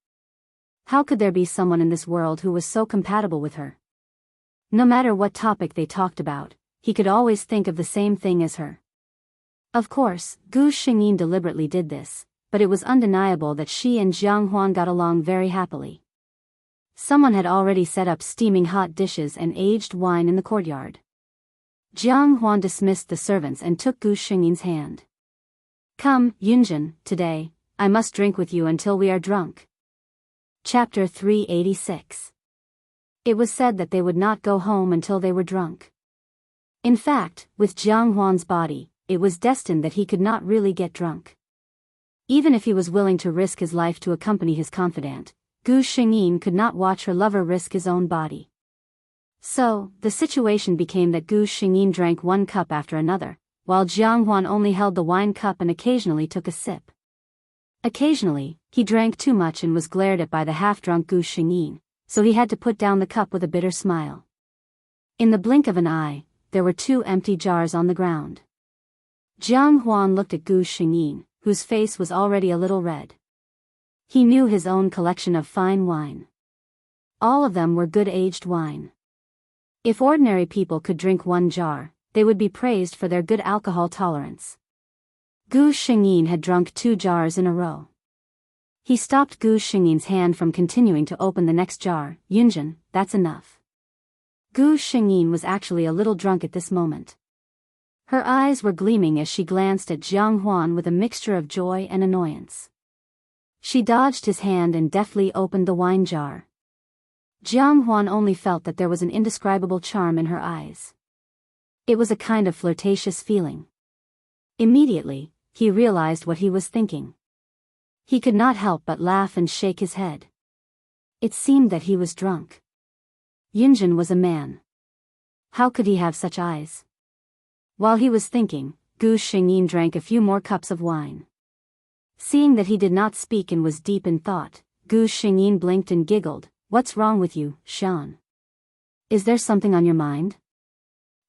How could there be someone in this world who was so compatible with her? No matter what topic they talked about, he could always think of the same thing as her. Of course, Gu Xingyin deliberately did this, but it was undeniable that she and Jianghu got along very happily. Someone had already set up steaming hot dishes and aged wine in the courtyard. Jianghu dismissed the servants and took Gu Xingyin's hand. "Come, Yunjin, today, I must drink with you until we are drunk." Chapter 386. It was said that they would not go home until they were drunk. In fact, with Jianghu's body, it was destined that he could not really get drunk. Even if he was willing to risk his life to accompany his confidant, Gu Xingyin could not watch her lover risk his own body. So, the situation became that Gu Xingyin drank one cup after another, while Jianghu only held the wine cup and occasionally took a sip. Occasionally, he drank too much and was glared at by the half-drunk Gu Xingyin, so he had to put down the cup with a bitter smile. In the blink of an eye, there were 2 empty jars on the ground. Jianghu looked at Gu Xingyin, whose face was already a little red. He knew his own collection of fine wine. All of them were good aged wine. If ordinary people could drink 1 jar, they would be praised for their good alcohol tolerance. Gu Xingyin had drunk 2 jars in a row. He stopped Gu Xingyin's hand from continuing to open the next jar. "Yunjin, that's enough." Gu Shengyin was actually a little drunk at this moment. Her eyes were gleaming as she glanced at Jiang Huan with a mixture of joy and annoyance. She dodged his hand and deftly opened the wine jar. Jiang Huan only felt that there was an indescribable charm in her eyes. It was a kind of flirtatious feeling. Immediately, he realized what he was thinking. He could not help but laugh and shake his head. It seemed that he was drunk. Yunjin was a man. How could he have such eyes? While he was thinking, Gu Shengyin drank a few more cups of wine. Seeing that he did not speak and was deep in thought, Gu Shengyin blinked and giggled. What's wrong with you, Shan? Is there something on your mind?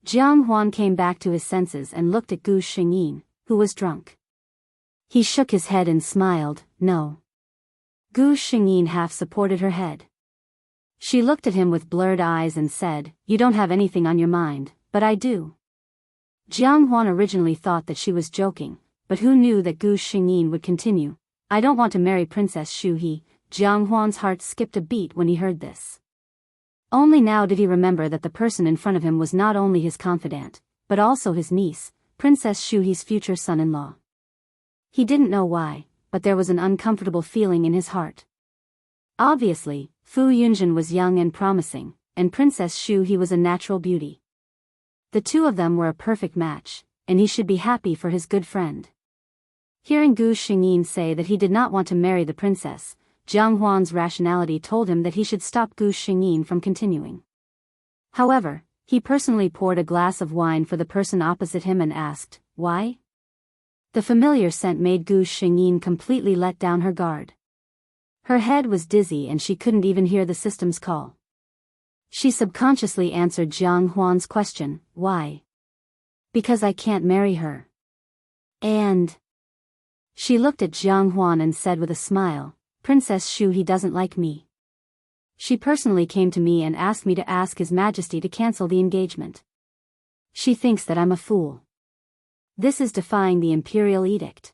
Jiang Huan came back to his senses and looked at Gu Shengyin, who was drunk. He shook his head and smiled. No. Gu Shengyin half supported her head. She looked at him with blurred eyes and said, You don't have anything on your mind, but I do. Jiang Huan originally thought that she was joking, but who knew that Gu Shengyin would continue. I don't want to marry Princess Shu He. Jiang Huan's heart skipped a beat when he heard this. Only now did he remember that the person in front of him was not only his confidant, but also his niece, Princess Shu He's future son-in-law. He didn't know why, but there was an uncomfortable feeling in his heart. Obviously, Fu Yunjin was young and promising, and Princess Shu He was a natural beauty. The two of them were a perfect match, and he should be happy for his good friend. Hearing Gu Shengyin say that he did not want to marry the princess, Jiang Huan's rationality told him that he should stop Gu Shengyin from continuing. However, he personally poured a glass of wine for the person opposite him and asked, Why? The familiar scent made Gu Shengyin completely let down her guard. Her head was dizzy and she couldn't even hear the system's call. She subconsciously answered Jiang Huan's question, Why? Because I can't marry her. And... She looked at Jiang Huan and said with a smile, Princess Shu He doesn't like me. She personally came to me and asked me to ask His Majesty to cancel the engagement. She thinks that I'm a fool. This is defying the imperial edict.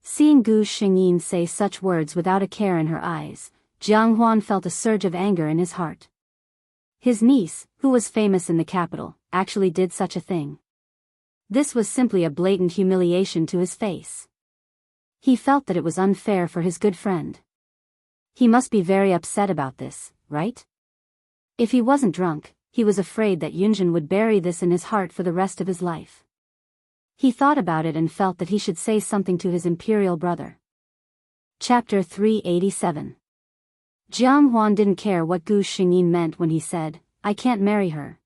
Seeing Gu Shengyin say such words without a care in her eyes, Jiang Huan felt a surge of anger in his heart. His niece, who was famous in the capital, actually did such a thing. This was simply a blatant humiliation to his face. He felt that it was unfair for his good friend. He must be very upset about this, right? If he wasn't drunk, he was afraid that Yunjin would bury this in his heart for the rest of his life. He thought about it and felt that he should say something to his imperial brother. Chapter 387. Jiang Huan didn't care what Gu Shengyin meant when he said, I can't marry her.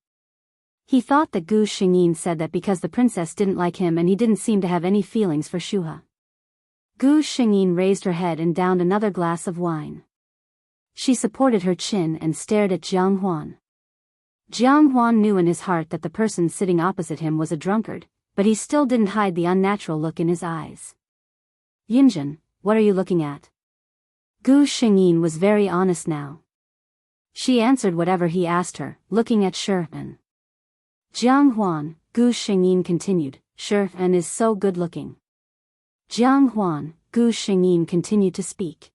He thought that Gu Shengyin said that because the princess didn't like him and he didn't seem to have any feelings for Shuha. Gu Shengyin raised her head and downed another glass of wine. She supported her chin and stared at Jiang Huan. Jiang Huan knew in his heart that the person sitting opposite him was a drunkard, but he still didn't hide the unnatural look in his eyes. Yunjin, what are you looking at? Gu Shengyin was very honest now. She answered whatever he asked her, looking at Shirhan. Jiang Huan, Gu Shengyin continued, Shirhan is so good-looking. Jiang Huan, Gu Shengyin continued to speak.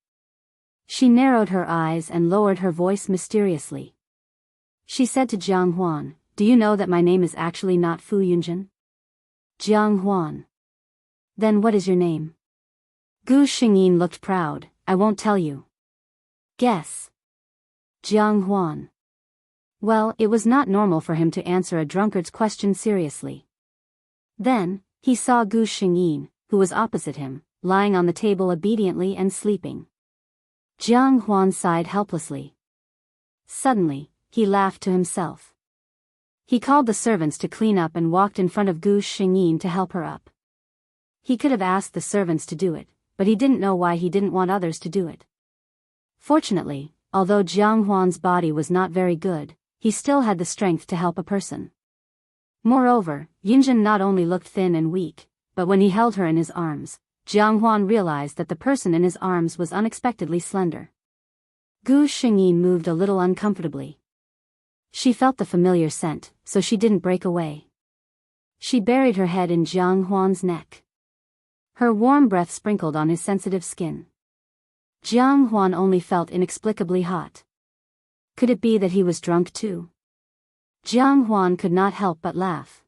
She narrowed her eyes and lowered her voice mysteriously. She said to Jiang Huan, Do you know that my name is actually not Fu Yunjin? Jiang Huan. Then what is your name? Gu Shengyin looked proud. I won't tell you. Guess. Jiang Huan. Well, it was not normal for him to answer a drunkard's question seriously. Then, he saw Gu Shengyin, who was opposite him, lying on the table obediently and sleeping. Jiang Huan sighed helplessly. Suddenly, he laughed to himself. He called the servants to clean up and walked in front of Gu Shengyin to help her up. He could have asked the servants to do it, but he didn't know why he didn't want others to do it. Fortunately, although Jiang Huan's body was not very good, he still had the strength to help a person. Moreover, Yunjin not only looked thin and weak, but when he held her in his arms, Jiang Huan realized that the person in his arms was unexpectedly slender. Gu Shengyin moved a little uncomfortably. She felt the familiar scent, so she didn't break away. She buried her head in Jiang Huan's neck. Her warm breath sprinkled on his sensitive skin. Jiang Huan only felt inexplicably hot. Could it be that he was drunk too? Jiang Huan could not help but laugh.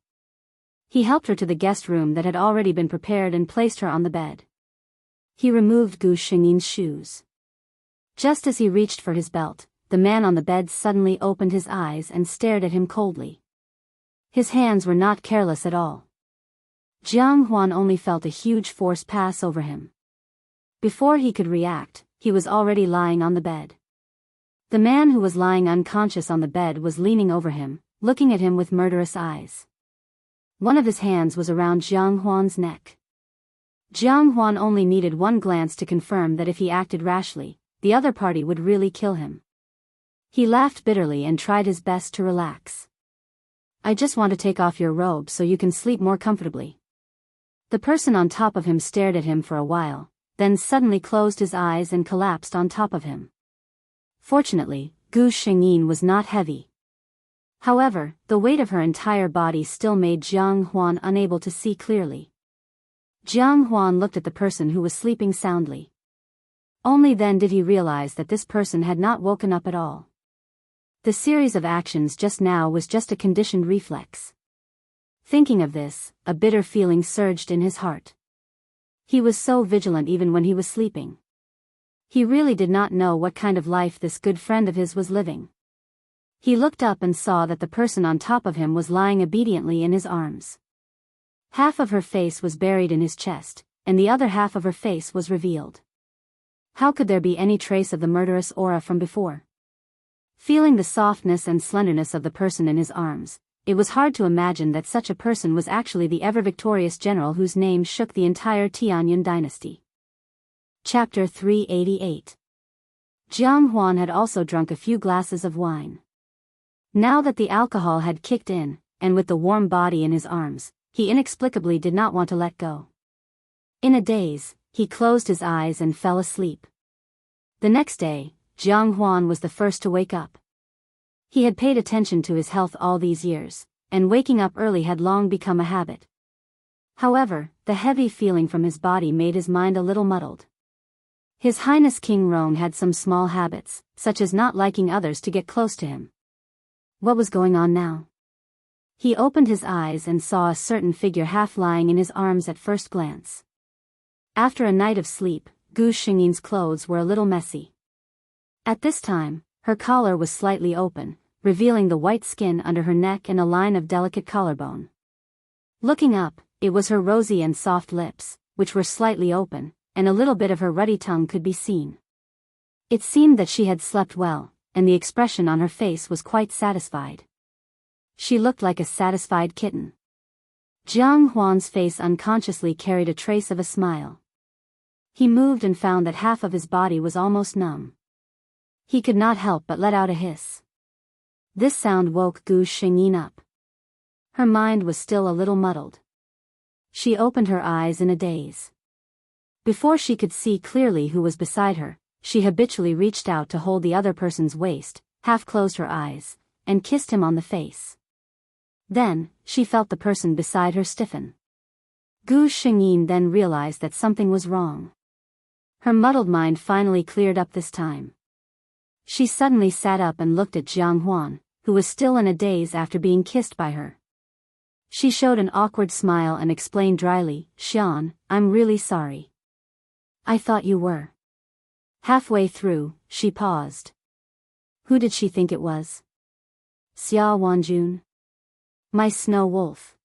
He helped her to the guest room that had already been prepared and placed her on the bed. He removed Gu Shengyin's shoes. Just as he reached for his belt, the man on the bed suddenly opened his eyes and stared at him coldly. His hands were not careless at all. Jiang Huan only felt a huge force pass over him. Before he could react, he was already lying on the bed. The man who was lying unconscious on the bed was leaning over him, looking at him with murderous eyes. One of his hands was around Jiang Huan's neck. Jiang Huan only needed one glance to confirm that if he acted rashly, the other party would really kill him. He laughed bitterly and tried his best to relax. "I just want to take off your robe so you can sleep more comfortably." The person on top of him stared at him for a while, then suddenly closed his eyes and collapsed on top of him. Fortunately, Gu Shengyin was not heavy. However, the weight of her entire body still made Jiang Huan unable to see clearly. Jiang Huan looked at the person who was sleeping soundly. Only then did he realize that this person had not woken up at all. The series of actions just now was just a conditioned reflex. Thinking of this, a bitter feeling surged in his heart. He was so vigilant even when he was sleeping. He really did not know what kind of life this good friend of his was living. He looked up and saw that the person on top of him was lying obediently in his arms. Half of her face was buried in his chest, and the other half of her face was revealed. How could there be any trace of the murderous aura from before? Feeling the softness and slenderness of the person in his arms, it was hard to imagine that such a person was actually the ever-victorious general whose name shook the entire Tianyun dynasty. Chapter 388. Jiang Huan had also drunk a few glasses of wine. Now that the alcohol had kicked in, and with the warm body in his arms, he inexplicably did not want to let go. In a daze, he closed his eyes and fell asleep. The next day, Jiang Huan was the first to wake up. He had paid attention to his health all these years, and waking up early had long become a habit. However, the heavy feeling from his body made his mind a little muddled. His Highness King Rong had some small habits, such as not liking others to get close to him. What was going on now? He opened his eyes and saw a certain figure half lying in his arms at first glance. After a night of sleep, Gu Shengyin's clothes were a little messy. At this time, her collar was slightly open, revealing the white skin under her neck and a line of delicate collarbone. Looking up, it was her rosy and soft lips, which were slightly open, and a little bit of her ruddy tongue could be seen. It seemed that she had slept well, and the expression on her face was quite satisfied. She looked like a satisfied kitten. Jiang Huan's face unconsciously carried a trace of a smile. He moved and found that half of his body was almost numb. He could not help but let out a hiss. This sound woke Gu Shengyin up. Her mind was still a little muddled. She opened her eyes in a daze. Before she could see clearly who was beside her, she habitually reached out to hold the other person's waist, half closed her eyes, and kissed him on the face. Then, she felt the person beside her stiffen. Gu Shengyin then realized that something was wrong. Her muddled mind finally cleared up this time. She suddenly sat up and looked at Jiang Huan, who was still in a daze after being kissed by her. She showed an awkward smile and explained dryly, "Xian, I'm really sorry. I thought you were." Halfway through, she paused. Who did she think it was? Xia Wanjun? My snow wolf.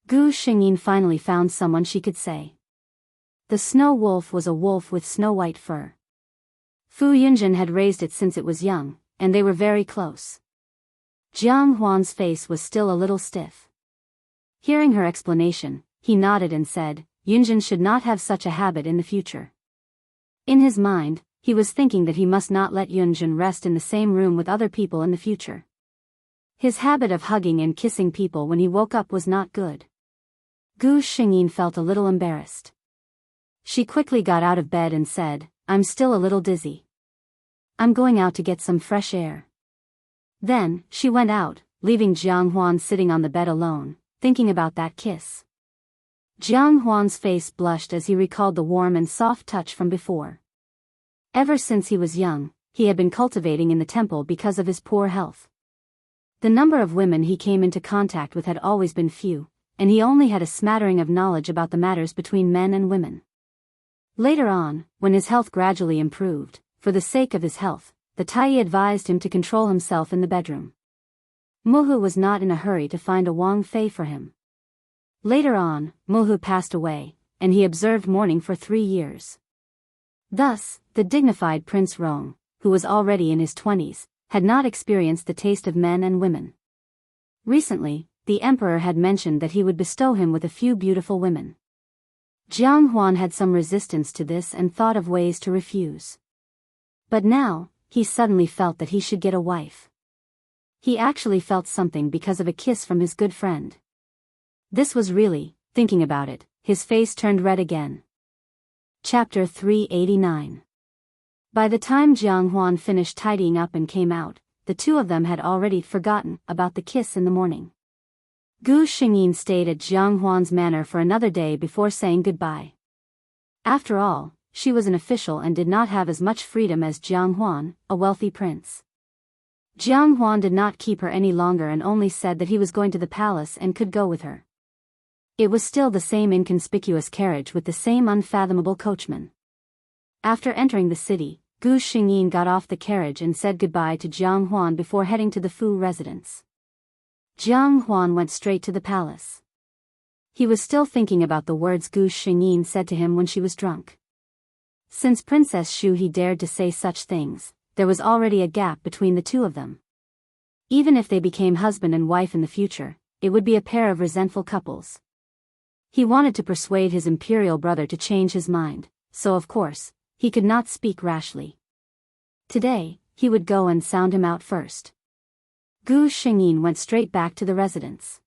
Gu Shengyin finally found someone she could say. The snow wolf was a wolf with snow-white fur. Fu Yunjin had raised it since it was young, and they were very close. Jiang Huan's face was still a little stiff. Hearing her explanation, he nodded and said, Yunjin should not have such a habit in the future. In his mind, he was thinking that he must not let Yunjin rest in the same room with other people in the future. His habit of hugging and kissing people when he woke up was not good. Gu Shengyin felt a little embarrassed. She quickly got out of bed and said, I'm still a little dizzy. I'm going out to get some fresh air. Then, she went out, leaving Jiang Huan sitting on the bed alone, thinking about that kiss. Jiang Huan's face blushed as he recalled the warm and soft touch from before. Ever since he was young, he had been cultivating in the temple because of his poor health. The number of women he came into contact with had always been few, and he only had a smattering of knowledge about the matters between men and women. Later on, when his health gradually improved, for the sake of his health, the Tai advised him to control himself in the bedroom. Mohu was not in a hurry to find a Wang Fei for him. Later on, Mohu passed away, and he observed mourning for 3 years. Thus, the dignified Prince Rong, who was already in his 20s, had not experienced the taste of men and women. Recently, the emperor had mentioned that he would bestow him with a few beautiful women. Jianghu had some resistance to this and thought of ways to refuse. But now, he suddenly felt that he should get a wife. He actually felt something because of a kiss from his good friend. This was really, thinking about it, his face turned red again. Chapter 389. By the time Jianghu finished tidying up and came out, the two of them had already forgotten about the kiss in the morning. Gu Xingyin stayed at Jianghu's manor for another day before saying goodbye. After all, she was an official and did not have as much freedom as Jianghu, a wealthy prince. Jianghu did not keep her any longer and only said that he was going to the palace and could go with her. It was still the same inconspicuous carriage with the same unfathomable coachman. After entering the city, Gu Xingyin got off the carriage and said goodbye to Jianghu before heading to the Fu residence. Jianghu went straight to the palace. He was still thinking about the words Gu Xingyin said to him when she was drunk. Since Princess Shu he dared to say such things, there was already a gap between the two of them. Even if they became husband and wife in the future, it would be a pair of resentful couples. He wanted to persuade his imperial brother to change his mind, so of course, he could not speak rashly. Today, he would go and sound him out first. Gu Xingyin went straight back to the residence.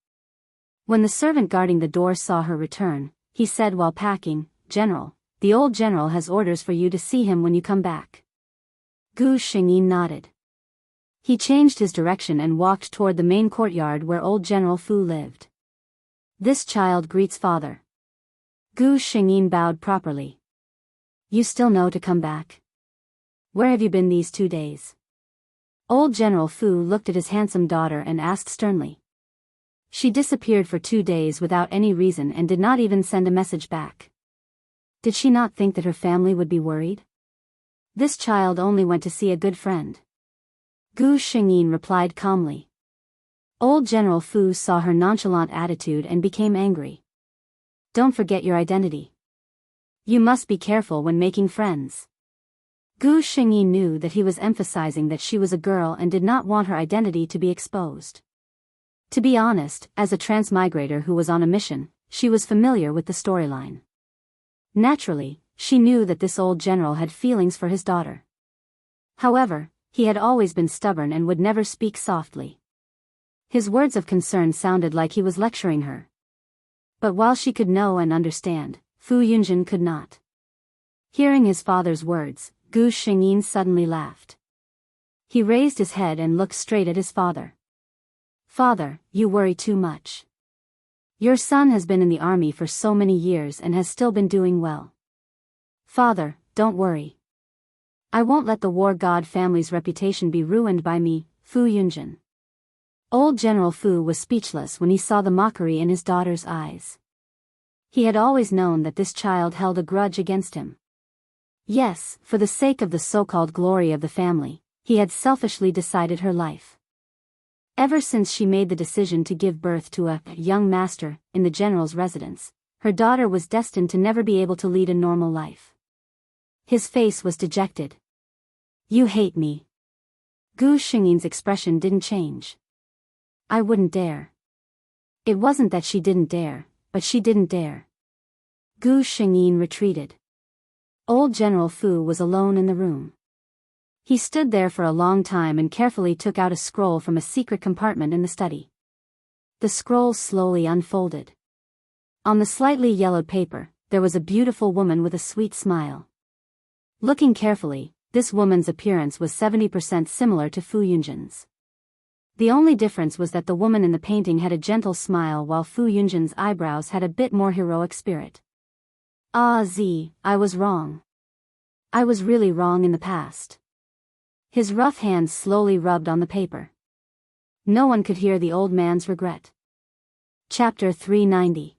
When the servant guarding the door saw her return, he said while packing, "General, the old general has orders for you to see him when you come back." Gu Xingyin nodded. He changed his direction and walked toward the main courtyard where old General Fu lived. "This child greets father." Gu Xingyin bowed properly. "You still know to come back? Where have you been these 2 days?" Old General Fu looked at his handsome daughter and asked sternly. She disappeared for 2 days without any reason and did not even send a message back. Did she not think that her family would be worried? This child only went to see a good friend. Gu Xingyin replied calmly. Old General Fu saw her nonchalant attitude and became angry. "Don't forget your identity. You must be careful when making friends." Gu Xingyin knew that he was emphasizing that she was a girl and did not want her identity to be exposed. To be honest, as a transmigrator who was on a mission, she was familiar with the storyline. Naturally, she knew that this old general had feelings for his daughter. However, he had always been stubborn and would never speak softly. His words of concern sounded like he was lecturing her. But while she could know and understand, Fu Yunjin could not. Hearing his father's words, Gu Xingyin suddenly laughed. He raised his head and looked straight at his father. "Father, you worry too much. Your son has been in the army for so many years and has still been doing well. Father, don't worry. I won't let the war god family's reputation be ruined by me, Fu Yunjin." Old General Fu was speechless when he saw the mockery in his daughter's eyes. He had always known that this child held a grudge against him. Yes, for the sake of the so-called glory of the family, he had selfishly decided her life. Ever since she made the decision to give birth to a young master in the general's residence, her daughter was destined to never be able to lead a normal life. His face was dejected. "You hate me." Gu Xingyin's expression didn't change. "I wouldn't dare." It wasn't that she didn't dare, but she didn't dare. Gu Xingyin retreated. Old General Fu was alone in the room. He stood there for a long time and carefully took out a scroll from a secret compartment in the study. The scroll slowly unfolded. On the slightly yellowed paper, there was a beautiful woman with a sweet smile. Looking carefully, this woman's appearance was 70% similar to Fu Yunjin's. The only difference was that the woman in the painting had a gentle smile while Fu Yunjin's eyebrows had a bit more heroic spirit. I was wrong. I was really wrong in the past. His rough hands slowly rubbed on the paper. No one could hear the old man's regret. Chapter 390.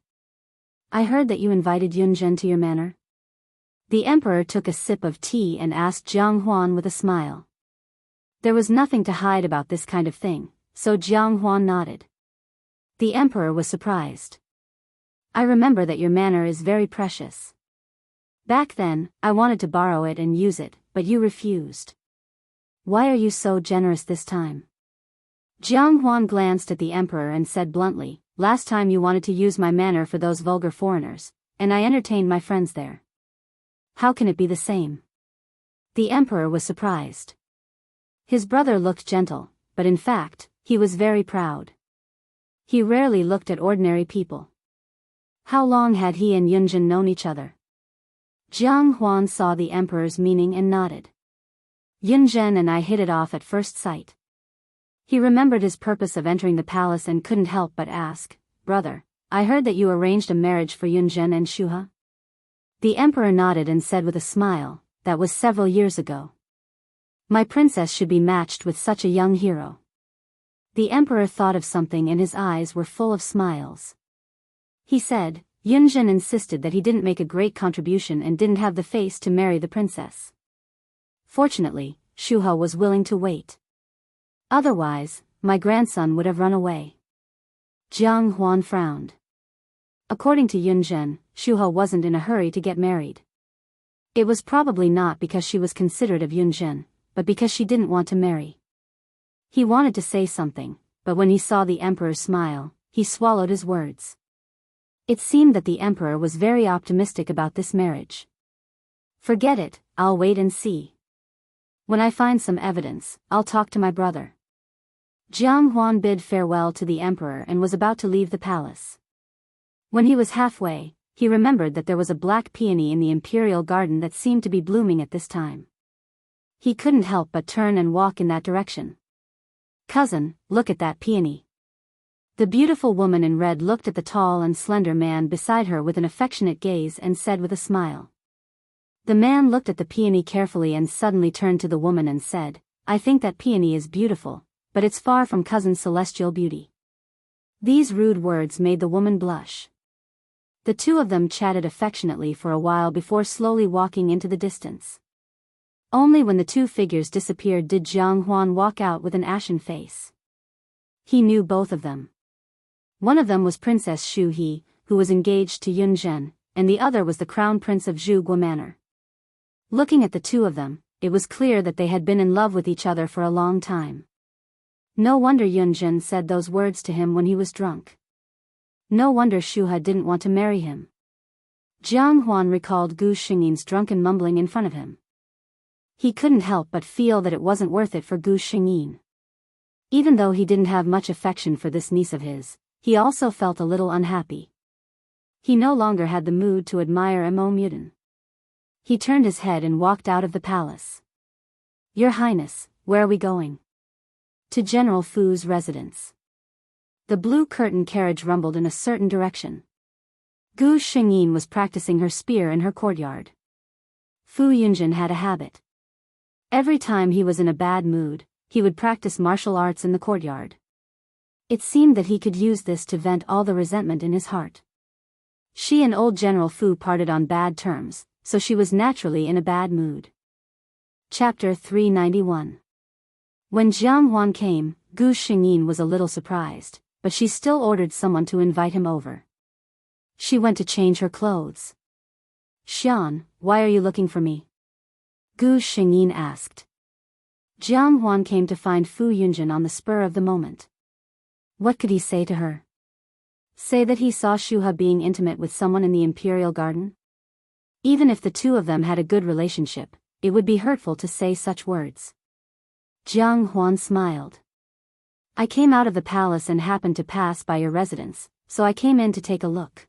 I heard that you invited Yunjin to your manor. The emperor took a sip of tea and asked Jiang Huan with a smile. There was nothing to hide about this kind of thing, so Jiang Huan nodded. The emperor was surprised. I remember that your manor is very precious. Back then, I wanted to borrow it and use it, but you refused. Why are you so generous this time? Jiang Huan glanced at the emperor and said bluntly, last time you wanted to use my manor for those vulgar foreigners, and I entertained my friends there. How can it be the same? The emperor was surprised. His brother looked gentle, but in fact, he was very proud. He rarely looked at ordinary people. How long had he and Yunjin known each other? Jiang Huan saw the emperor's meaning and nodded. Yunjin and I hit it off at first sight. He remembered his purpose of entering the palace and couldn't help but ask, brother, I heard that you arranged a marriage for Yunjin and Shuha? The emperor nodded and said with a smile, that was several years ago. My princess should be matched with such a young hero. The emperor thought of something and his eyes were full of smiles. He said, Yunjin insisted that he didn't make a great contribution and didn't have the face to marry the princess. Fortunately, Shuha was willing to wait. Otherwise, my grandson would have run away. Jiang Huan frowned. According to Yunjin, Shuha wasn't in a hurry to get married. It was probably not because she was considerate of Yunjin, but because she didn't want to marry. He wanted to say something, but when he saw the emperor's smile, he swallowed his words. It seemed that the emperor was very optimistic about this marriage. Forget it, I'll wait and see. When I find some evidence, I'll talk to my brother. Jiang Huan bid farewell to the emperor and was about to leave the palace. When he was halfway, he remembered that there was a black peony in the imperial garden that seemed to be blooming at this time. He couldn't help but turn and walk in that direction. Cousin, look at that peony. The beautiful woman in red looked at the tall and slender man beside her with an affectionate gaze and said with a smile. The man looked at the peony carefully and suddenly turned to the woman and said, I think that peony is beautiful, but it's far from cousin's celestial beauty. These rude words made the woman blush. The two of them chatted affectionately for a while before slowly walking into the distance. Only when the two figures disappeared did Jiang Huan walk out with an ashen face. He knew both of them. One of them was Princess Shu He, who was engaged to Yunjin, and the other was the Crown Prince of Zhuge Manor. Looking at the two of them, it was clear that they had been in love with each other for a long time. No wonder Yunjin said those words to him when he was drunk. No wonder Shuha didn't want to marry him. Jiang Huan recalled Gu Xingyin's drunken mumbling in front of him. He couldn't help but feel that it wasn't worth it for Gu Xingyin. Even though he didn't have much affection for this niece of his, he also felt a little unhappy. He no longer had the mood to admire Mo Muden. He turned his head and walked out of the palace. Your Highness, where are we going? To General Fu's residence. The blue curtain carriage rumbled in a certain direction. Gu Xingyin was practicing her spear in her courtyard. Fu Yunjin had a habit. Every time he was in a bad mood, he would practice martial arts in the courtyard. It seemed that he could use this to vent all the resentment in his heart. She and old General Fu parted on bad terms, so she was naturally in a bad mood. Chapter 391. When Jiang Huan came, Gu Xingyin was a little surprised, but she still ordered someone to invite him over. She went to change her clothes. Xian, why are you looking for me? Gu Xingyin asked. Jiang Huan came to find Fu Yunjin on the spur of the moment. What could he say to her? Say that he saw Shuha being intimate with someone in the imperial garden? Even if the two of them had a good relationship, it would be hurtful to say such words. Jiang Huan smiled. I came out of the palace and happened to pass by your residence, so I came in to take a look.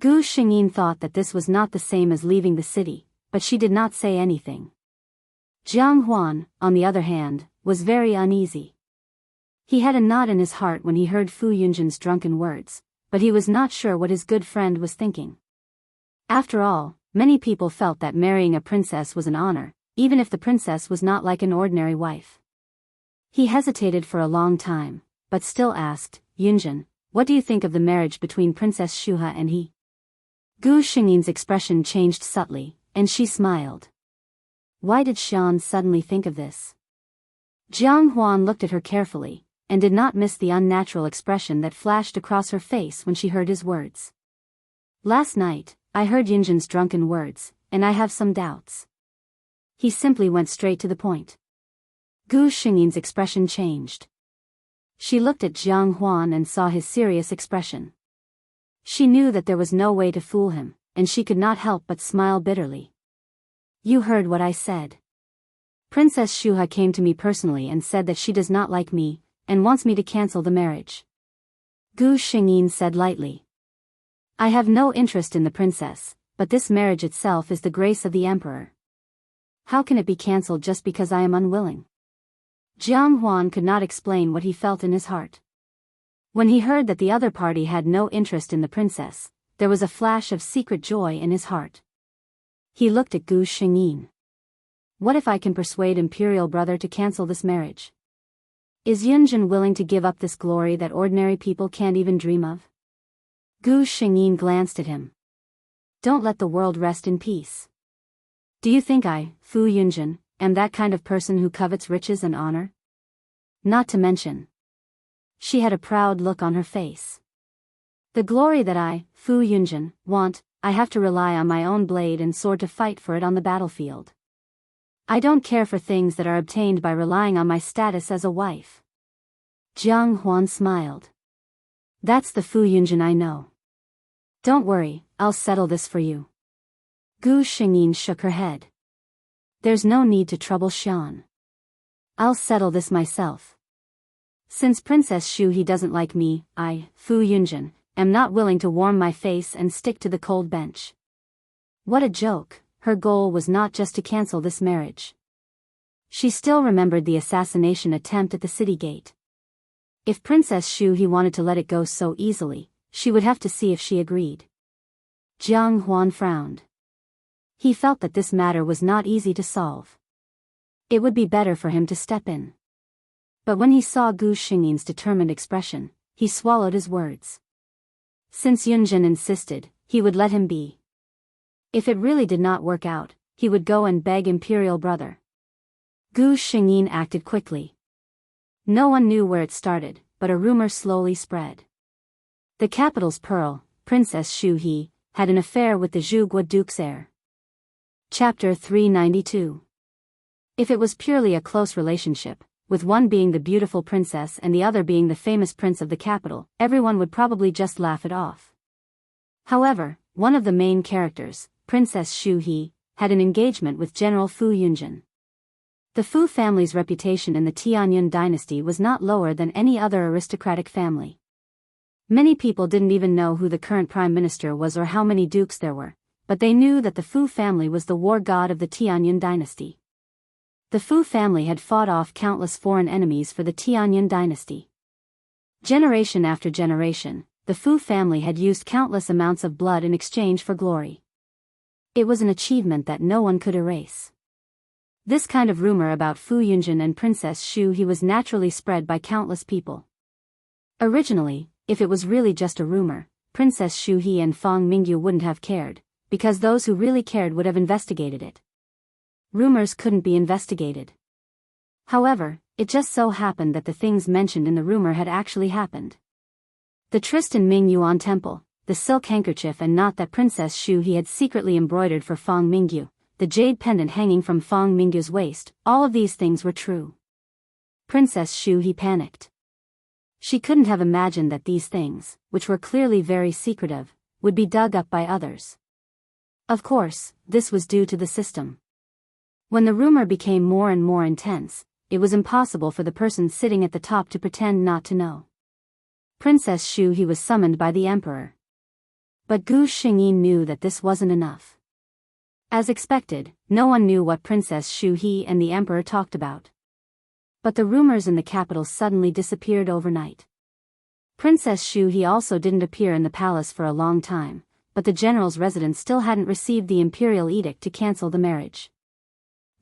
Gu Xingyin thought that this was not the same as leaving the city, but she did not say anything. Jiang Huan, on the other hand, was very uneasy. He had a knot in his heart when he heard Fu Yunjin's drunken words, but he was not sure what his good friend was thinking. After all, many people felt that marrying a princess was an honor, even if the princess was not like an ordinary wife. He hesitated for a long time, but still asked, Yunjin, what do you think of the marriage between Princess Shuha and he? Gu Xingyin's expression changed subtly, and she smiled. Why did Xian suddenly think of this? Jiang Huan looked at her carefully, and did not miss the unnatural expression that flashed across her face when she heard his words. Last night, I heard Yunjin's drunken words, and I have some doubts. He simply went straight to the point. Gu Xingyin's expression changed. She looked at Jiang Huan and saw his serious expression. She knew that there was no way to fool him, and she could not help but smile bitterly. You heard what I said. Princess Shuha came to me personally and said that she does not like me, and wants me to cancel the marriage. Gu Xingyin said lightly. I have no interest in the princess, but this marriage itself is the grace of the emperor. How can it be cancelled just because I am unwilling? Jiang Huan could not explain what he felt in his heart. When he heard that the other party had no interest in the princess, there was a flash of secret joy in his heart. He looked at Gu Xingyin. What if I can persuade Imperial Brother to cancel this marriage? Is Yunjin willing to give up this glory that ordinary people can't even dream of? Gu Xingyin glanced at him. Don't let the world rest in peace. Do you think I, Fu Yunjin, am that kind of person who covets riches and honor? Not to mention. She had a proud look on her face. The glory that I, Fu Yunjin, want, I have to rely on my own blade and sword to fight for it on the battlefield. I don't care for things that are obtained by relying on my status as a wife. Jiang Huan smiled. That's the Fu Yunjin I know. Don't worry, I'll settle this for you. Gu Xingyin shook her head. There's no need to trouble Xian. I'll settle this myself. Since Princess Shu he doesn't like me, I, Fu Yunjin, am not willing to warm my face and stick to the cold bench. What a joke, her goal was not just to cancel this marriage. She still remembered the assassination attempt at the city gate. If Princess Shu he wanted to let it go so easily, she would have to see if she agreed. Jiang Huan frowned. He felt that this matter was not easy to solve. It would be better for him to step in. But when he saw Gu Xingyin's determined expression, he swallowed his words. Since Yunjin insisted, he would let him be. If it really did not work out, he would go and beg Imperial Brother. Gu Xingyin acted quickly. No one knew where it started, but a rumor slowly spread. The capital's pearl, Princess Shu He, had an affair with the Zhuge Duke's heir. Chapter 392. If it was purely a close relationship, with one being the beautiful princess and the other being the famous prince of the capital, everyone would probably just laugh it off. However, one of the main characters, Princess Shu He, had an engagement with General Fu Yunjin. The Fu family's reputation in the Tianyun dynasty was not lower than any other aristocratic family. Many people didn't even know who the current prime minister was or how many dukes there were, but they knew that the Fu family was the war god of the Tianyun dynasty. The Fu family had fought off countless foreign enemies for the Tianyun dynasty. Generation after generation, the Fu family had used countless amounts of blood in exchange for glory. It was an achievement that no one could erase. This kind of rumor about Fu Yunjin and Princess Shu He was naturally spread by countless people. Originally, if it was really just a rumor, Princess Shu He and Fang Mingyu wouldn't have cared, because those who really cared would have investigated it. Rumors couldn't be investigated. However, it just so happened that the things mentioned in the rumor had actually happened. The tryst in Mingyuan Temple, the silk handkerchief and knot that Princess Shu He had secretly embroidered for Fang Mingyu, the jade pendant hanging from Fang Mingyu's waist, all of these things were true. Princess Shu He panicked. She couldn't have imagined that these things, which were clearly very secretive, would be dug up by others. Of course, this was due to the system. When the rumor became more and more intense, it was impossible for the person sitting at the top to pretend not to know. Princess Shu He was summoned by the emperor. But Gu Xingyin knew that this wasn't enough. As expected, no one knew what Princess Shu He and the emperor talked about. But the rumors in the capital suddenly disappeared overnight. Princess Shu He also didn't appear in the palace for a long time, but the general's residence still hadn't received the imperial edict to cancel the marriage.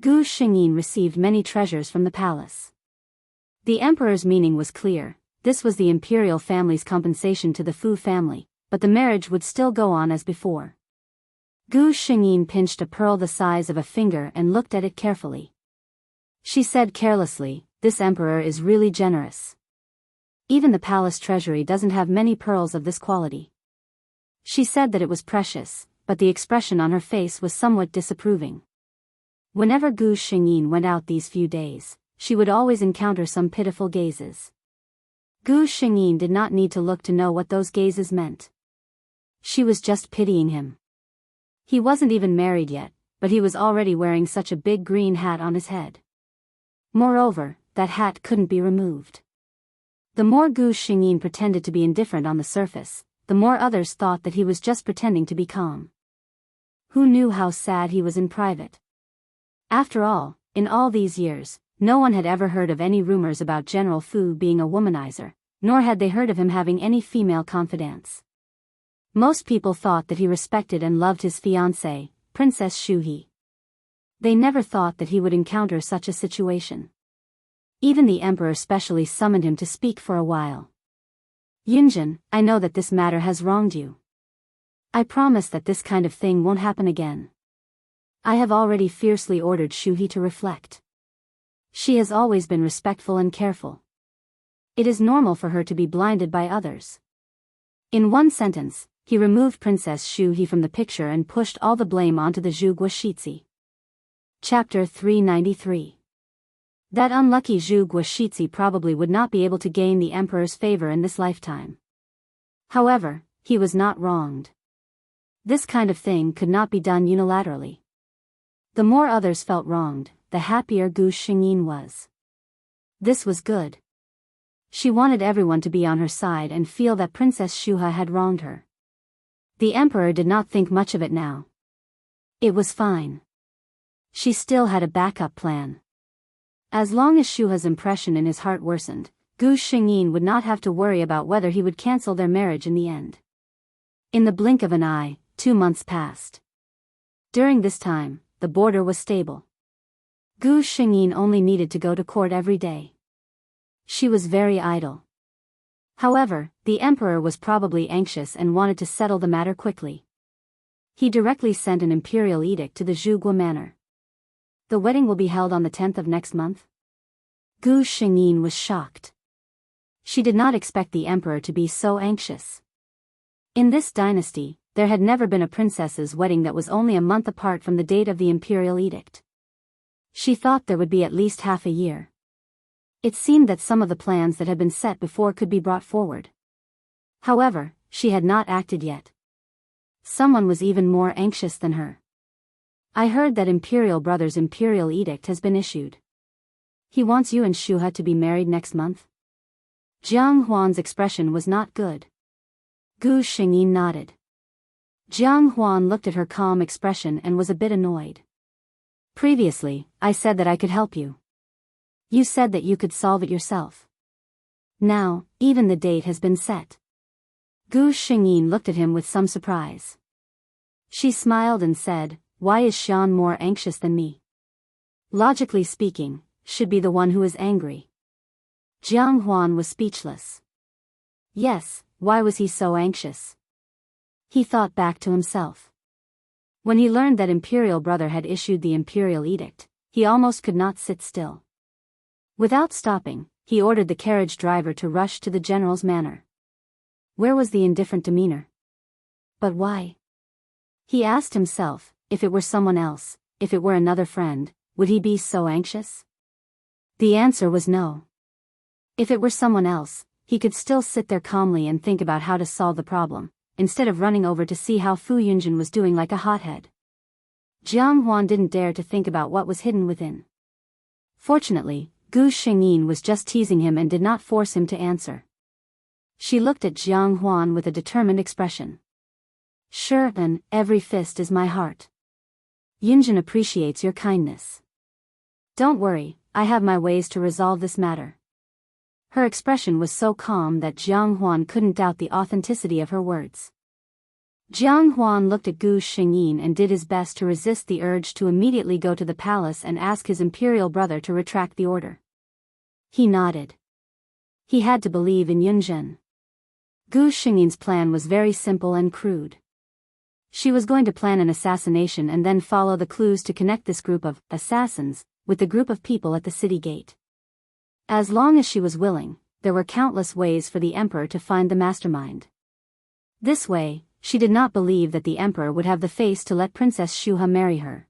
Gu Xingyin received many treasures from the palace. The emperor's meaning was clear. This was the imperial family's compensation to the Fu family, but the marriage would still go on as before. Gu Xingyin pinched a pearl the size of a finger and looked at it carefully. She said carelessly, "This emperor is really generous. Even the palace treasury doesn't have many pearls of this quality." She said that it was precious, but the expression on her face was somewhat disapproving. Whenever Gu Xingyin went out these few days, she would always encounter some pitiful gazes. Gu Xingyin did not need to look to know what those gazes meant. She was just pitying him. He wasn't even married yet, but he was already wearing such a big green hat on his head. Moreover, that hat couldn't be removed. The more Gu Xingyin pretended to be indifferent on the surface, the more others thought that he was just pretending to be calm. Who knew how sad he was in private? After all, in all these years, no one had ever heard of any rumors about General Fu being a womanizer, nor had they heard of him having any female confidants. Most people thought that he respected and loved his fiancée, Princess Shuhe. They never thought that he would encounter such a situation. Even the emperor specially summoned him to speak for a while. "Yunjin, I know that this matter has wronged you. I promise that this kind of thing won't happen again. I have already fiercely ordered Shuhe to reflect. She has always been respectful and careful. It is normal for her to be blinded by others." In one sentence, he removed Princess Shuhe from the picture and pushed all the blame onto the Zhu Guoshizhi. Chapter 393. That unlucky Zhu Guoshizhi probably would not be able to gain the emperor's favor in this lifetime. However, he was not wronged. This kind of thing could not be done unilaterally. The more others felt wronged, the happier Gu Xingyin was. This was good. She wanted everyone to be on her side and feel that Princess Shuhe had wronged her. The emperor did not think much of it now. It was fine. She still had a backup plan. As long as Shuhe's impression in his heart worsened, Gu Xingyin would not have to worry about whether he would cancel their marriage in the end. In the blink of an eye, 2 months passed. During this time, the border was stable. Gu Xingyin only needed to go to court every day. She was very idle. However, the emperor was probably anxious and wanted to settle the matter quickly. He directly sent an imperial edict to the Zhuguo manor. "The wedding will be held on the 10th of next month?" Gu Xingyin was shocked. She did not expect the emperor to be so anxious. In this dynasty, there had never been a princess's wedding that was only a month apart from the date of the imperial edict. She thought there would be at least half a year. It seemed that some of the plans that had been set before could be brought forward. However, she had not acted yet. Someone was even more anxious than her. "I heard that Imperial Brother's imperial edict has been issued. He wants you and Shuhe to be married next month?" Jiang Huan's expression was not good. Gu Xingyin nodded. Jiang Huan looked at her calm expression and was a bit annoyed. "Previously, I said that I could help you. You said that you could solve it yourself. Now, even the date has been set." Gu Xingyin looked at him with some surprise. She smiled and said, "Why is Xian more anxious than me? Logically speaking, should be the one who is angry." Jiang Huan was speechless. Yes, why was he so anxious? He thought back to himself. When he learned that Imperial Brother had issued the imperial edict, he almost could not sit still. Without stopping, he ordered the carriage driver to rush to the general's manor. Where was the indifferent demeanor? But why? He asked himself, if it were someone else, if it were another friend, would he be so anxious? The answer was no. If it were someone else, he could still sit there calmly and think about how to solve the problem, instead of running over to see how Fu Yunjin was doing like a hothead. Jiang Huan didn't dare to think about what was hidden within. Fortunately, Gu Xingyin was just teasing him and did not force him to answer. She looked at Jiang Huan with a determined expression. "Sure then, every fist is my heart. Yunjin appreciates your kindness. Don't worry, I have my ways to resolve this matter." Her expression was so calm that Jiang Huan couldn't doubt the authenticity of her words. Jiang Huan looked at Gu Xingyin and did his best to resist the urge to immediately go to the palace and ask his imperial brother to retract the order. He nodded. He had to believe in Yunjin. Gu Xingyin's plan was very simple and crude. She was going to plan an assassination and then follow the clues to connect this group of assassins with the group of people at the city gate. As long as she was willing, there were countless ways for the emperor to find the mastermind. This way, she did not believe that the emperor would have the face to let Princess Shuha marry her.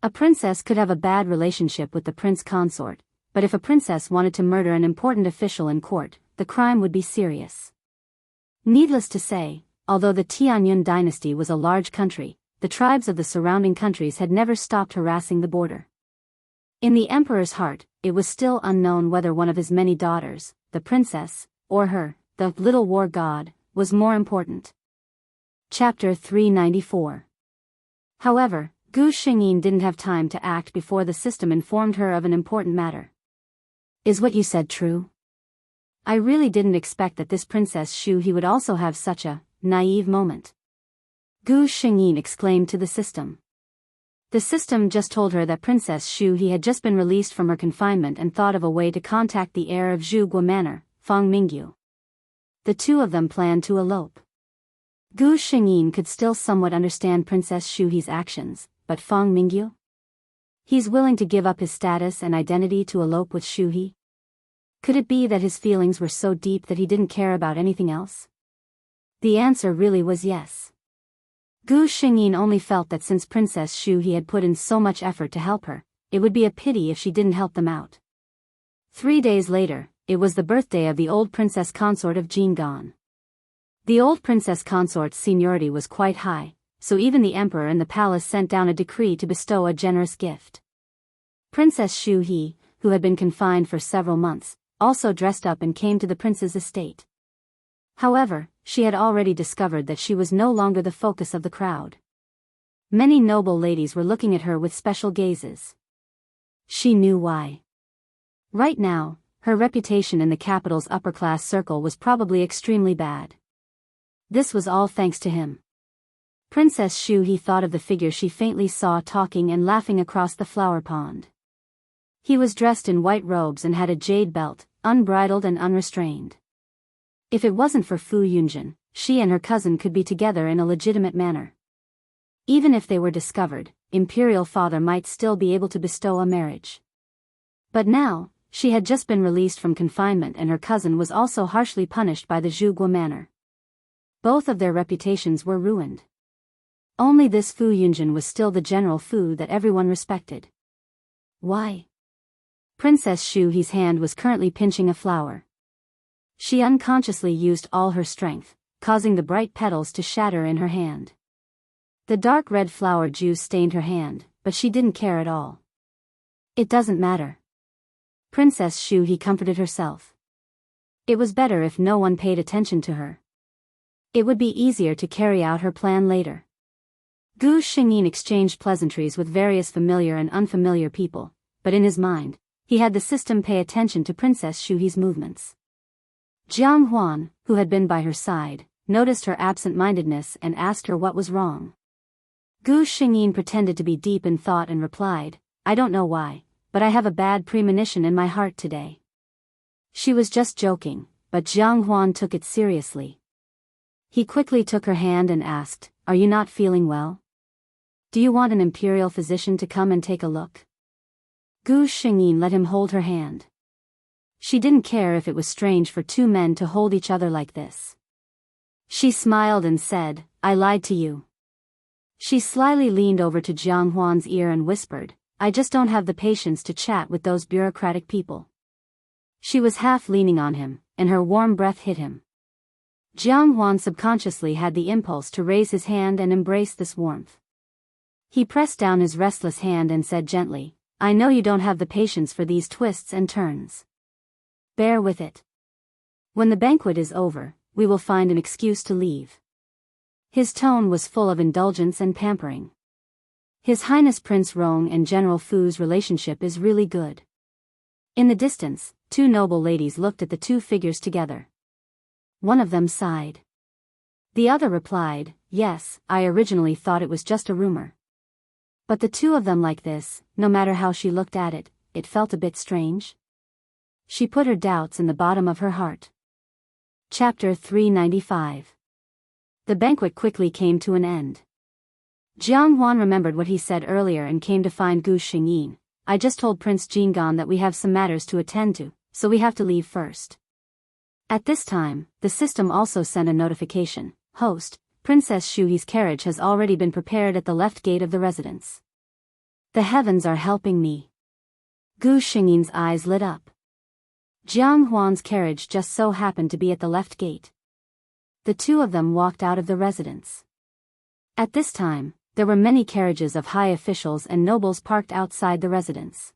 A princess could have a bad relationship with the prince consort, but if a princess wanted to murder an important official in court, the crime would be serious. Needless to say, although the Tianyun dynasty was a large country, the tribes of the surrounding countries had never stopped harassing the border. In the emperor's heart, it was still unknown whether one of his many daughters, the princess, or her, the little war god, was more important. Chapter 394. However, Gu Xingyin didn't have time to act before the system informed her of an important matter. Is what you said true? I really didn't expect that this Princess Shu he would also have such a naive moment. Gu Xingyin exclaimed to the system. The system just told her that Princess Shu he had just been released from her confinement and thought of a way to contact the heir of Zhuge Manor, Feng Mingyu. The two of them planned to elope. Gu Xingyin could still somewhat understand Princess Shu he's actions, but Feng Mingyu? He's willing to give up his status and identity to elope with Shu he? Could it be that his feelings were so deep that he didn't care about anything else? The answer really was yes. Gu Xingyin only felt that since Princess Shu he had put in so much effort to help her, it would be a pity if she didn't help them out. 3 days later, it was the birthday of the old princess consort of Jianghu. The old princess consort's seniority was quite high, so even the emperor and the palace sent down a decree to bestow a generous gift. Princess Shu he, who had been confined for several months, also dressed up and came to the prince's estate. However, she had already discovered that she was no longer the focus of the crowd. Many noble ladies were looking at her with special gazes. She knew why. Right now, her reputation in the capital's upper-class circle was probably extremely bad. This was all thanks to him. Princess Shu he thought of the figure she faintly saw talking and laughing across the flower pond. He was dressed in white robes and had a jade belt, unbridled and unrestrained. If it wasn't for Fu Yunjin, she and her cousin could be together in a legitimate manner. Even if they were discovered, imperial father might still be able to bestow a marriage. But now, she had just been released from confinement and her cousin was also harshly punished by the Zhuge Manor. Both of their reputations were ruined. Only this Fu Yunjin was still the general Fu that everyone respected. Why? Princess Shu he's hand was currently pinching a flower. She unconsciously used all her strength, causing the bright petals to shatter in her hand. The dark red flower juice stained her hand, but she didn't care at all. It doesn't matter. Princess Shu he comforted herself. It was better if no one paid attention to her. It would be easier to carry out her plan later. Gu Xingyin exchanged pleasantries with various familiar and unfamiliar people, but in his mind, he had the system pay attention to Princess Shu he's movements. Jiang Huan, who had been by her side, noticed her absent-mindedness and asked her what was wrong. Gu Xingyin pretended to be deep in thought and replied, I don't know why, but I have a bad premonition in my heart today. She was just joking, but Jiang Huan took it seriously. He quickly took her hand and asked, Are you not feeling well? Do you want an imperial physician to come and take a look? Gu Xingyin let him hold her hand. She didn't care if it was strange for two men to hold each other like this. She smiled and said, I lied to you. She slyly leaned over to Jiang Huan's ear and whispered, I just don't have the patience to chat with those bureaucratic people. She was half leaning on him, and her warm breath hit him. Jiang Huan subconsciously had the impulse to raise his hand and embrace this warmth. He pressed down his restless hand and said gently, I know you don't have the patience for these twists and turns. Bear with it. When the banquet is over, we will find an excuse to leave. His tone was full of indulgence and pampering. His Highness Prince Rong and General Fu's relationship is really good. In the distance, two noble ladies looked at the two figures together. One of them sighed. The other replied, Yes, I originally thought it was just a rumor. But the two of them like this, no matter how she looked at it, it felt a bit strange. She put her doubts in the bottom of her heart. Chapter 395. The banquet quickly came to an end. Jianghu remembered what he said earlier and came to find Gu Xingyin. I just told Prince Jingan that we have some matters to attend to, so we have to leave first. At this time, the system also sent a notification. Host, Princess Shuhi's carriage has already been prepared at the left gate of the residence. The heavens are helping me. Gu Xingyin's eyes lit up. Jianghu's carriage just so happened to be at the left gate. The two of them walked out of the residence. At this time, there were many carriages of high officials and nobles parked outside the residence.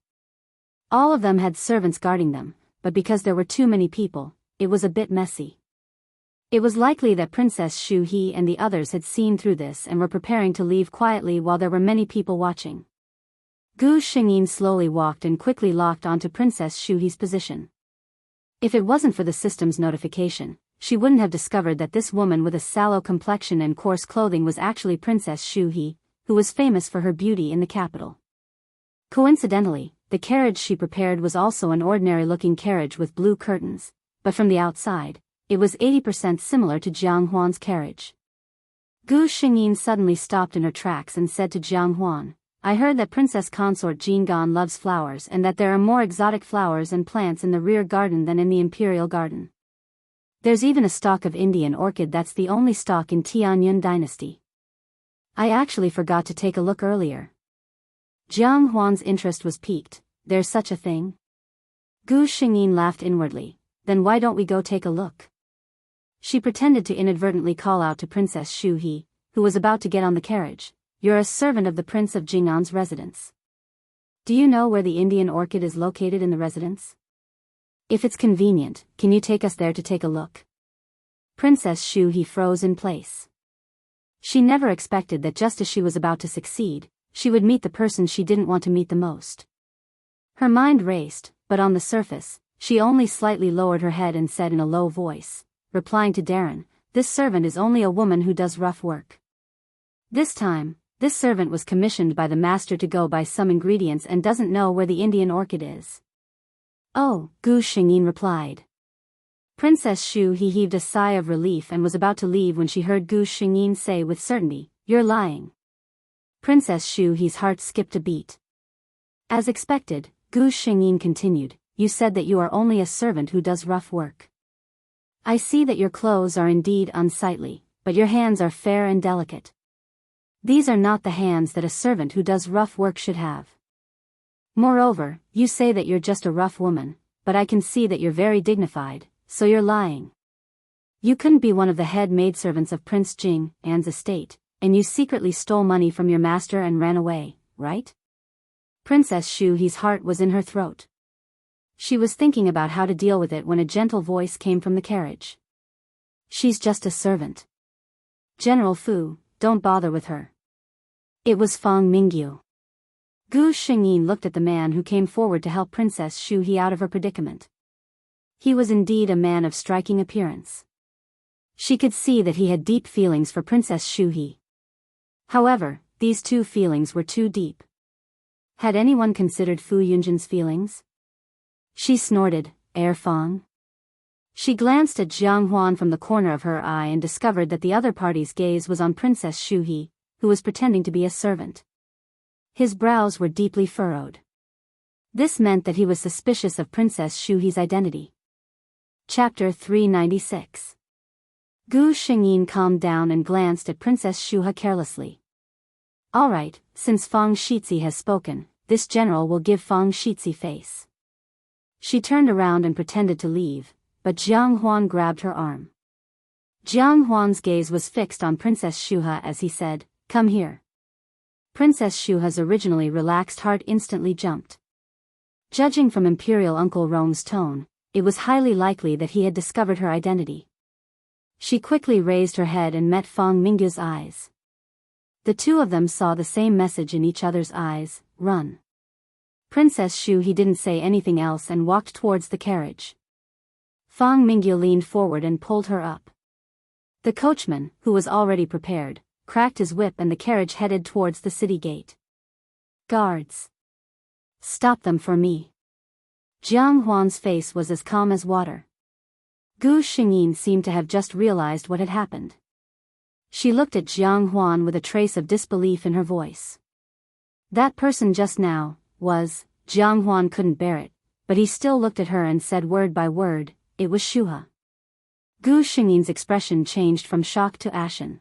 All of them had servants guarding them, but because there were too many people, it was a bit messy. It was likely that Princess Shuhi and the others had seen through this and were preparing to leave quietly while there were many people watching. Gu Xingyin slowly walked and quickly locked onto Princess Shuhi's position. If it wasn't for the system's notification, she wouldn't have discovered that this woman with a sallow complexion and coarse clothing was actually Princess Shuhi, who was famous for her beauty in the capital. Coincidentally, the carriage she prepared was also an ordinary-looking carriage with blue curtains, but from the outside, it was 80% similar to Jianghu's carriage. Gu Xingyin suddenly stopped in her tracks and said to Jianghu, I heard that Princess Consort Jingan loves flowers and that there are more exotic flowers and plants in the rear garden than in the imperial garden. There's even a stalk of Indian orchid that's the only stalk in Tianyun dynasty. I actually forgot to take a look earlier. Jianghu's interest was piqued. There's such a thing? Gu Xingyin laughed inwardly. Then why don't we go take a look? She pretended to inadvertently call out to Princess Shuhi, who was about to get on the carriage. You're a servant of the Prince of Jing'an's residence. Do you know where the Indian orchid is located in the residence? If it's convenient, can you take us there to take a look? Princess Shuhi froze in place. She never expected that just as she was about to succeed, she would meet the person she didn't want to meet the most. Her mind raced, but on the surface, she only slightly lowered her head and said in a low voice, replying to Darren, this servant is only a woman who does rough work. This time, this servant was commissioned by the master to go buy some ingredients and doesn't know where the Indian orchid is. Oh, Gu Xingyin replied. Princess Shuhi heaved a sigh of relief and was about to leave when she heard Gu Xingyin say with certainty, you're lying. Princess Shuhi's heart skipped a beat. As expected, Gu Xingyin continued, you said that you are only a servant who does rough work. I see that your clothes are indeed unsightly, but your hands are fair and delicate. These are not the hands that a servant who does rough work should have. Moreover, you say that you're just a rough woman, but I can see that you're very dignified, so you're lying. You couldn't be one of the head maidservants of Prince Jing'an's estate, and you secretly stole money from your master and ran away, right? Princess Shuhi's heart was in her throat. She was thinking about how to deal with it when a gentle voice came from the carriage. She's just a servant. General Fu, don't bother with her. It was Fang Mingyu. Gu Xingyin looked at the man who came forward to help Princess Shuhi out of her predicament. He was indeed a man of striking appearance. She could see that he had deep feelings for Princess Shuhi. However, these two feelings were too deep. Had anyone considered Fu Yunjin's feelings? She snorted, Fang. She glanced at Jianghu from the corner of her eye and discovered that the other party's gaze was on Princess Shuhi, who was pretending to be a servant. His brows were deeply furrowed. This meant that he was suspicious of Princess Shuhi's identity. Chapter 396. Gu Xingyin calmed down and glanced at Princess Shuha carelessly. All right, since Fang Shitzi has spoken, this general will give Fang Shitzi face. She turned around and pretended to leave, but Jianghu grabbed her arm. Jianghu's gaze was fixed on Princess Shuha as he said, come here. Princess Shuha's originally relaxed heart instantly jumped. Judging from Imperial Uncle Rong's tone, it was highly likely that he had discovered her identity. She quickly raised her head and met Fang Mingyu's eyes. The two of them saw the same message in each other's eyes, run. Princess Shuhi didn't say anything else and walked towards the carriage. Fang Mingyu leaned forward and pulled her up. The coachman, who was already prepared, cracked his whip and the carriage headed towards the city gate. Guards! Stop them for me. Jiang Huan's face was as calm as water. Gu Xingyin seemed to have just realized what had happened. She looked at Jiang Huan with a trace of disbelief in her voice. That person just now was, Jiang Huan couldn't bear it, but he still looked at her and said word by word, it was Shuha. Gu Xingyin's expression changed from shock to ashen.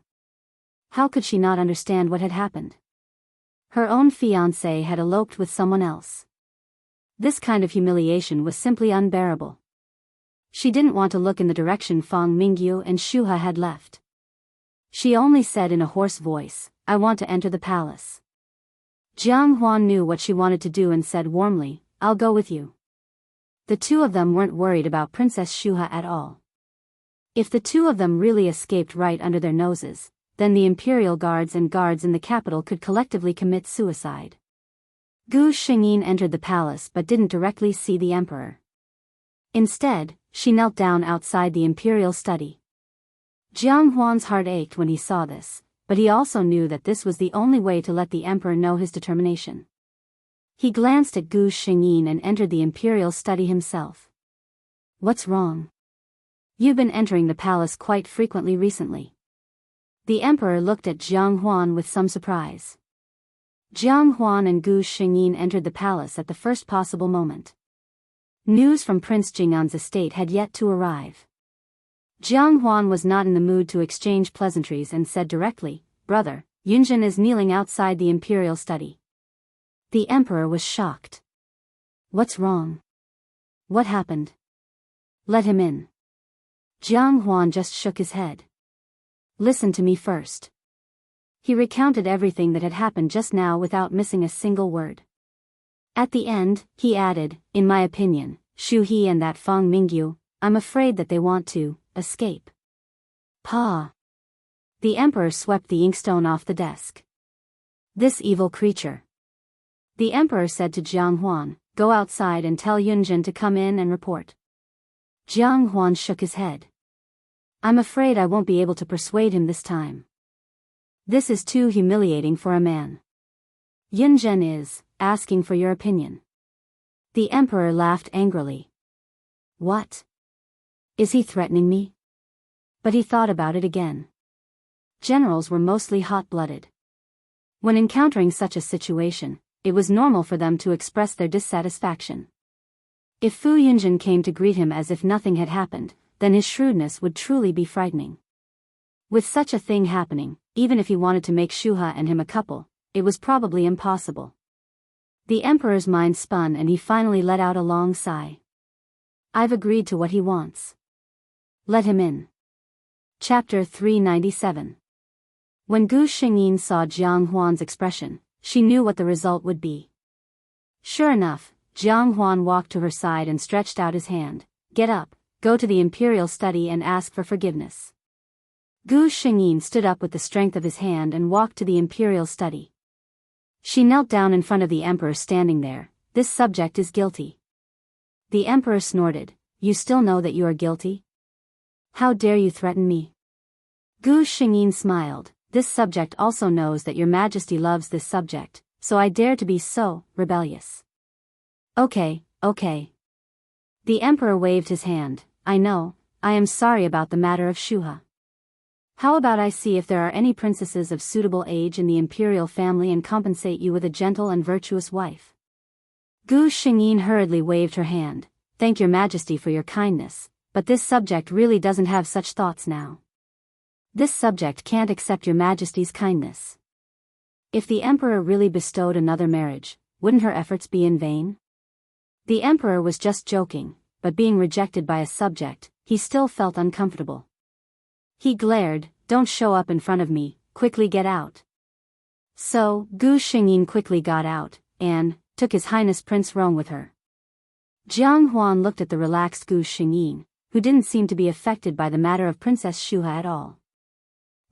How could she not understand what had happened? Her own fiancé had eloped with someone else. This kind of humiliation was simply unbearable. She didn't want to look in the direction Fang Mingyu and Shuha had left. She only said in a hoarse voice, I want to enter the palace. Jiang Huan knew what she wanted to do and said warmly, I'll go with you. The two of them weren't worried about Princess Shuha at all. If the two of them really escaped right under their noses, then the imperial guards and guards in the capital could collectively commit suicide. Gu Xingyin entered the palace but didn't directly see the emperor. Instead, she knelt down outside the imperial study. Jiang Huan's heart ached when he saw this, but he also knew that this was the only way to let the emperor know his determination. He glanced at Gu Xingyin and entered the imperial study himself. What's wrong? You've been entering the palace quite frequently recently. The emperor looked at Jiang Huan with some surprise. Jiang Huan and Gu Xingyin entered the palace at the first possible moment. News from Prince Jing'an's estate had yet to arrive. Jiang Huan was not in the mood to exchange pleasantries and said directly, Brother, Yunjin is kneeling outside the imperial study. The emperor was shocked. What's wrong? What happened? Let him in. Jiang Huan just shook his head. Listen to me first. He recounted everything that had happened just now without missing a single word. At the end, he added, in my opinion, Shu He and that Fang Mingyu, I'm afraid that they want to escape. Pa. The emperor swept the inkstone off the desk. This evil creature. The emperor said to Jiang Huan, go outside and tell Yunjin to come in and report. Jiang Huan shook his head. I'm afraid I won't be able to persuade him this time. This is too humiliating for a man. Yunjin is asking for your opinion. The emperor laughed angrily. What? Is he threatening me? But he thought about it again. Generals were mostly hot-blooded. When encountering such a situation, it was normal for them to express their dissatisfaction. If Fu Yunjin came to greet him as if nothing had happened, then his shrewdness would truly be frightening. With such a thing happening, even if he wanted to make Shuha and him a couple, it was probably impossible. The emperor's mind spun and he finally let out a long sigh. I've agreed to what he wants. Let him in. Chapter 397. When Gu Xingyin saw Jiang Huan's expression, she knew what the result would be. Sure enough, Jiang Huan walked to her side and stretched out his hand. Get up, go to the imperial study and ask for forgiveness. Gu Xingyin stood up with the strength of his hand and walked to the imperial study. She knelt down in front of the emperor standing there. This subject is guilty. The emperor snorted. You still know that you are guilty? How dare you threaten me? Gu Xingyin smiled. This subject also knows that your majesty loves this subject, so I dare to be so rebellious. Okay. The emperor waved his hand. I know, I am sorry about the matter of Shuha. How about I see if there are any princesses of suitable age in the imperial family and compensate you with a gentle and virtuous wife? Gu Xingyin hurriedly waved her hand. Thank your majesty for your kindness, but this subject really doesn't have such thoughts now. This subject can't accept your majesty's kindness. If the emperor really bestowed another marriage, wouldn't her efforts be in vain? The emperor was just joking, but being rejected by a subject, he still felt uncomfortable. He glared, don't show up in front of me, quickly get out. So, Gu Xingyin quickly got out, and took His Highness Prince Rong with her. Jiang Huan looked at the relaxed Gu Xingyin, who didn't seem to be affected by the matter of Princess Shuha at all.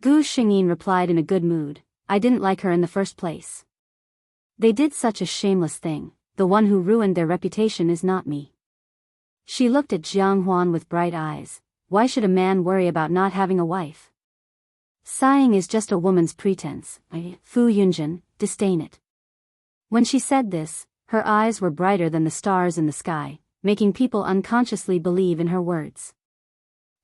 Gu Xingyin replied in a good mood, I didn't like her in the first place. They did such a shameless thing, the one who ruined their reputation is not me. She looked at Jiang Huan with bright eyes. Why should a man worry about not having a wife? Sighing is just a woman's pretense. Fu Yunjin, disdain it. When she said this, her eyes were brighter than the stars in the sky. making people unconsciously believe in her words.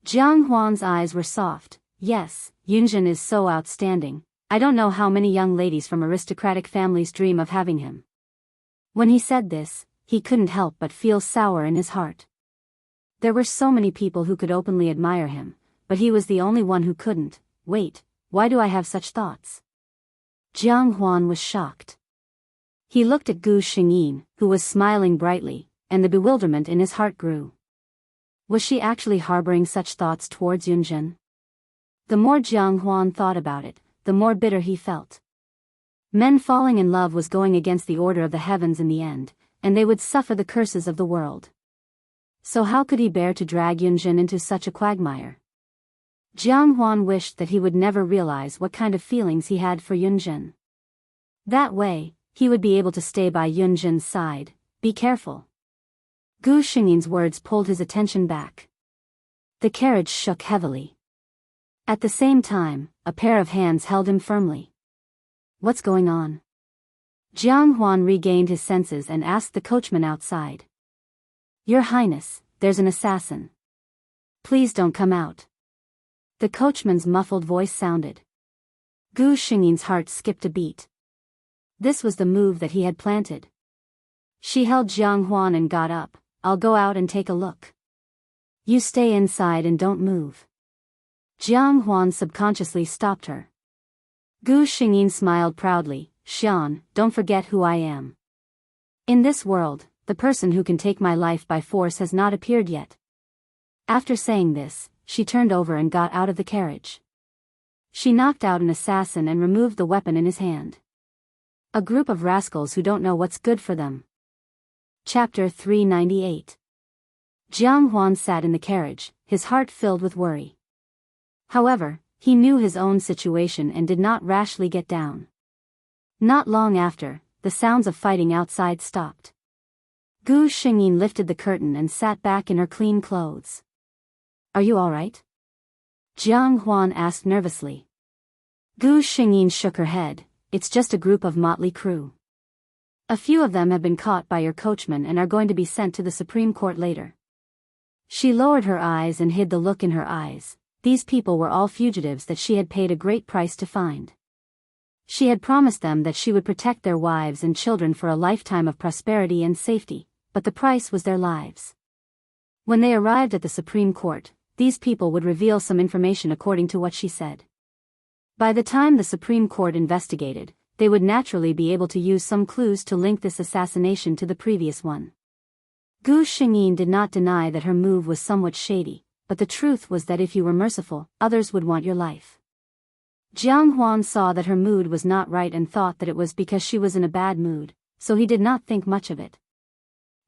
Jiang Huan's eyes were soft. Yes, Yunjin is so outstanding. I don't know how many young ladies from aristocratic families dream of having him. When he said this, he couldn't help but feel sour in his heart. There were so many people who could openly admire him, but he was the only one who couldn't. Wait, why do I have such thoughts? Jiang Huan was shocked. He looked at Gu Xingyin, who was smiling brightly, and the bewilderment in his heart grew. Was she actually harboring such thoughts towards Yunjin? The more Jiang Huan thought about it, the more bitter he felt. Men falling in love was going against the order of the heavens in the end, and they would suffer the curses of the world. So how could he bear to drag Yunjin into such a quagmire? Jiang Huan wished that he would never realize what kind of feelings he had for Yunjin. That way, he would be able to stay by Yunjin's side. Be careful. Gu Xingyin's words pulled his attention back. The carriage shook heavily. At the same time, a pair of hands held him firmly. What's going on? Jiang Huan regained his senses and asked the coachman outside. Your Highness, there's an assassin. Please don't come out. The coachman's muffled voice sounded. Gu Xingyin's heart skipped a beat. This was the move that he had planted. She held Jiang Huan and got up. I'll go out and take a look. You stay inside and don't move. Jiang Huan subconsciously stopped her. Gu Xingyin smiled proudly. Xian, don't forget who I am. In this world, the person who can take my life by force has not appeared yet. After saying this, she turned over and got out of the carriage. She knocked out an assassin and removed the weapon in his hand. A group of rascals who don't know what's good for them. Chapter 398. Jiang Huan sat in the carriage, his heart filled with worry. However, he knew his own situation and did not rashly get down. Not long after, the sounds of fighting outside stopped. Gu Xingyin lifted the curtain and sat back in her clean clothes. Are you all right? Jiang Huan asked nervously. Gu Xingyin shook her head. It's just a group of motley crew. A few of them have been caught by your coachman and are going to be sent to the Supreme Court later. She lowered her eyes and hid the look in her eyes. These people were all fugitives that she had paid a great price to find. She had promised them that she would protect their wives and children for a lifetime of prosperity and safety, but the price was their lives. When they arrived at the Supreme Court, these people would reveal some information according to what she said. By the time the Supreme Court investigated, they would naturally be able to use some clues to link this assassination to the previous one. Gu Xingyin did not deny that her move was somewhat shady, but the truth was that if you were merciful, others would want your life. Jiang Huan saw that her mood was not right and thought that it was because she was in a bad mood, so he did not think much of it.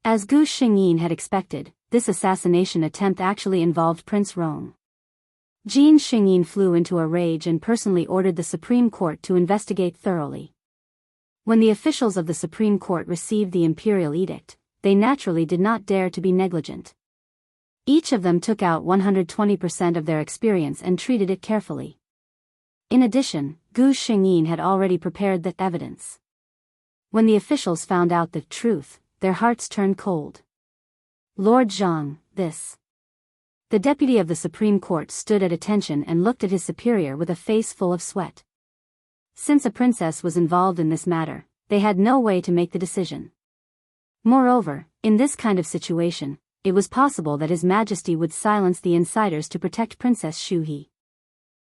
As Gu Xingyin had expected, this assassination attempt actually involved Prince Rong. Jin Xingyin flew into a rage and personally ordered the Supreme Court to investigate thoroughly. When the officials of the Supreme Court received the imperial edict, they naturally did not dare to be negligent. Each of them took out 120% of their experience and treated it carefully. In addition, Gu Xingyin had already prepared the evidence. When the officials found out the truth, their hearts turned cold. Lord Zhang, this. The deputy of the Supreme Court stood at attention and looked at his superior with a face full of sweat. Since a princess was involved in this matter, they had no way to make the decision. Moreover, in this kind of situation, it was possible that His Majesty would silence the insiders to protect Princess Shuhe.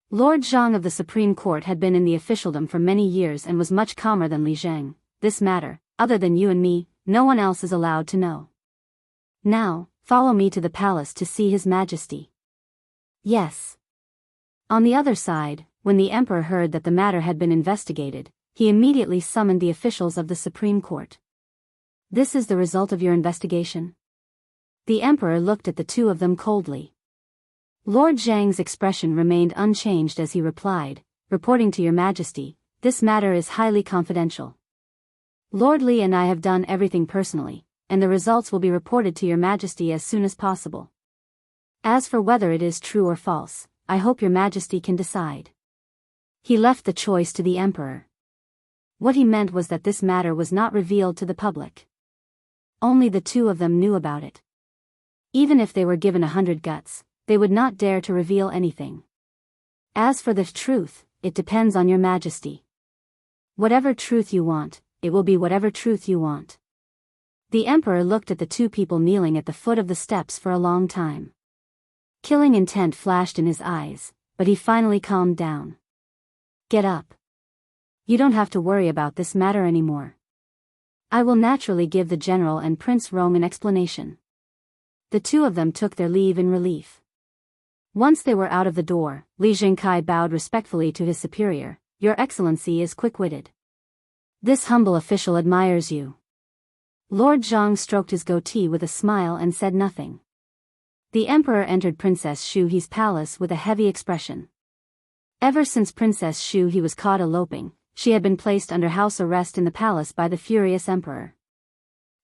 Lord Zhang of the Supreme Court had been in the officialdom for many years and was much calmer than Li Zheng. This matter, other than you and me, no one else is allowed to know. Now, follow me to the palace to see His Majesty. Yes. On the other side, when the emperor heard that the matter had been investigated, he immediately summoned the officials of the Supreme Court. This is the result of your investigation? The emperor looked at the two of them coldly. Lord Zhang's expression remained unchanged as he replied, reporting to your Majesty, this matter is highly confidential. Lord Li and I have done everything personally, and the results will be reported to your Majesty as soon as possible. As for whether it is true or false, I hope your Majesty can decide. He left the choice to the emperor. What he meant was that this matter was not revealed to the public. Only the two of them knew about it. Even if they were given 100 guts, they would not dare to reveal anything. As for the truth, it depends on your majesty. Whatever truth you want, it will be whatever truth you want. The emperor looked at the two people kneeling at the foot of the steps for a long time. Killing intent flashed in his eyes, but he finally calmed down. Get up. You don't have to worry about this matter anymore. I will naturally give the general and Prince Rong an explanation. The two of them took their leave in relief. Once they were out of the door, Li Zhengkai bowed respectfully to his superior. Your Excellency is quick-witted. This humble official admires you. Lord Zhang stroked his goatee with a smile and said nothing. The emperor entered Princess Shu He's palace with a heavy expression. Ever since Princess Shu He was caught eloping, she had been placed under house arrest in the palace by the furious emperor.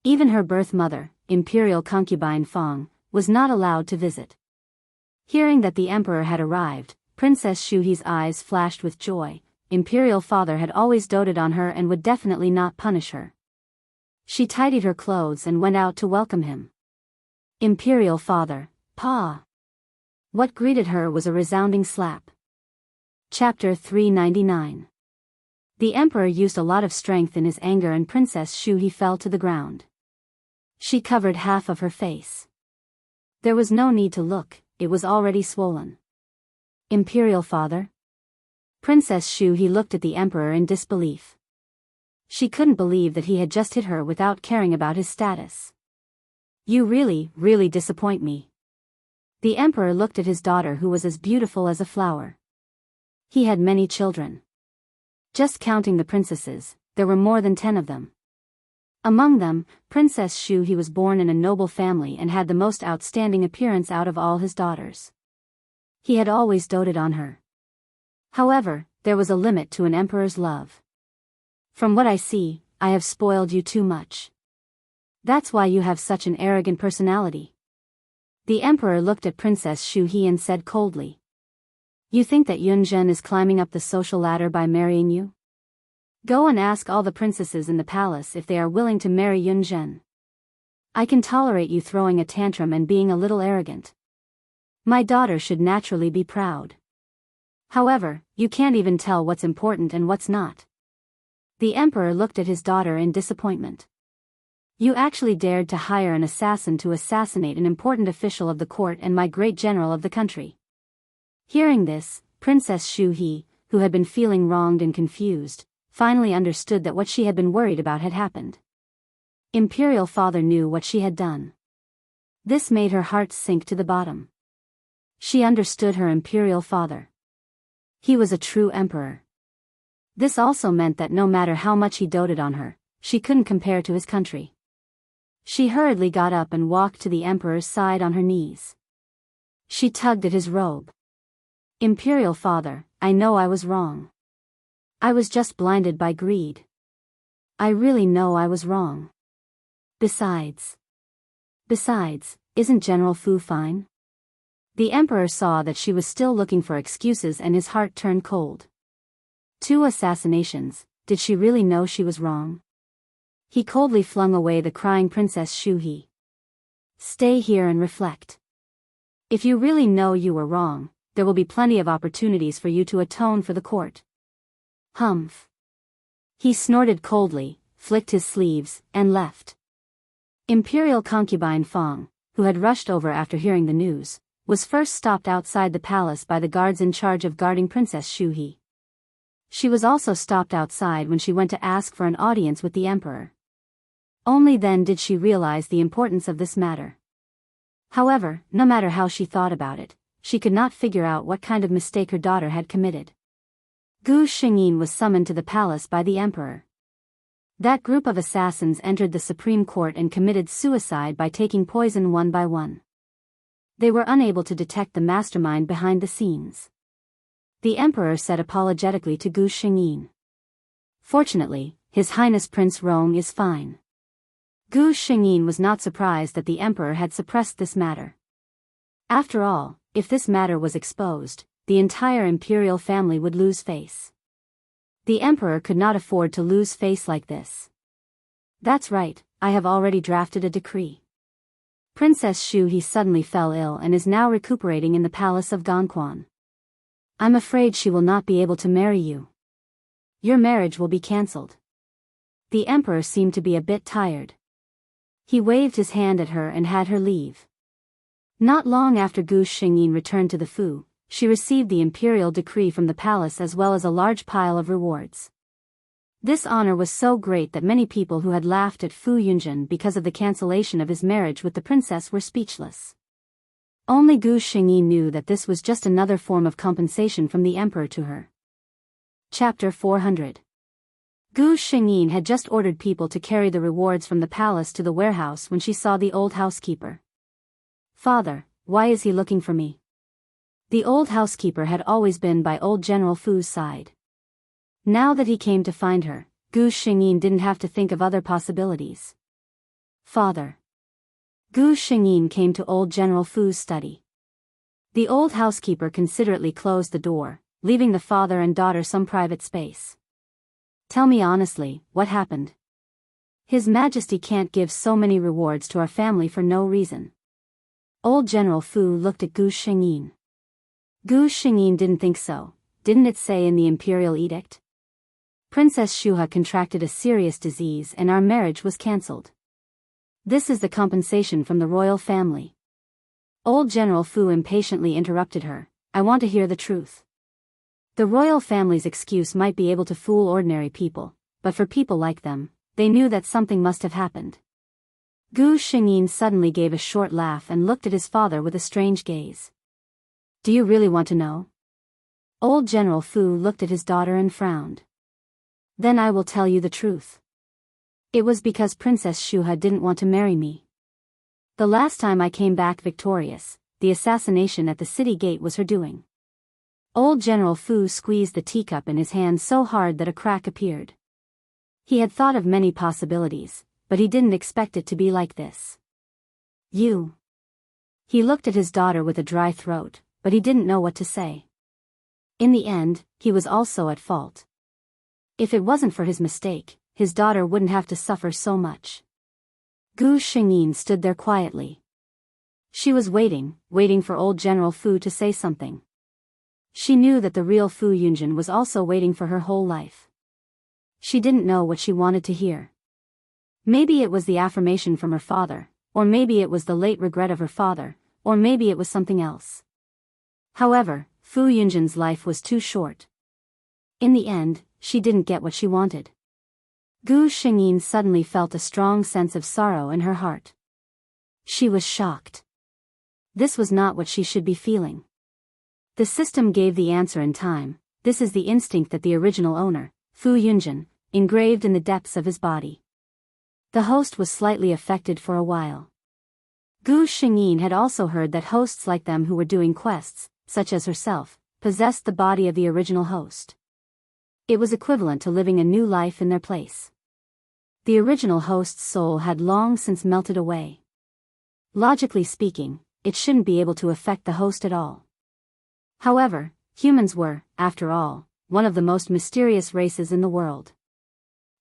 Even her birth mother, imperial concubine Fang, was not allowed to visit. Hearing that the emperor had arrived, Princess Shu He's eyes flashed with joy. Imperial father had always doted on her and would definitely not punish her. She tidied her clothes and went out to welcome him. Imperial father, Pa. What greeted her was a resounding slap. Chapter 399. The emperor used a lot of strength in his anger and Princess Shu He fell to the ground. She covered half of her face. There was no need to look, it was already swollen. Imperial father? Princess Shu He looked at the emperor in disbelief. She couldn't believe that he had just hit her without caring about his status. You really disappoint me. The emperor looked at his daughter who was as beautiful as a flower. He had many children. Just counting the princesses, there were more than 10 of them. Among them, Princess Shu He was born in a noble family and had the most outstanding appearance out of all his daughters. He had always doted on her. However, there was a limit to an emperor's love. From what I see, I have spoiled you too much. That's why you have such an arrogant personality. The emperor looked at Princess Shu He and said coldly. You think that Yunzhen is climbing up the social ladder by marrying you? Go and ask all the princesses in the palace if they are willing to marry Yunzhen. I can tolerate you throwing a tantrum and being a little arrogant. My daughter should naturally be proud. However, you can't even tell what's important and what's not. The emperor looked at his daughter in disappointment. You actually dared to hire an assassin to assassinate an important official of the court and my great general of the country. Hearing this, Princess Shu He, who had been feeling wronged and confused, finally understood that what she had been worried about had happened. Imperial father knew what she had done. This made her heart sink to the bottom. She understood her imperial father. He was a true emperor. This also meant that no matter how much he doted on her, she couldn't compare to his country. She hurriedly got up and walked to the emperor's side on her knees. She tugged at his robe. Imperial father, I know I was wrong. I was just blinded by greed. I really know I was wrong. Besides, isn't General Fu fine? The emperor saw that she was still looking for excuses and his heart turned cold. 2 assassinations, did she really know she was wrong? He coldly flung away the crying Princess Shu He. Stay here and reflect. If you really know you were wrong, there will be plenty of opportunities for you to atone for the court. Humph. He snorted coldly, flicked his sleeves, and left. Imperial concubine Fang, who had rushed over after hearing the news, was first stopped outside the palace by the guards in charge of guarding Princess Shu He. She was also stopped outside when she went to ask for an audience with the emperor. Only then did she realize the importance of this matter. However, no matter how she thought about it, she could not figure out what kind of mistake her daughter had committed. Gu Xingyin was summoned to the palace by the emperor. That group of assassins entered the Supreme Court and committed suicide by taking poison one by one. They were unable to detect the mastermind behind the scenes. The emperor said apologetically to Gu Xingyin. Fortunately, His Highness Prince Rong is fine. Gu Xingyin was not surprised that the emperor had suppressed this matter. After all, if this matter was exposed, the entire imperial family would lose face. The emperor could not afford to lose face like this. That's right, I have already drafted a decree. Princess Shu He suddenly fell ill and is now recuperating in the palace of Gongquan. I'm afraid she will not be able to marry you. Your marriage will be cancelled. The emperor seemed to be a bit tired. He waved his hand at her and had her leave. Not long after Gu Xingyin returned to the Fu, she received the imperial decree from the palace as well as a large pile of rewards. This honor was so great that many people who had laughed at Fu Yunjin because of the cancellation of his marriage with the princess were speechless. Only Gu Xingyin knew that this was just another form of compensation from the emperor to her. Chapter 400. Gu Xingyin had just ordered people to carry the rewards from the palace to the warehouse when she saw the old housekeeper. Father, why is he looking for me? The old housekeeper had always been by old General Fu's side. Now that he came to find her, Gu Xingyin didn't have to think of other possibilities. Father. Gu Xingyin came to old General Fu's study. The old housekeeper considerately closed the door, leaving the father and daughter some private space. Tell me honestly, what happened? His Majesty can't give so many rewards to our family for no reason. Old General Fu looked at Gu Xingyin. Gu Xingyin didn't think so. Didn't it say in the imperial edict? Princess Shuha contracted a serious disease and our marriage was cancelled. This is the compensation from the royal family. Old General Fu impatiently interrupted her. I want to hear the truth. The royal family's excuse might be able to fool ordinary people, but for people like them, they knew that something must have happened. Gu Xingyin suddenly gave a short laugh and looked at his father with a strange gaze. Do you really want to know? Old General Fu looked at his daughter and frowned. Then I will tell you the truth. It was because Princess Shuha didn't want to marry me. The last time I came back victorious, the assassination at the city gate was her doing. Old General Fu squeezed the teacup in his hand so hard that a crack appeared. He had thought of many possibilities, but he didn't expect it to be like this. You. He looked at his daughter with a dry throat, but he didn't know what to say. In the end, he was also at fault. If it wasn't for his mistake, his daughter wouldn't have to suffer so much. Gu Xingyin stood there quietly. She was waiting for old General Fu to say something. She knew that the real Fu Yunjin was also waiting for her whole life. She didn't know what she wanted to hear. Maybe it was the affirmation from her father, or maybe it was the late regret of her father, or maybe it was something else. However, Fu Yunjin's life was too short. In the end, she didn't get what she wanted. Gu Xingyin suddenly felt a strong sense of sorrow in her heart. She was shocked. This was not what she should be feeling. The system gave the answer in time. This is the instinct that the original owner, Fu Yunjin, engraved in the depths of his body. The host was slightly affected for a while. Gu Xingyin had also heard that hosts like them who were doing quests, such as herself, possessed the body of the original host. It was equivalent to living a new life in their place. The original host's soul had long since melted away. Logically speaking, it shouldn't be able to affect the host at all. However, humans were, after all, one of the most mysterious races in the world.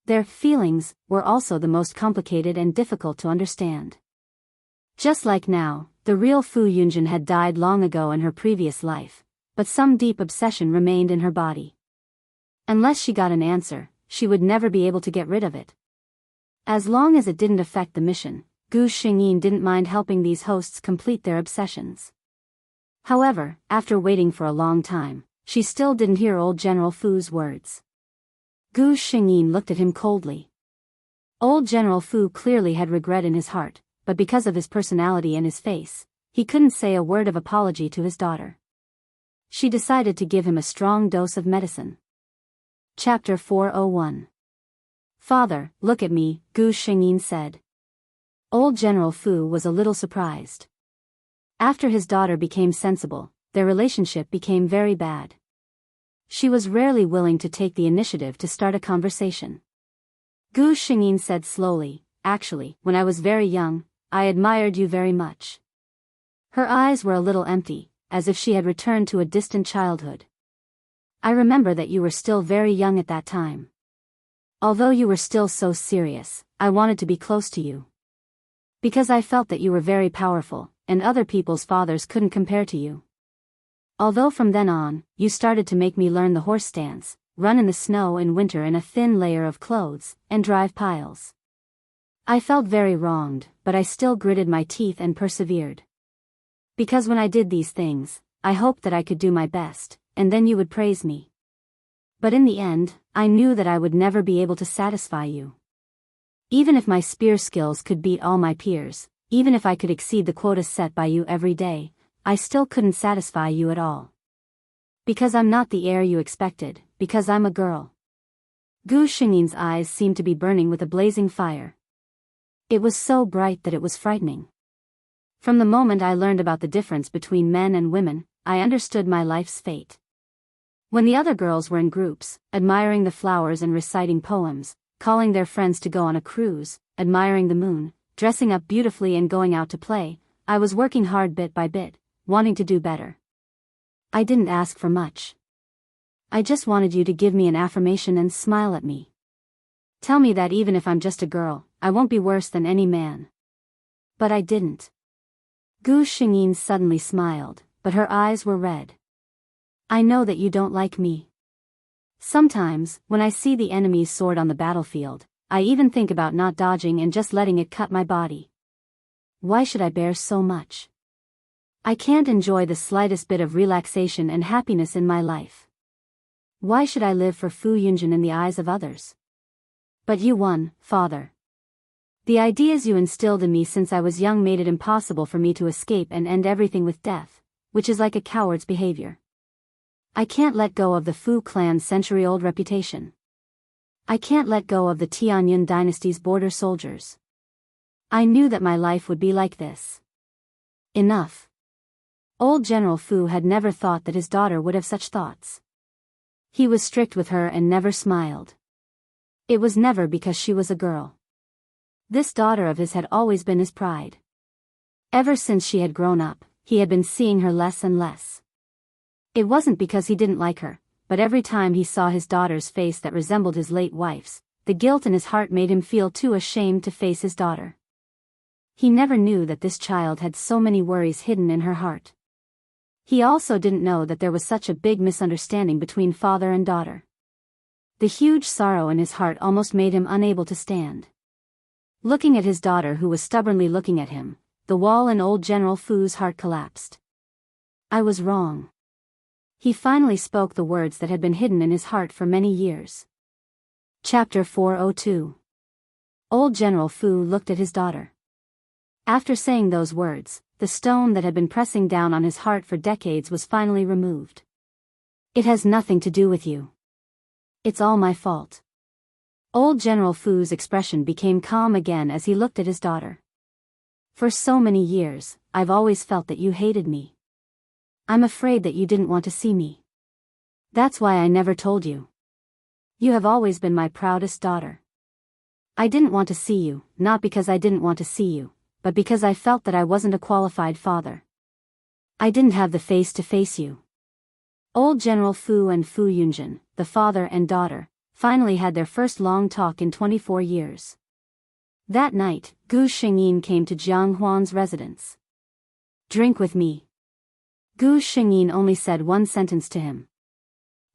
Their feelings were also the most complicated and difficult to understand. Just like now, the real Fu Yunjin had died long ago in her previous life, but some deep obsession remained in her body. Unless she got an answer, she would never be able to get rid of it. As long as it didn't affect the mission, Gu Xingyin didn't mind helping these hosts complete their obsessions. However, after waiting for a long time, she still didn't hear old General Fu's words. Gu Xingyin looked at him coldly. Old General Fu clearly had regret in his heart, but because of his personality and his face, he couldn't say a word of apology to his daughter. She decided to give him a strong dose of medicine. Chapter 401. Father, look at me, Gu Xingyin said. Old General Fu was a little surprised. After his daughter became sensible, their relationship became very bad. She was rarely willing to take the initiative to start a conversation. Gu Xingyin said slowly, actually, when I was very young, I admired you very much. Her eyes were a little empty, as if she had returned to a distant childhood. I remember that you were still very young at that time. Although you were still so serious, I wanted to be close to you. Because I felt that you were very powerful, and other people's fathers couldn't compare to you. Although from then on, you started to make me learn the horse stance, run in the snow in winter in a thin layer of clothes, and drive piles. I felt very wronged, but I still gritted my teeth and persevered. Because when I did these things, I hoped that I could do my best, and then you would praise me. But in the end, I knew that I would never be able to satisfy you. Even if my spear skills could beat all my peers, even if I could exceed the quotas set by you every day, I still couldn't satisfy you at all. Because I'm not the heir you expected, because I'm a girl. Gu Xingyin's eyes seemed to be burning with a blazing fire. It was so bright that it was frightening. From the moment I learned about the difference between men and women, I understood my life's fate. When the other girls were in groups, admiring the flowers and reciting poems, calling their friends to go on a cruise, admiring the moon, dressing up beautifully and going out to play, I was working hard bit by bit, wanting to do better. I didn't ask for much. I just wanted you to give me an affirmation and smile at me. Tell me that even if I'm just a girl, I won't be worse than any man. But I didn't. Gu Xingyin suddenly smiled, but her eyes were red. I know that you don't like me. Sometimes, when I see the enemy's sword on the battlefield, I even think about not dodging and just letting it cut my body. Why should I bear so much? I can't enjoy the slightest bit of relaxation and happiness in my life. Why should I live for Fu Yunjin in the eyes of others? But you won, father. The ideas you instilled in me since I was young made it impossible for me to escape and end everything with death, which is like a coward's behavior. I can't let go of the Fu clan's century-old reputation. I can't let go of the Tianyun dynasty's border soldiers. I knew that my life would be like this. Enough. Old General Fu had never thought that his daughter would have such thoughts. He was strict with her and never smiled. It was never because she was a girl. This daughter of his had always been his pride. Ever since she had grown up, he had been seeing her less and less. It wasn't because he didn't like her, but every time he saw his daughter's face that resembled his late wife's, the guilt in his heart made him feel too ashamed to face his daughter. He never knew that this child had so many worries hidden in her heart. He also didn't know that there was such a big misunderstanding between father and daughter. The huge sorrow in his heart almost made him unable to stand. Looking at his daughter who was stubbornly looking at him, the wall in old General Fu's heart collapsed. I was wrong. He finally spoke the words that had been hidden in his heart for many years. Chapter 402. Old General Fu looked at his daughter. After saying those words, the stone that had been pressing down on his heart for decades was finally removed. It has nothing to do with you. It's all my fault. Old General Fu's expression became calm again as he looked at his daughter. For so many years, I've always felt that you hated me. I'm afraid that you didn't want to see me. That's why I never told you. You have always been my proudest daughter. I didn't want to see you, not because I didn't want to see you, but because I felt that I wasn't a qualified father. I didn't have the face to face you. Old General Fu and Fu Yunjin, the father and daughter, finally had their first long talk in 24 years. That night, Gu Xingyin came to Jianghu's residence. Drink with me. Gu Xingyin only said one sentence to him.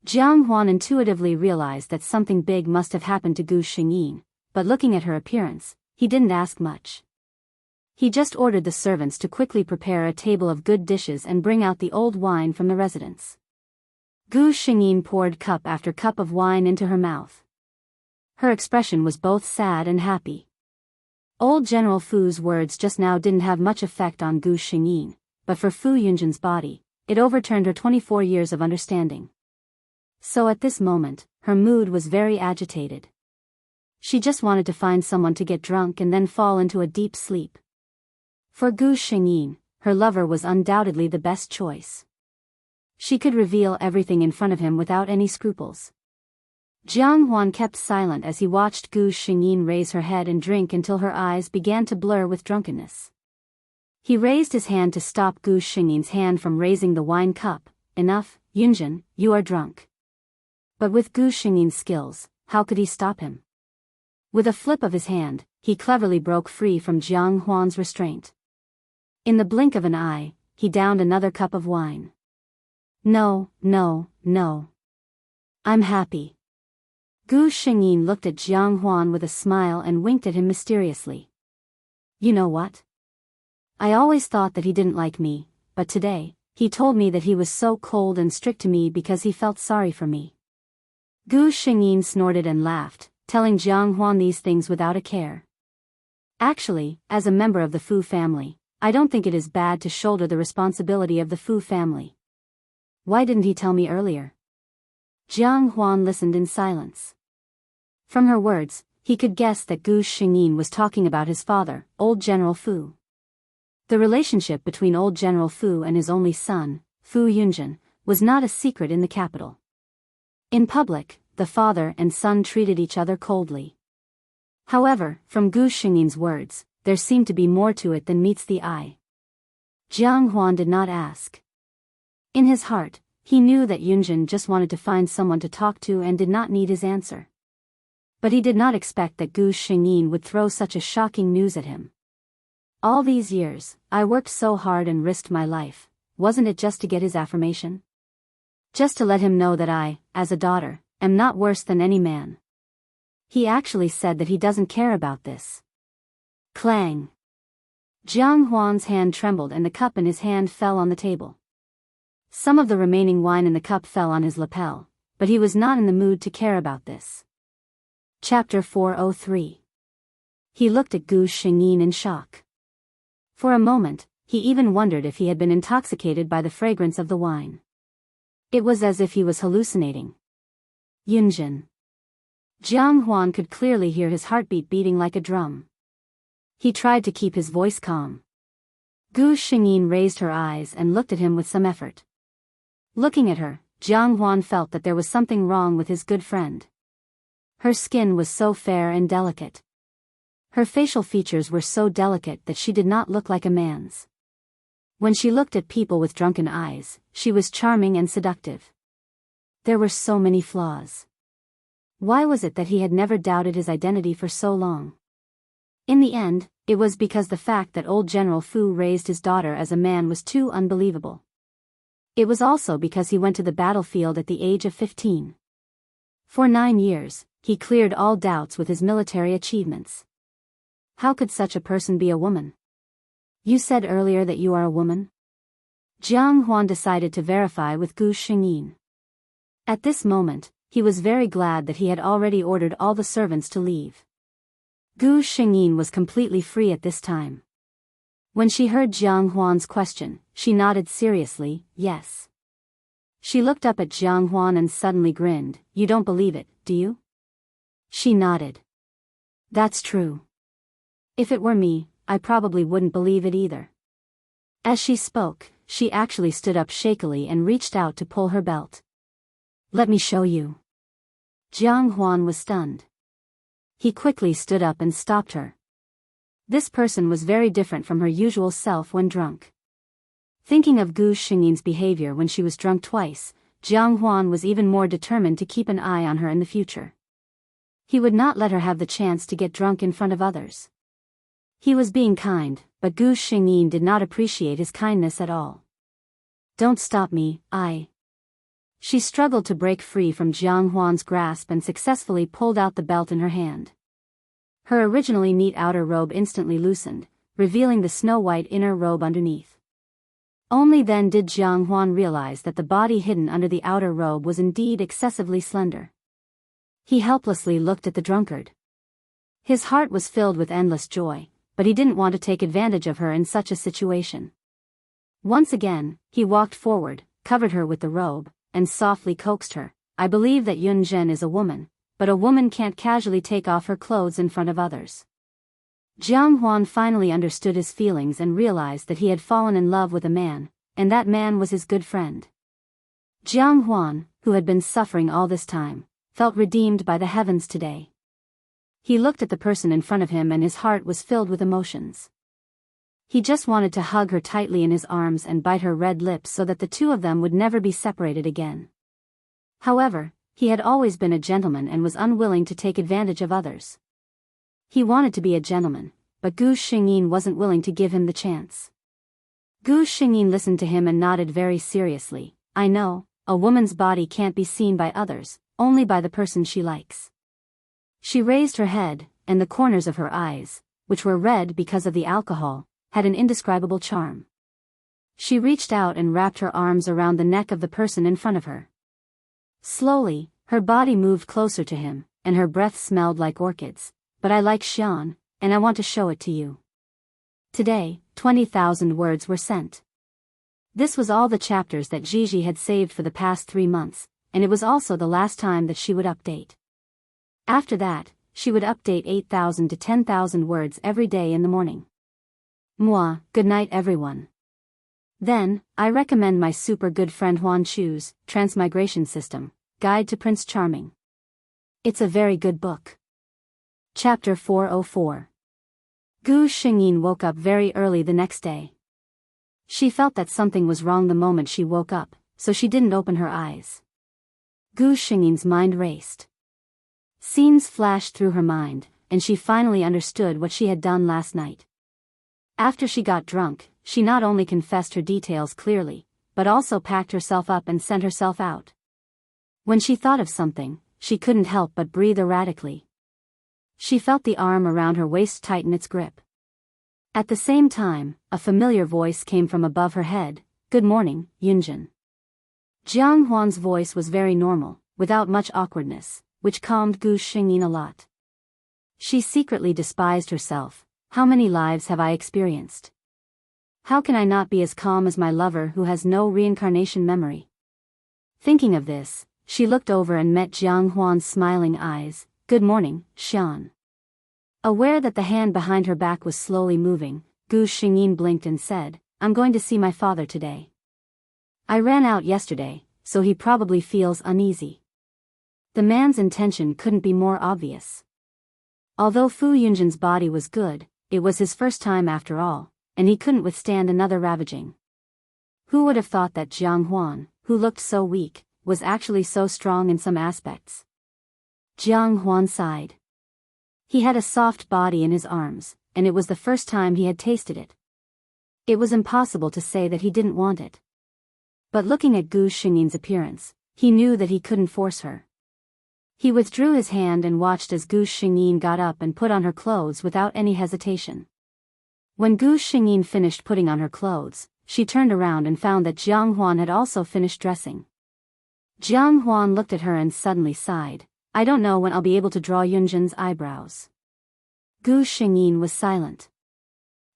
Jianghu intuitively realized that something big must have happened to Gu Xingyin, but looking at her appearance, he didn't ask much. He just ordered the servants to quickly prepare a table of good dishes and bring out the old wine from the residence. Gu Xingyin poured cup after cup of wine into her mouth. Her expression was both sad and happy. Old General Fu's words just now didn't have much effect on Gu Xingyin, but for Fu Yunjin's body, it overturned her 24 years of understanding. So at this moment, her mood was very agitated. She just wanted to find someone to get drunk and then fall into a deep sleep. For Gu Xingyin, her lover was undoubtedly the best choice. She could reveal everything in front of him without any scruples. Jiang Huan kept silent as he watched Gu Xingyin raise her head and drink until her eyes began to blur with drunkenness. He raised his hand to stop Gu Xingyin's hand from raising the wine cup. Enough, Yunjin, you are drunk. But with Gu Xingyin's skills, how could he stop him? With a flip of his hand, he cleverly broke free from Jiang Huan's restraint. In the blink of an eye, he downed another cup of wine. No, no, no. I'm happy. Gu Shengyin looked at Jiang Huan with a smile and winked at him mysteriously. You know what? I always thought that he didn't like me, but today, he told me that he was so cold and strict to me because he felt sorry for me. Gu Shengyin snorted and laughed, telling Jiang Huan these things without a care. Actually, as a member of the Fu family, I don't think it is bad to shoulder the responsibility of the Fu family. Why didn't he tell me earlier? Jiang Huan listened in silence. From her words, he could guess that Gu Shengyin was talking about his father, old General Fu. The relationship between old General Fu and his only son, Fu Yunjin, was not a secret in the capital. In public, the father and son treated each other coldly. However, from Gu Shengyin's words, there seemed to be more to it than meets the eye. Jiang Huan did not ask. In his heart, he knew that Yunjin just wanted to find someone to talk to and did not need his answer. But he did not expect that Gu Shengyin would throw such a shocking news at him. All these years, I worked so hard and risked my life, wasn't it just to get his affirmation? Just to let him know that I, as a daughter, am not worse than any man. He actually said that he doesn't care about this. Clang! Jiang Huan's hand trembled and the cup in his hand fell on the table. Some of the remaining wine in the cup fell on his lapel, but he was not in the mood to care about this. Chapter 403. He looked at Gu Shengyin in shock. For a moment, he even wondered if he had been intoxicated by the fragrance of the wine. It was as if he was hallucinating. Yunjin. Jiang Huan could clearly hear his heartbeat beating like a drum. He tried to keep his voice calm. Gu Shengyin raised her eyes and looked at him with some effort. Looking at her, Jiang Huan felt that there was something wrong with his good friend. Her skin was so fair and delicate. Her facial features were so delicate that she did not look like a man's. When she looked at people with drunken eyes, she was charming and seductive. There were so many flaws. Why was it that he had never doubted his identity for so long? In the end, it was because the fact that old General Fu raised his daughter as a man was too unbelievable. It was also because he went to the battlefield at the age of 15. For 9 years, he cleared all doubts with his military achievements. How could such a person be a woman? You said earlier that you are a woman? Jiang Huan decided to verify with Gu Shengyin. At this moment, he was very glad that he had already ordered all the servants to leave. Gu Shengyin was completely free at this time. When she heard Jiang Huan's question, she nodded seriously, yes. She looked up at Jiang Huan and suddenly grinned. You don't believe it, do you? She nodded. That's true. If it were me, I probably wouldn't believe it either. As she spoke, she actually stood up shakily and reached out to pull her belt. Let me show you. Jiang Huan was stunned. He quickly stood up and stopped her. This person was very different from her usual self when drunk. Thinking of Gu Shengyin's behavior when she was drunk twice, Jiang Huan was even more determined to keep an eye on her in the future. He would not let her have the chance to get drunk in front of others. He was being kind, but Gu Shengyin did not appreciate his kindness at all. Don't stop me, She struggled to break free from Jiang Huan's grasp and successfully pulled out the belt in her hand. Her originally neat outer robe instantly loosened, revealing the snow-white inner robe underneath. Only then did Jiang Huan realize that the body hidden under the outer robe was indeed excessively slender. He helplessly looked at the drunkard. His heart was filled with endless joy, but he didn't want to take advantage of her in such a situation. Once again, he walked forward, covered her with the robe, and softly coaxed her. I believe that Yunjin is a woman, but a woman can't casually take off her clothes in front of others. Jiang Huan finally understood his feelings and realized that he had fallen in love with a man, and that man was his good friend. Jiang Huan, who had been suffering all this time, felt redeemed by the heavens today. He looked at the person in front of him and his heart was filled with emotions. He just wanted to hug her tightly in his arms and bite her red lips so that the two of them would never be separated again. However, he had always been a gentleman and was unwilling to take advantage of others. He wanted to be a gentleman, but Gu Xingyin wasn't willing to give him the chance. Gu Xingyin listened to him and nodded very seriously. I know, a woman's body can't be seen by others, only by the person she likes. She raised her head, and the corners of her eyes, which were red because of the alcohol, had an indescribable charm. She reached out and wrapped her arms around the neck of the person in front of her. Slowly, her body moved closer to him, and her breath smelled like orchids. But I like Xian, and I want to show it to you. Today, 20,000 words were sent. This was all the chapters that Gigi had saved for the past 3 months, and it was also the last time that she would update. After that, she would update 8,000 to 10,000 words every day in the morning. Mwah, good night everyone. Then, I recommend my super good friend Huan Chu's Transmigration System, Guide to Prince Charming. It's a very good book. Chapter 404. Gu Xingyin woke up very early the next day. She felt that something was wrong the moment she woke up, so she didn't open her eyes. Gu Xingyin's mind raced. Scenes flashed through her mind, and she finally understood what she had done last night. After she got drunk, she not only confessed her details clearly, but also packed herself up and sent herself out. When she thought of something, she couldn't help but breathe erratically. She felt the arm around her waist tighten its grip. At the same time, a familiar voice came from above her head. Good morning, Yunjin. Jiang Huan's voice was very normal, without much awkwardness, which calmed Gu Xingyin a lot. She secretly despised herself. How many lives have I experienced? How can I not be as calm as my lover who has no reincarnation memory? Thinking of this, she looked over and met Jiang Huan's smiling eyes. Good morning, Xian. Aware that the hand behind her back was slowly moving, Gu Xingyin blinked and said, I'm going to see my father today. I ran out yesterday, so he probably feels uneasy. The man's intention couldn't be more obvious. Although Fu Yunjin's body was good, it was his first time after all, and he couldn't withstand another ravaging. Who would have thought that Jiang Huan, who looked so weak, was actually so strong in some aspects? Jiang Huan sighed. He had a soft body in his arms, and it was the first time he had tasted it. It was impossible to say that he didn't want it. But looking at Gu Xingyin's appearance, he knew that he couldn't force her. He withdrew his hand and watched as Gu Xingyin got up and put on her clothes without any hesitation. When Gu Xingyin finished putting on her clothes, she turned around and found that Jiang Huan had also finished dressing. Jiang Huan looked at her and suddenly sighed. I don't know when I'll be able to draw Yunjin's eyebrows. Gu Xingyin was silent.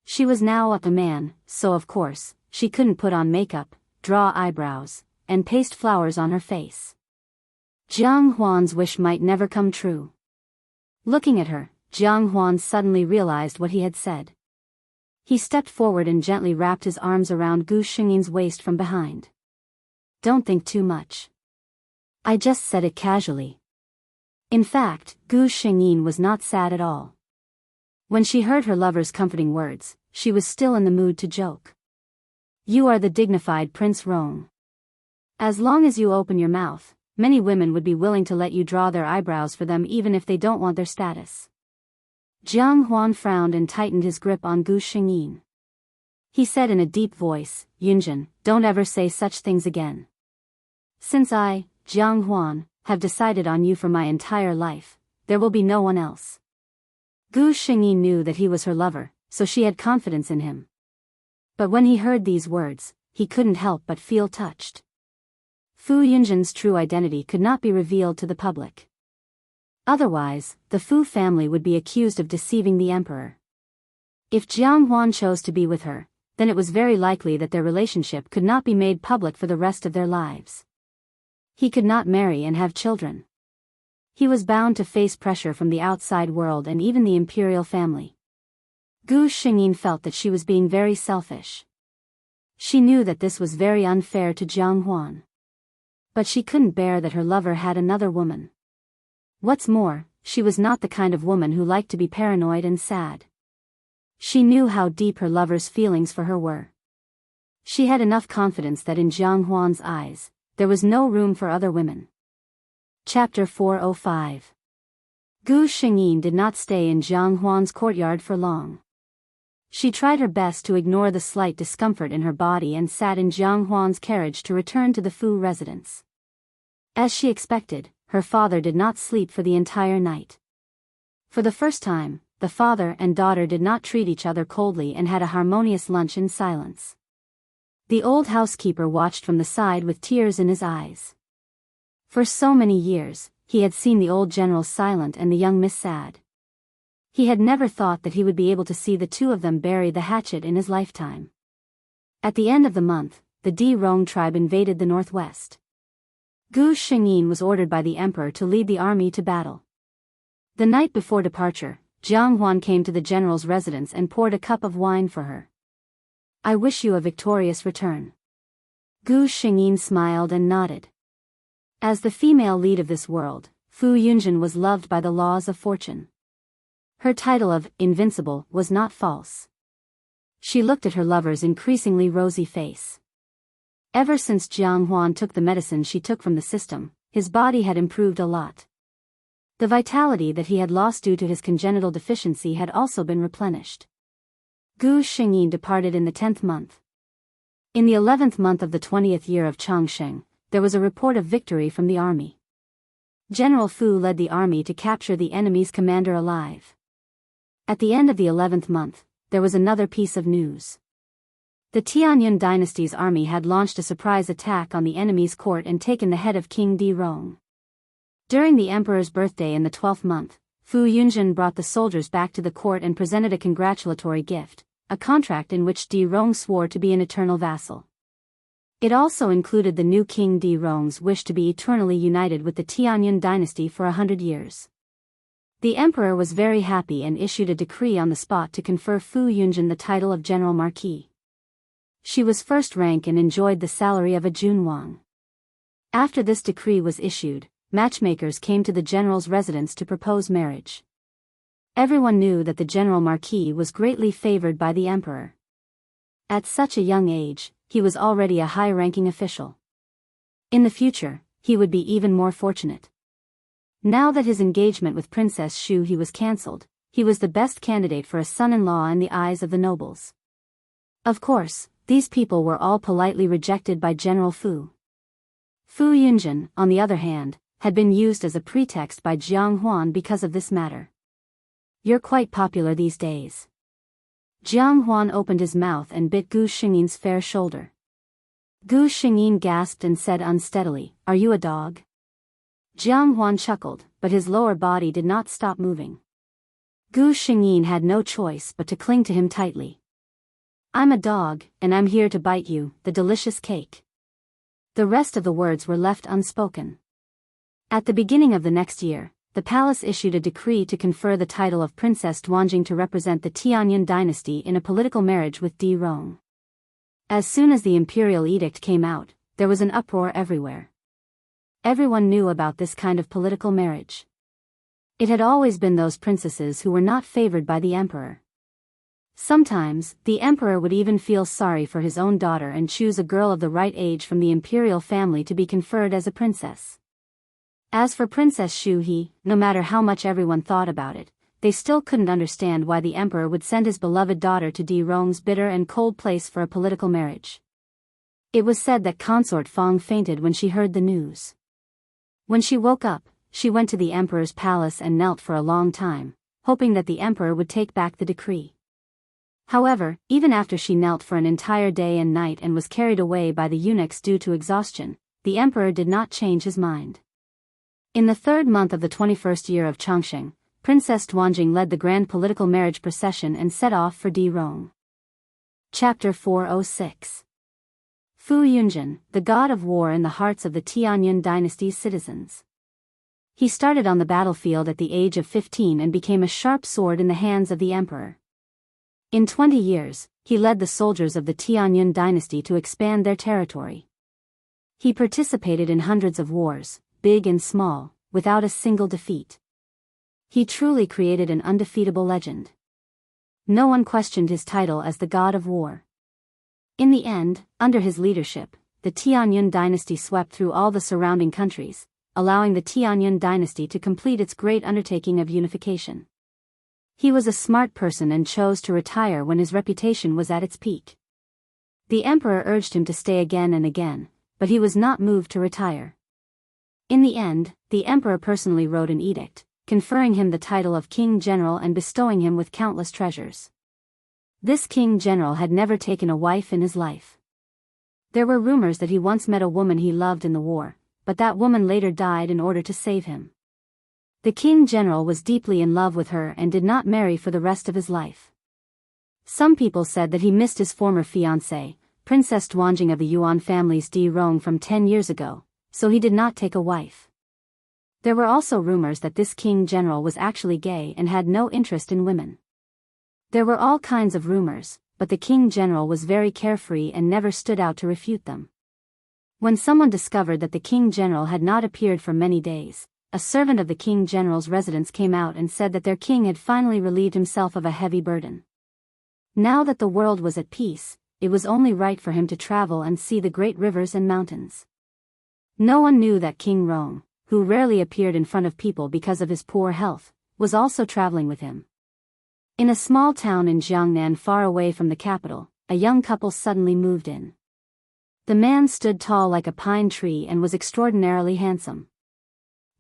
She was now a man, so of course, she couldn't put on makeup, draw eyebrows, and paste flowers on her face. Jiang Huan's wish might never come true. Looking at her, Jiang Huan suddenly realized what he had said. He stepped forward and gently wrapped his arms around Gu Xingyin's waist from behind. Don't think too much. I just said it casually. In fact, Gu Xingyin was not sad at all. When she heard her lover's comforting words, she was still in the mood to joke. You are the dignified Prince Rong. As long as you open your mouth, many women would be willing to let you draw their eyebrows for them even if they don't want their status. Jiang Huan frowned and tightened his grip on Gu Xingyin. He said in a deep voice, Yunjin, don't ever say such things again. Since I, Jiang Huan, have decided on you for my entire life, there will be no one else. Gu Xingyin knew that he was her lover, so she had confidence in him. But when he heard these words, he couldn't help but feel touched. Fu Yunjin's true identity could not be revealed to the public. Otherwise, the Fu family would be accused of deceiving the emperor. If Jiang Huan chose to be with her, then it was very likely that their relationship could not be made public for the rest of their lives. He could not marry and have children. He was bound to face pressure from the outside world and even the imperial family. Gu Xingyin felt that she was being very selfish. She knew that this was very unfair to Jiang Huan. But she couldn't bear that her lover had another woman. What's more, she was not the kind of woman who liked to be paranoid and sad. She knew how deep her lover's feelings for her were. She had enough confidence that in Jiang Huan's eyes, there was no room for other women. Chapter 405. Gu Shengyin did not stay in Jiang Huan's courtyard for long. She tried her best to ignore the slight discomfort in her body and sat in Jiang Huan's carriage to return to the Fu residence. As she expected, her father did not sleep for the entire night. For the first time, the father and daughter did not treat each other coldly and had a harmonious lunch in silence. The old housekeeper watched from the side with tears in his eyes. For so many years, he had seen the old general silent and the young miss sad. He had never thought that he would be able to see the two of them bury the hatchet in his lifetime. At the end of the month, the Di Rong tribe invaded the northwest. Gu Shengyin was ordered by the emperor to lead the army to battle. The night before departure, Jiang Huan came to the general's residence and poured a cup of wine for her. "I wish you a victorious return." Gu Shengyin smiled and nodded. As the female lead of this world, Fu Yunjin was loved by the laws of fortune. Her title of invincible was not false. She looked at her lover's increasingly rosy face. Ever since Jiang Huan took the medicine she took from the system, his body had improved a lot. The vitality that he had lost due to his congenital deficiency had also been replenished. Gu Shengyin departed in the 10th month. In the 11th month of the 20th year of Changsheng, there was a report of victory from the army. General Fu led the army to capture the enemy's commander alive. At the end of the 11th month, there was another piece of news. The Tianyun dynasty's army had launched a surprise attack on the enemy's court and taken the head of King Di Rong. During the emperor's birthday in the 12th month, Fu Yunjin brought the soldiers back to the court and presented a congratulatory gift, a contract in which Di Rong swore to be an eternal vassal. It also included the new King Di Rong's wish to be eternally united with the Tianyun dynasty for 100 years. The emperor was very happy and issued a decree on the spot to confer Fu Yunjin the title of General Marquis. She was first rank and enjoyed the salary of a junwang. After this decree was issued, matchmakers came to the general's residence to propose marriage. Everyone knew that the General Marquis was greatly favored by the emperor. At such a young age, he was already a high-ranking official. In the future, he would be even more fortunate. Now that his engagement with Princess Shu He was cancelled, he was the best candidate for a son-in-law in the eyes of the nobles. Of course, these people were all politely rejected by General Fu. Fu Yunjin, on the other hand, had been used as a pretext by Jiang Huan because of this matter. "You're quite popular these days." Jiang Huan opened his mouth and bit Gu Shengyin's fair shoulder. Gu Shengyin gasped and said unsteadily, "Are you a dog?" Jiang Huan chuckled, but his lower body did not stop moving. Gu Shengyin had no choice but to cling to him tightly. "I'm a dog, and I'm here to bite you, the delicious cake." The rest of the words were left unspoken. At the beginning of the next year, the palace issued a decree to confer the title of Princess Duanjing to represent the Tianyun dynasty in a political marriage with Di Rong. As soon as the imperial edict came out, there was an uproar everywhere. Everyone knew about this kind of political marriage. It had always been those princesses who were not favored by the emperor. Sometimes, the emperor would even feel sorry for his own daughter and choose a girl of the right age from the imperial family to be conferred as a princess. As for Princess Shu He, no matter how much everyone thought about it, they still couldn't understand why the emperor would send his beloved daughter to Di Rong's bitter and cold place for a political marriage. It was said that Consort Fong fainted when she heard the news. When she woke up, she went to the emperor's palace and knelt for a long time, hoping that the emperor would take back the decree. However, even after she knelt for an entire day and night and was carried away by the eunuchs due to exhaustion, the emperor did not change his mind. In the 3rd month of the 21st year of Changsheng, Princess Duanjing led the grand political marriage procession and set off for Di Rong. Chapter 406. Fu Yunjin, the god of war in the hearts of the Tianyun dynasty's citizens. He started on the battlefield at the age of 15 and became a sharp sword in the hands of the emperor. In 20 years, he led the soldiers of the Tianyun dynasty to expand their territory. He participated in hundreds of wars, big and small, without a single defeat. He truly created an undefeatable legend. No one questioned his title as the god of war. In the end, under his leadership, the Tianyun dynasty swept through all the surrounding countries, allowing the Tianyun dynasty to complete its great undertaking of unification. He was a smart person and chose to retire when his reputation was at its peak. The emperor urged him to stay again and again, but he was not moved to retire. In the end, the emperor personally wrote an edict, conferring him the title of king general and bestowing him with countless treasures. This king general had never taken a wife in his life. There were rumors that he once met a woman he loved in the war, but that woman later died in order to save him. The king general was deeply in love with her and did not marry for the rest of his life. Some people said that he missed his former fiancée, Princess Duanjing of the Yuan family's Di Rong from 10 years ago, so he did not take a wife. There were also rumors that this king general was actually gay and had no interest in women. There were all kinds of rumors, but the king general was very carefree and never stood out to refute them. When someone discovered that the king general had not appeared for many days, a servant of the king general's residence came out and said that their king had finally relieved himself of a heavy burden. Now that the world was at peace, it was only right for him to travel and see the great rivers and mountains. No one knew that King Rong, who rarely appeared in front of people because of his poor health, was also traveling with him. In a small town in Jiangnan far away from the capital, a young couple suddenly moved in. The man stood tall like a pine tree and was extraordinarily handsome.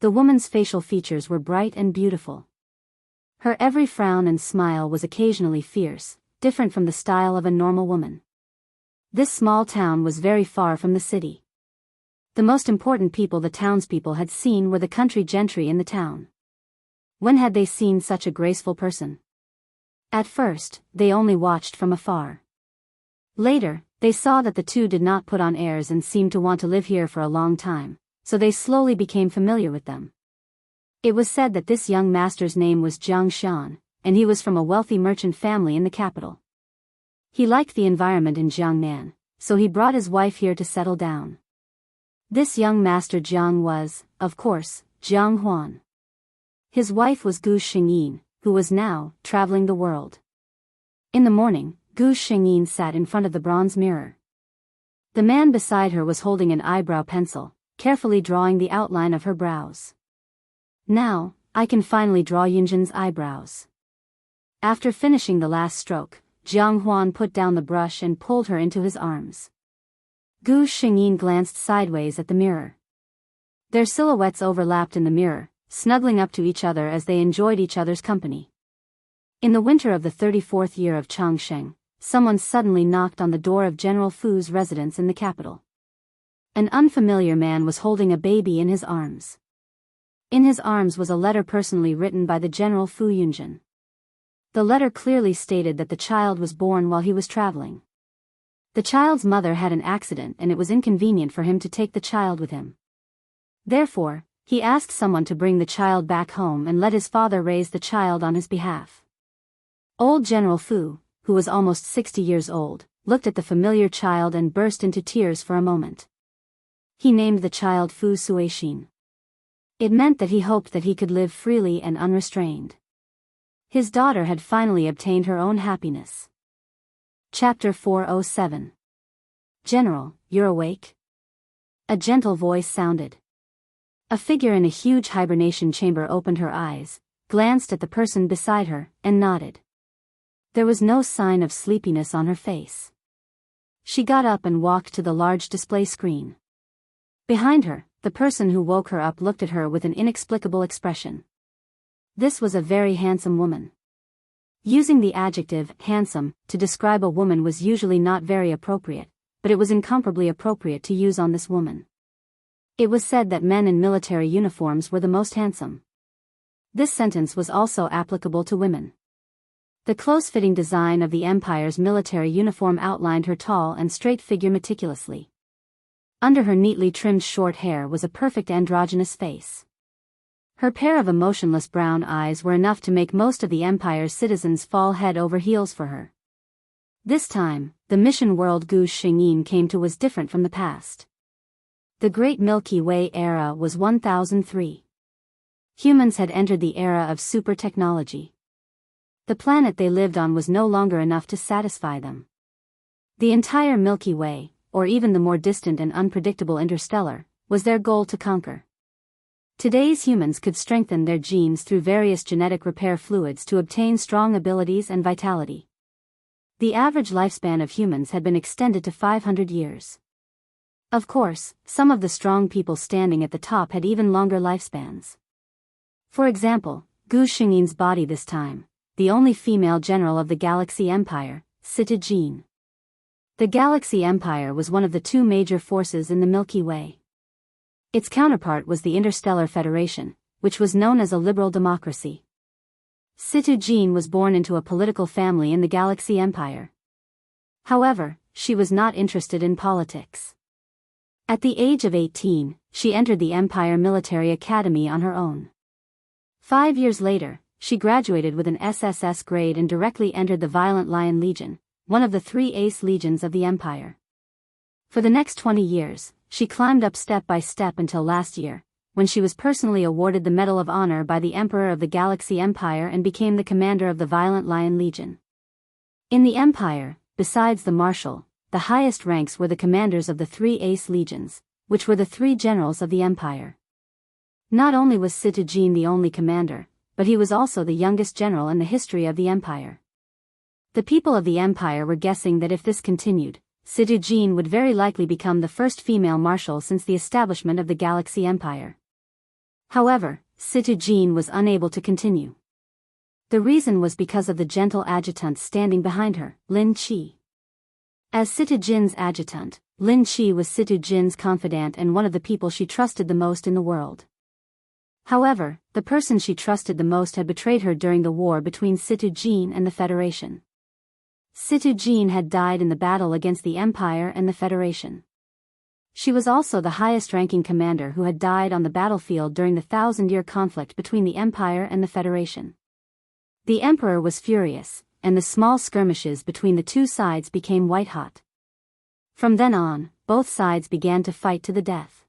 The woman's facial features were bright and beautiful. Her every frown and smile was occasionally fierce, different from the style of a normal woman. This small town was very far from the city. The most important people the townspeople had seen were the country gentry in the town. When had they seen such a graceful person? At first, they only watched from afar. Later, they saw that the two did not put on airs and seemed to want to live here for a long time, so they slowly became familiar with them. It was said that this young master's name was Jiang Xian, and he was from a wealthy merchant family in the capital. He liked the environment in Jiangnan, so he brought his wife here to settle down. This young master Jiang was, of course, Jiang Huan. His wife was Gu Xingyin, who was now traveling the world. In the morning, Gu Xingyin sat in front of the bronze mirror. The man beside her was holding an eyebrow pencil, carefully drawing the outline of her brows. Now, I can finally draw Yunjin's eyebrows. After finishing the last stroke, Jiang Huan put down the brush and pulled her into his arms. Gu Xingyin glanced sideways at the mirror. Their silhouettes overlapped in the mirror, snuggling up to each other as they enjoyed each other's company. In the winter of the 34th year of Changsheng, someone suddenly knocked on the door of General Fu's residence in the capital. An unfamiliar man was holding a baby in his arms. In his arms was a letter personally written by the General Fu Yunjin. The letter clearly stated that the child was born while he was traveling. The child's mother had an accident and it was inconvenient for him to take the child with him. Therefore, he asked someone to bring the child back home and let his father raise the child on his behalf. Old General Fu, who was almost 60 years old, looked at the familiar child and burst into tears for a moment. He named the child Fu Suixin. It meant that he hoped that he could live freely and unrestrained. His daughter had finally obtained her own happiness. Chapter 407. General, you're awake? A gentle voice sounded. A figure in a huge hibernation chamber opened her eyes, glanced at the person beside her, and nodded. There was no sign of sleepiness on her face. She got up and walked to the large display screen. Behind her, the person who woke her up looked at her with an inexplicable expression. This was a very handsome woman. Using the adjective handsome to describe a woman was usually not very appropriate, but it was incomparably appropriate to use on this woman. It was said that men in military uniforms were the most handsome. This sentence was also applicable to women. The close-fitting design of the empire's military uniform outlined her tall and straight figure meticulously. Under her neatly trimmed short hair was a perfect androgynous face. Her pair of emotionless brown eyes were enough to make most of the empire's citizens fall head over heels for her. This time, the mission world Gu Xingyin came to was different from the past. The Great Milky Way era was 1003. Humans had entered the era of super technology. The planet they lived on was no longer enough to satisfy them. The entire Milky Way, or even the more distant and unpredictable interstellar, was their goal to conquer. Today's humans could strengthen their genes through various genetic repair fluids to obtain strong abilities and vitality. The average lifespan of humans had been extended to 500 years. Of course, some of the strong people standing at the top had even longer lifespans. For example, Gu Xingyin's body this time, the only female general of the Galaxy Empire, Sita Jean. The Galaxy Empire was one of the two major forces in the Milky Way. Its counterpart was the Interstellar Federation, which was known as a liberal democracy. Sita Jean was born into a political family in the Galaxy Empire. However, she was not interested in politics. At the age of 18, she entered the Empire Military Academy on her own. 5 years later, she graduated with an SSS grade and directly entered the Violent Lion Legion, one of the 3 ace legions of the Empire. For the next 20 years, she climbed up step by step until last year, when she was personally awarded the Medal of Honor by the Emperor of the Galaxy Empire and became the commander of the Violent Lion Legion. In the Empire, besides the Marshal, the highest ranks were the commanders of the 3 ace legions, which were the 3 generals of the Empire. Not only was Sita Jean the only commander, but he was also the youngest general in the history of the Empire. The people of the Empire were guessing that if this continued, Sita Jean would very likely become the first female marshal since the establishment of the Galaxy Empire. However, Sita Jean was unable to continue. The reason was because of the gentle adjutant standing behind her, Lin Qi. As Sita Jean's adjutant, Lin Qi was Sita Jean's confidant and one of the people she trusted the most in the world. However, the person she trusted the most had betrayed her during the war between Sita Jean and the Federation. Sita Jean had died in the battle against the Empire and the Federation. She was also the highest-ranking commander who had died on the battlefield during the 1,000-year conflict between the Empire and the Federation. The Emperor was furious, and the small skirmishes between the two sides became white-hot. From then on, both sides began to fight to the death.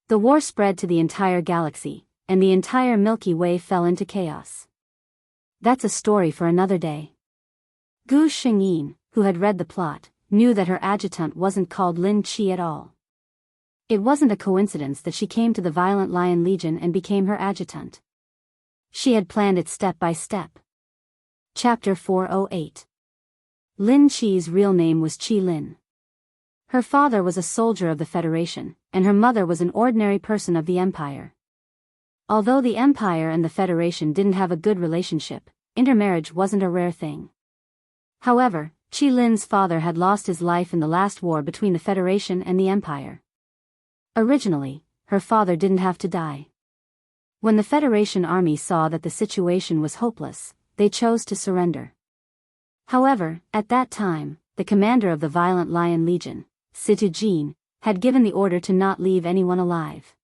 The war spread to the entire galaxy, and the entire Milky Way fell into chaos. That's a story for another day. Gu Xingyin, who had read the plot, knew that her adjutant wasn't called Lin Qi at all. It wasn't a coincidence that she came to the Violent Lion Legion and became her adjutant. She had planned it step by step. Chapter 408. Lin Qi's real name was Qi Lin. Her father was a soldier of the Federation, and her mother was an ordinary person of the Empire. Although the Empire and the Federation didn't have a good relationship, intermarriage wasn't a rare thing. However, Qi Lin's father had lost his life in the last war between the Federation and the Empire. Originally, her father didn't have to die. When the Federation army saw that the situation was hopeless, they chose to surrender. However, at that time, the commander of the Violent Lion Legion, Sita Jean, had given the order to not leave anyone alive.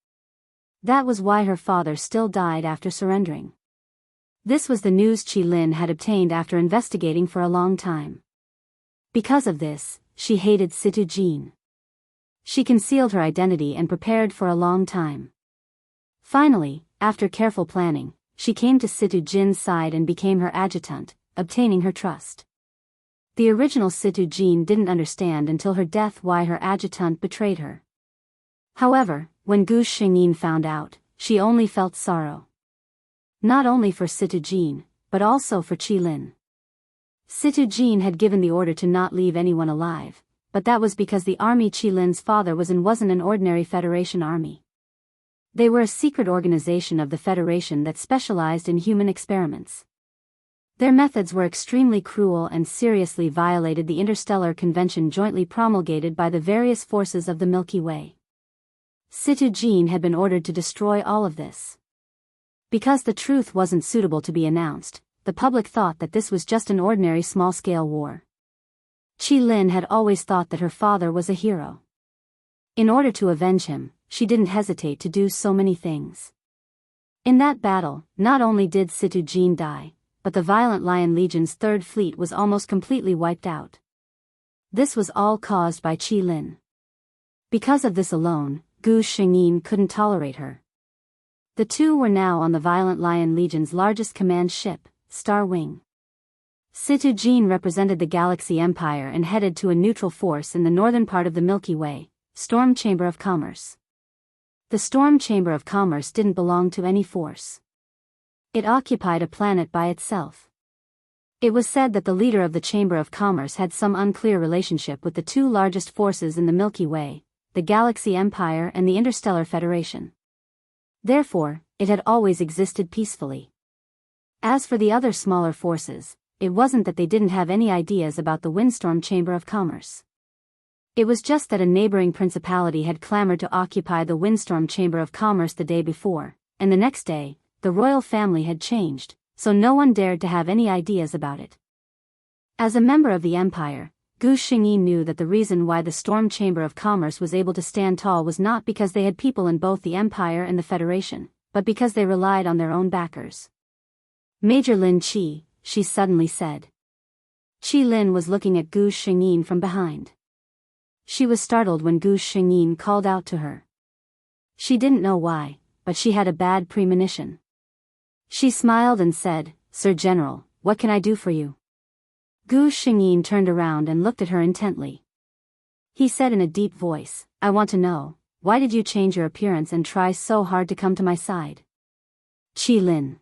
That was why her father still died after surrendering. This was the news Qi Lin had obtained after investigating for a long time. Because of this, she hated Sita Jean. She concealed her identity and prepared for a long time. Finally, after careful planning, she came to Sita Jean's side and became her adjutant, obtaining her trust. The original Sita Jean didn't understand until her death why her adjutant betrayed her. However, when Gu Xingyin found out, she only felt sorrow. Not only for Sita Jean, but also for Qi Lin. Sita Jean had given the order to not leave anyone alive, but that was because the army Qi Lin's father was in wasn't an ordinary Federation army. They were a secret organization of the Federation that specialized in human experiments. Their methods were extremely cruel and seriously violated the Interstellar Convention jointly promulgated by the various forces of the Milky Way. Sita Jean had been ordered to destroy all of this. Because the truth wasn't suitable to be announced, the public thought that this was just an ordinary small-scale war. Qi Lin had always thought that her father was a hero. In order to avenge him, she didn't hesitate to do so many things. In that battle, not only did Sita Jean die, but the Violent Lion Legion's third fleet was almost completely wiped out. This was all caused by Qi Lin. Because of this alone, Gu Xingyin couldn't tolerate her. The two were now on the Violent Lion Legion's largest command ship, Star Wing. Sita Jean represented the Galaxy Empire and headed to a neutral force in the northern part of the Milky Way, Storm Chamber of Commerce. The Storm Chamber of Commerce didn't belong to any force. It occupied a planet by itself. It was said that the leader of the Chamber of Commerce had some unclear relationship with the two largest forces in the Milky Way, the Galaxy Empire and the Interstellar Federation. Therefore, it had always existed peacefully. As for the other smaller forces, it wasn't that they didn't have any ideas about the Windstorm Chamber of Commerce. It was just that a neighboring principality had clamored to occupy the Windstorm Chamber of Commerce the day before, and the next day, the royal family had changed, so no one dared to have any ideas about it. As a member of the Empire, Gu Xingyi knew that the reason why the Storm Chamber of Commerce was able to stand tall was not because they had people in both the Empire and the Federation, but because they relied on their own backers. Major Lin Qi, she suddenly said. Qi Lin was looking at Gu Xingyi from behind. She was startled when Gu Xingyi called out to her. She didn't know why, but she had a bad premonition. She smiled and said, "Sir General, what can I do for you?" Gu Xingyi turned around and looked at her intently. He said in a deep voice, "I want to know, why did you change your appearance and try so hard to come to my side?" Qi Lin.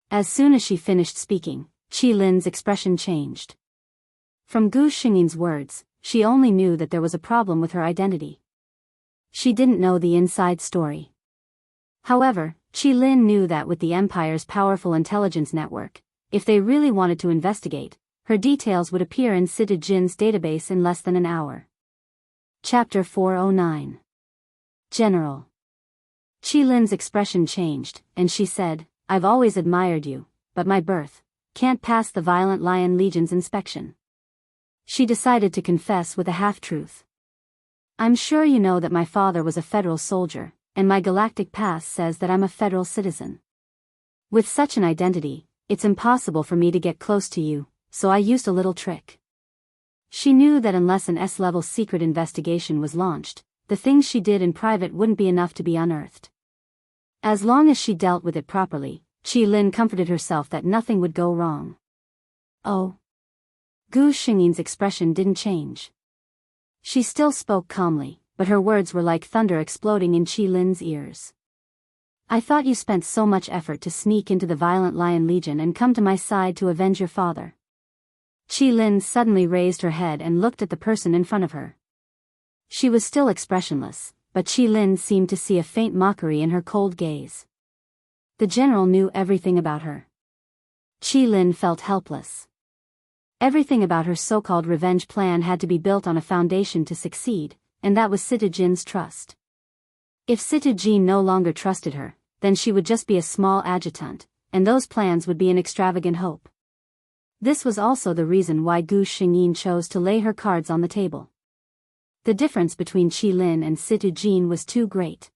As soon as she finished speaking, Qi Lin's expression changed. From Gu Xingyi's words, she only knew that there was a problem with her identity. She didn't know the inside story. However, Qi Lin knew that with the Empire's powerful intelligence network, if they really wanted to investigate, her details would appear in Sita Jin's database in less than an hour. Chapter 409. General. Qi Lin's expression changed, and she said, "I've always admired you, but my birth can't pass the Violent Lion Legion's inspection." She decided to confess with a half-truth. "I'm sure you know that my father was a federal soldier, and my galactic pass says that I'm a federal citizen. With such an identity, it's impossible for me to get close to you, so I used a little trick." She knew that unless an S-level secret investigation was launched, the things she did in private wouldn't be enough to be unearthed. As long as she dealt with it properly, Qi Lin comforted herself that nothing would go wrong. "Oh." Gu Xingyi's expression didn't change. She still spoke calmly, but her words were like thunder exploding in Qi Lin's ears. "I thought you spent so much effort to sneak into the Violent Lion Legion and come to my side to avenge your father." Qi Lin suddenly raised her head and looked at the person in front of her. She was still expressionless, but Qi Lin seemed to see a faint mockery in her cold gaze. The general knew everything about her. Qi Lin felt helpless. Everything about her so-called revenge plan had to be built on a foundation to succeed, and that was Sita Jin's trust. If Sita Jin no longer trusted her, then she would just be a small adjutant, and those plans would be an extravagant hope. This was also the reason why Gu Xingyi chose to lay her cards on the table. The difference between Qi Lin and Sita Jin was too great.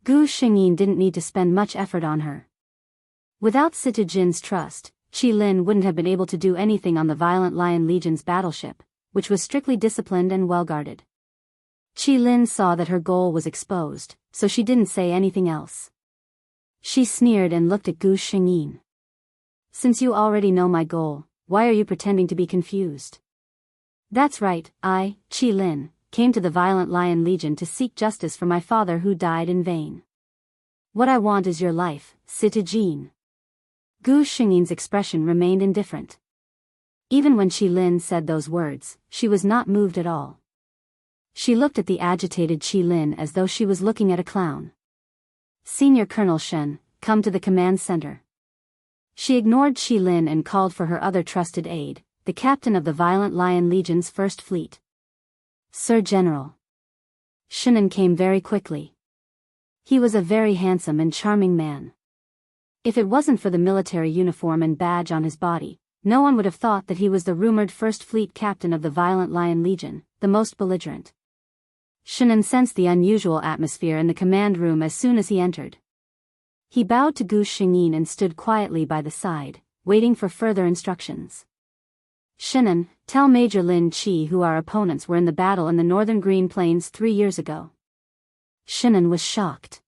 Gu Xingyi didn't need to spend much effort on her. Without Sita Jin's trust, Qi Lin wouldn't have been able to do anything on the Violent Lion Legion's battleship, which was strictly disciplined and well-guarded. Qi Lin saw that her goal was exposed, so she didn't say anything else. She sneered and looked at Gu Xingyi. "Since you already know my goal, why are you pretending to be confused?" "That's right, I, Qi Lin, came to the Violent Lion Legion to seek justice for my father who died in vain. What I want is your life, Sita Jin." Gu Xingyi's expression remained indifferent. Even when Qi Lin said those words, she was not moved at all. She looked at the agitated Qi Lin as though she was looking at a clown. "Senior Colonel Shen, come to the command center." She ignored Qi Lin and called for her other trusted aide, the captain of the Violent Lion Legion's First Fleet. "Sir General." Shannon came very quickly. He was a very handsome and charming man. If it wasn't for the military uniform and badge on his body, no one would have thought that he was the rumored First Fleet captain of the Violent Lion Legion, the most belligerent. Shannon sensed the unusual atmosphere in the command room as soon as he entered. He bowed to Gu Xingyi and stood quietly by the side, waiting for further instructions. "Shannon, tell Major Lin Qi who our opponents were in the battle in the northern Green Plains 3 years ago." Shannon was shocked.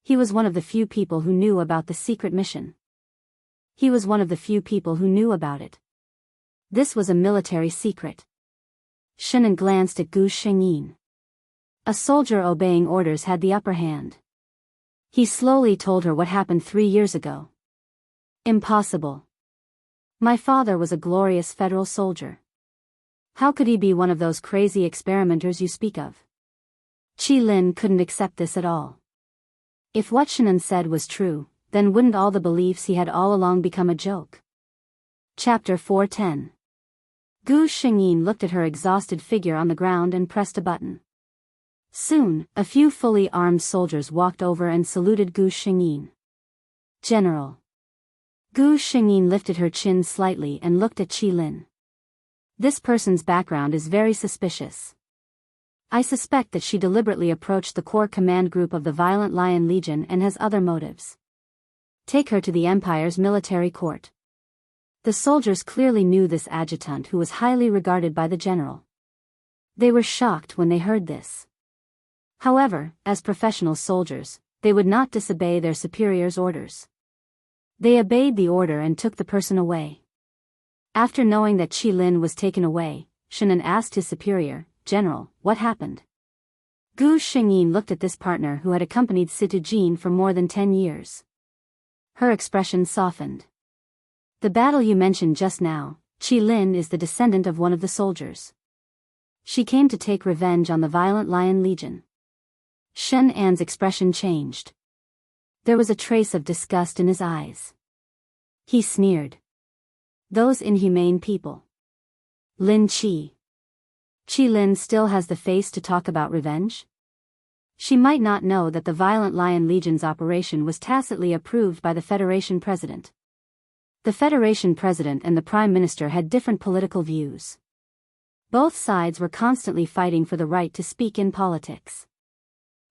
He was one of the few people who knew about the secret mission. He was one of the few people who knew about it. This was a military secret. Shannon glanced at Gu Xingyi. A soldier obeying orders had the upper hand. He slowly told her what happened 3 years ago. Impossible. My father was a glorious federal soldier. How could he be one of those crazy experimenters you speak of? Qi Lin couldn't accept this at all. If what Shannon said was true, then wouldn't all the beliefs he had all along become a joke? Chapter 410. Gu Shengyin looked at her exhausted figure on the ground and pressed a button. Soon, a few fully armed soldiers walked over and saluted Gu Shengyin. General. Gu Shengyin lifted her chin slightly and looked at Qi Lin. This person's background is very suspicious. I suspect that she deliberately approached the core command group of the Violent Lion Legion and has other motives. Take her to the Empire's military court. The soldiers clearly knew this adjutant who was highly regarded by the general. They were shocked when they heard this. However, as professional soldiers, they would not disobey their superiors' orders. They obeyed the order and took the person away. After knowing that Qi Lin was taken away, Shannon asked his superior, "General, what happened?" Gu Shengyin looked at this partner who had accompanied Situ Jin for more than 10 years. Her expression softened. The battle you mentioned just now, Qi Lin is the descendant of one of the soldiers. She came to take revenge on the Violent Lion Legion. Shen An's expression changed. There was a trace of disgust in his eyes. He sneered. Those inhumane people. Lin Qi. Qi Lin still has the face to talk about revenge? She might not know that the Violent Lion Legion's operation was tacitly approved by the Federation President. The Federation President and the Prime Minister had different political views. Both sides were constantly fighting for the right to speak in politics.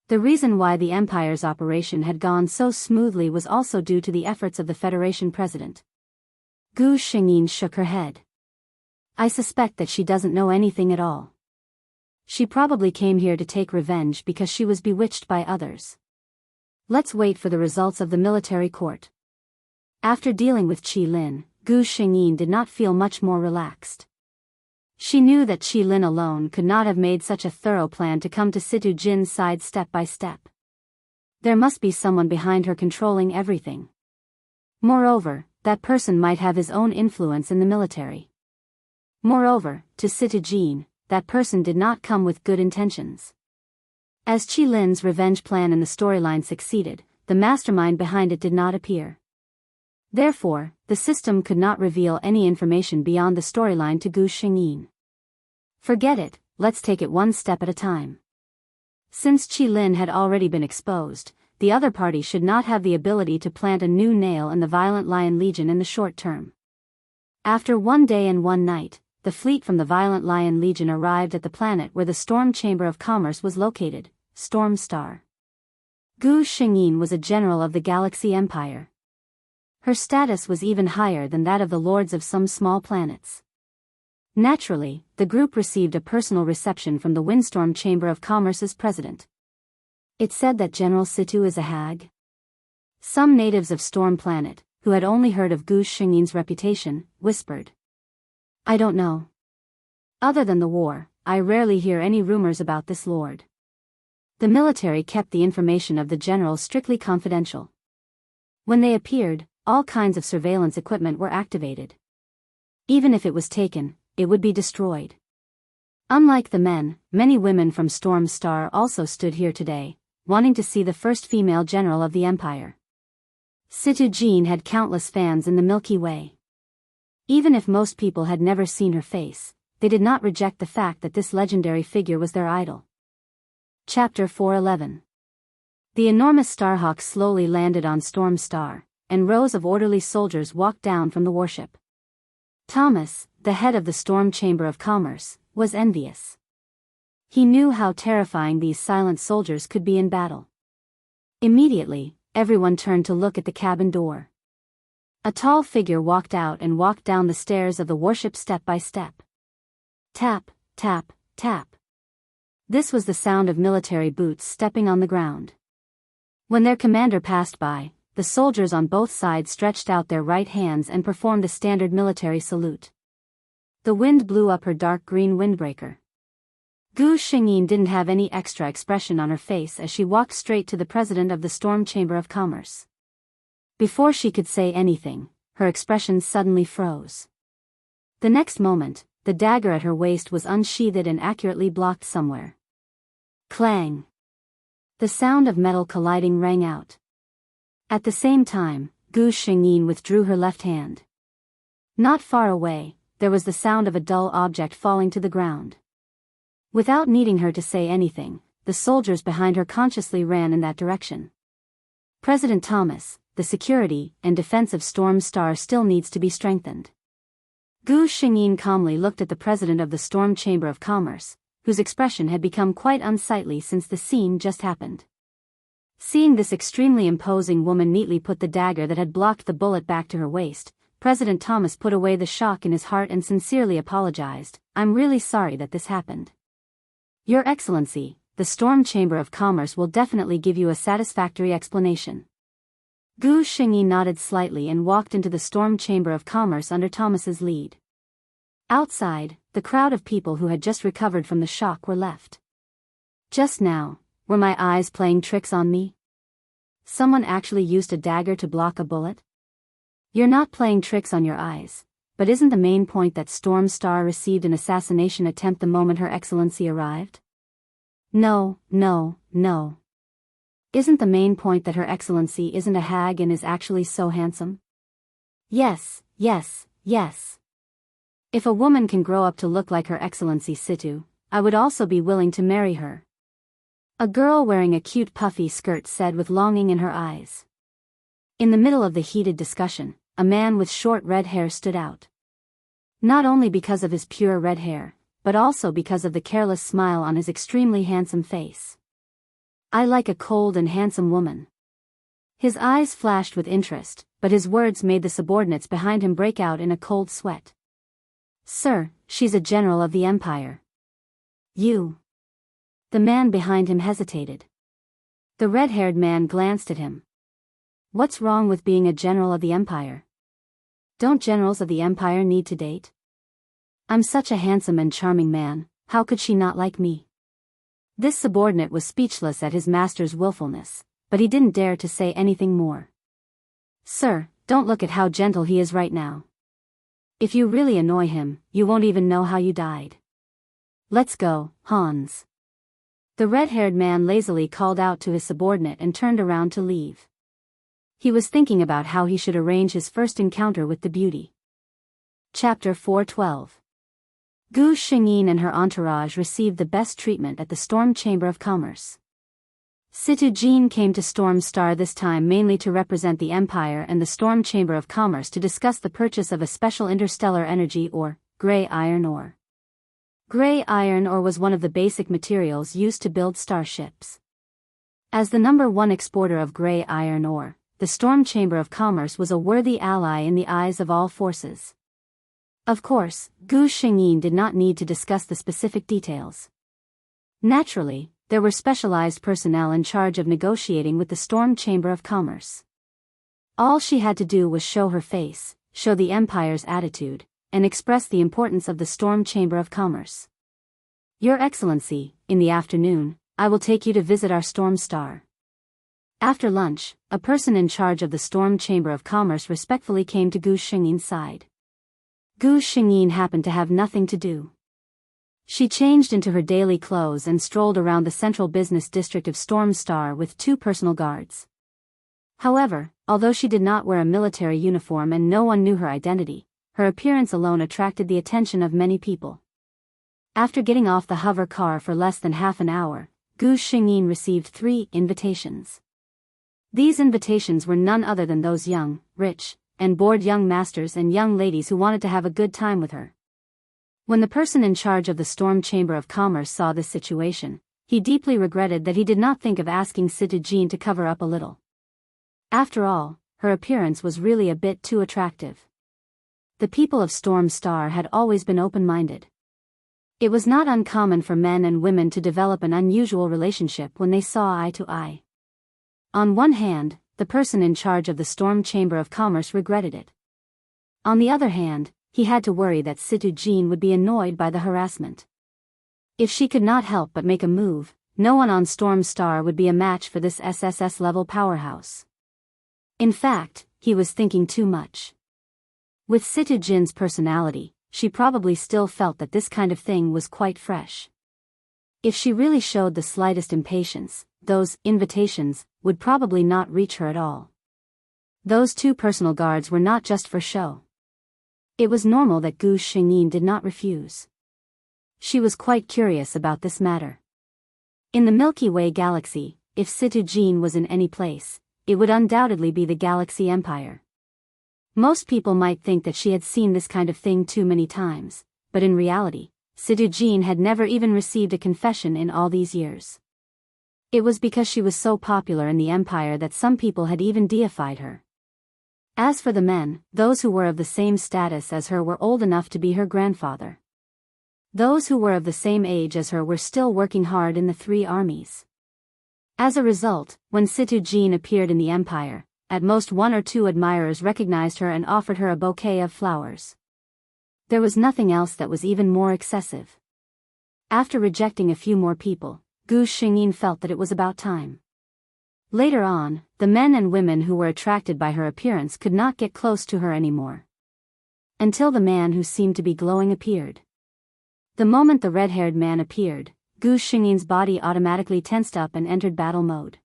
The reason why the Empire's operation had gone so smoothly was also due to the efforts of the Federation President. Gu Shengyin shook her head. I suspect that she doesn't know anything at all. She probably came here to take revenge because she was bewitched by others. Let's wait for the results of the military court. After dealing with Qi Lin, Gu Shengyin did not feel much more relaxed. She knew that Qi Lin alone could not have made such a thorough plan to come to Situ Jin's side step by step. There must be someone behind her controlling everything. Moreover, that person might have his own influence in the military. Moreover, to Situ Jin, that person did not come with good intentions. As Qi Lin's revenge plan in the storyline succeeded, the mastermind behind it did not appear. Therefore, the system could not reveal any information beyond the storyline to Gu Shengyin. Forget it, let's take it one step at a time. Since Qi Lin had already been exposed, the other party should not have the ability to plant a new nail in the Violent Lion Legion in the short term. After 1 day and 1 night, the fleet from the Violent Lion Legion arrived at the planet where the Storm Chamber of Commerce was located, Storm Star. Gu Shengyin was a general of the Galaxy Empire. Her status was even higher than that of the lords of some small planets. Naturally, the group received a personal reception from the Windstorm Chamber of Commerce's president. It said that General Situ is a hag. Some natives of Storm Planet, who had only heard of Gu Shengyin's reputation, whispered. I don't know. Other than the war, I rarely hear any rumors about this lord. The military kept the information of the general strictly confidential. When they appeared, all kinds of surveillance equipment were activated. Even if it was taken, it would be destroyed. Unlike the men, many women from Storm Star also stood here today, wanting to see the first female general of the Empire. Situ Jin had countless fans in the Milky Way. Even if most people had never seen her face, they did not reject the fact that this legendary figure was their idol. Chapter 411. The enormous Starhawk slowly landed on Storm Star, and rows of orderly soldiers walked down from the warship. Thomas, the head of the Storm Chamber of Commerce, was envious. He knew how terrifying these silent soldiers could be in battle. Immediately, everyone turned to look at the cabin door. A tall figure walked out and walked down the stairs of the warship step by step. Tap, tap, tap. This was the sound of military boots stepping on the ground. When their commander passed by, the soldiers on both sides stretched out their right hands and performed the standard military salute. The wind blew up her dark green windbreaker. Gu Xingyin didn't have any extra expression on her face as she walked straight to the president of the Storm Chamber of Commerce. Before she could say anything, her expression suddenly froze. The next moment, the dagger at her waist was unsheathed and accurately blocked somewhere. Clang! The sound of metal colliding rang out. At the same time, Gu Xingyin withdrew her left hand. Not far away, there was the sound of a dull object falling to the ground. Without needing her to say anything, the soldiers behind her consciously ran in that direction. President Thomas, the security and defense of Storm Star still needs to be strengthened. Gu Xingyin calmly looked at the president of the Storm Chamber of Commerce, whose expression had become quite unsightly since the scene just happened. Seeing this extremely imposing woman neatly put the dagger that had blocked the bullet back to her waist, President Thomas put away the shock in his heart and sincerely apologized. "I'm really sorry that this happened. Your Excellency, the Storm Chamber of Commerce will definitely give you a satisfactory explanation." Gu Xingyin nodded slightly and walked into the Storm Chamber of Commerce under Thomas's lead. Outside, the crowd of people who had just recovered from the shock were left. Just now, were my eyes playing tricks on me? Someone actually used a dagger to block a bullet? You're not playing tricks on your eyes, but isn't the main point that Storm Star received an assassination attempt the moment Her Excellency arrived? No. Isn't the main point that Her Excellency isn't a hag and is actually so handsome? Yes. If a woman can grow up to look like Her Excellency Situ, I would also be willing to marry her. A girl wearing a cute puffy skirt said with longing in her eyes. In the middle of the heated discussion, a man with short red hair stood out. Not only because of his pure red hair, but also because of the careless smile on his extremely handsome face. "I like a cold and handsome woman." His eyes flashed with interest, but his words made the subordinates behind him break out in a cold sweat. "Sir, she's a general of the Empire." "You?" The man behind him hesitated. The red-haired man glanced at him. "What's wrong with being a general of the Empire? Don't generals of the Empire need to date? I'm such a handsome and charming man, how could she not like me?" This subordinate was speechless at his master's willfulness, but he didn't dare to say anything more. "Sir, don't look at how gentle he is right now. If you really annoy him, you won't even know how you died. Let's go, Hans." The red-haired man lazily called out to his subordinate and turned around to leave. He was thinking about how he should arrange his first encounter with the beauty. Chapter 412. Gu Xingyin and her entourage received the best treatment at the Storm Chamber of Commerce. Situ Jin came to Storm Star this time mainly to represent the Empire and the Storm Chamber of Commerce to discuss the purchase of a special interstellar energy or gray iron ore. Gray iron ore was one of the basic materials used to build starships. As the #1 exporter of gray iron ore, the Storm Chamber of Commerce was a worthy ally in the eyes of all forces. Of course, Gu Xingyin did not need to discuss the specific details. Naturally, there were specialized personnel in charge of negotiating with the Storm Chamber of Commerce. All she had to do was show her face, show the Empire's attitude, and express the importance of the Storm Chamber of Commerce. "Your Excellency, in the afternoon, I will take you to visit our Storm Star." After lunch, a person in charge of the Storm Chamber of Commerce respectfully came to Gu Xingyin's side. Gu Xingyin happened to have nothing to do. She changed into her daily clothes and strolled around the central business district of Storm Star with 2 personal guards. However, although she did not wear a military uniform and no one knew her identity, her appearance alone attracted the attention of many people. After getting off the hover car for less than half an hour, Gu Xingyin received 3 invitations. These invitations were none other than those young, rich, and bored young masters and young ladies who wanted to have a good time with her. When the person in charge of the Storm Chamber of Commerce saw this situation, he deeply regretted that he did not think of asking Situ Jean to cover up a little. After all, her appearance was really a bit too attractive. The people of Storm Star had always been open-minded. It was not uncommon for men and women to develop an unusual relationship when they saw eye to eye. On one hand, the person in charge of the Storm Chamber of Commerce regretted it. On the other hand, he had to worry that Situ Jean would be annoyed by the harassment. If she could not help but make a move, no one on Storm Star would be a match for this SSS-level powerhouse. In fact, he was thinking too much. With Situ Jin's personality, she probably still felt that this kind of thing was quite fresh. If she really showed the slightest impatience, those invitations would probably not reach her at all. Those 2 personal guards were not just for show. It was normal that Gu Xingyin did not refuse. She was quite curious about this matter. In the Milky Way galaxy, if Situ Jin was in any place, it would undoubtedly be the Galaxy Empire. Most people might think that she had seen this kind of thing too many times, but in reality, Situ Jin had never even received a confession in all these years. It was because she was so popular in the Empire that some people had even deified her. As for the men, those who were of the same status as her were old enough to be her grandfather. Those who were of the same age as her were still working hard in the 3 armies. As a result, when Situ Jin appeared in the Empire, at most 1 or 2 admirers recognized her and offered her a bouquet of flowers. There was nothing else that was even more excessive. After rejecting a few more people, Gu Xingyin felt that it was about time. Later on, the men and women who were attracted by her appearance could not get close to her anymore. Until the man who seemed to be glowing appeared. The moment the red-haired man appeared, Gu Xingyin's body automatically tensed up and entered battle mode.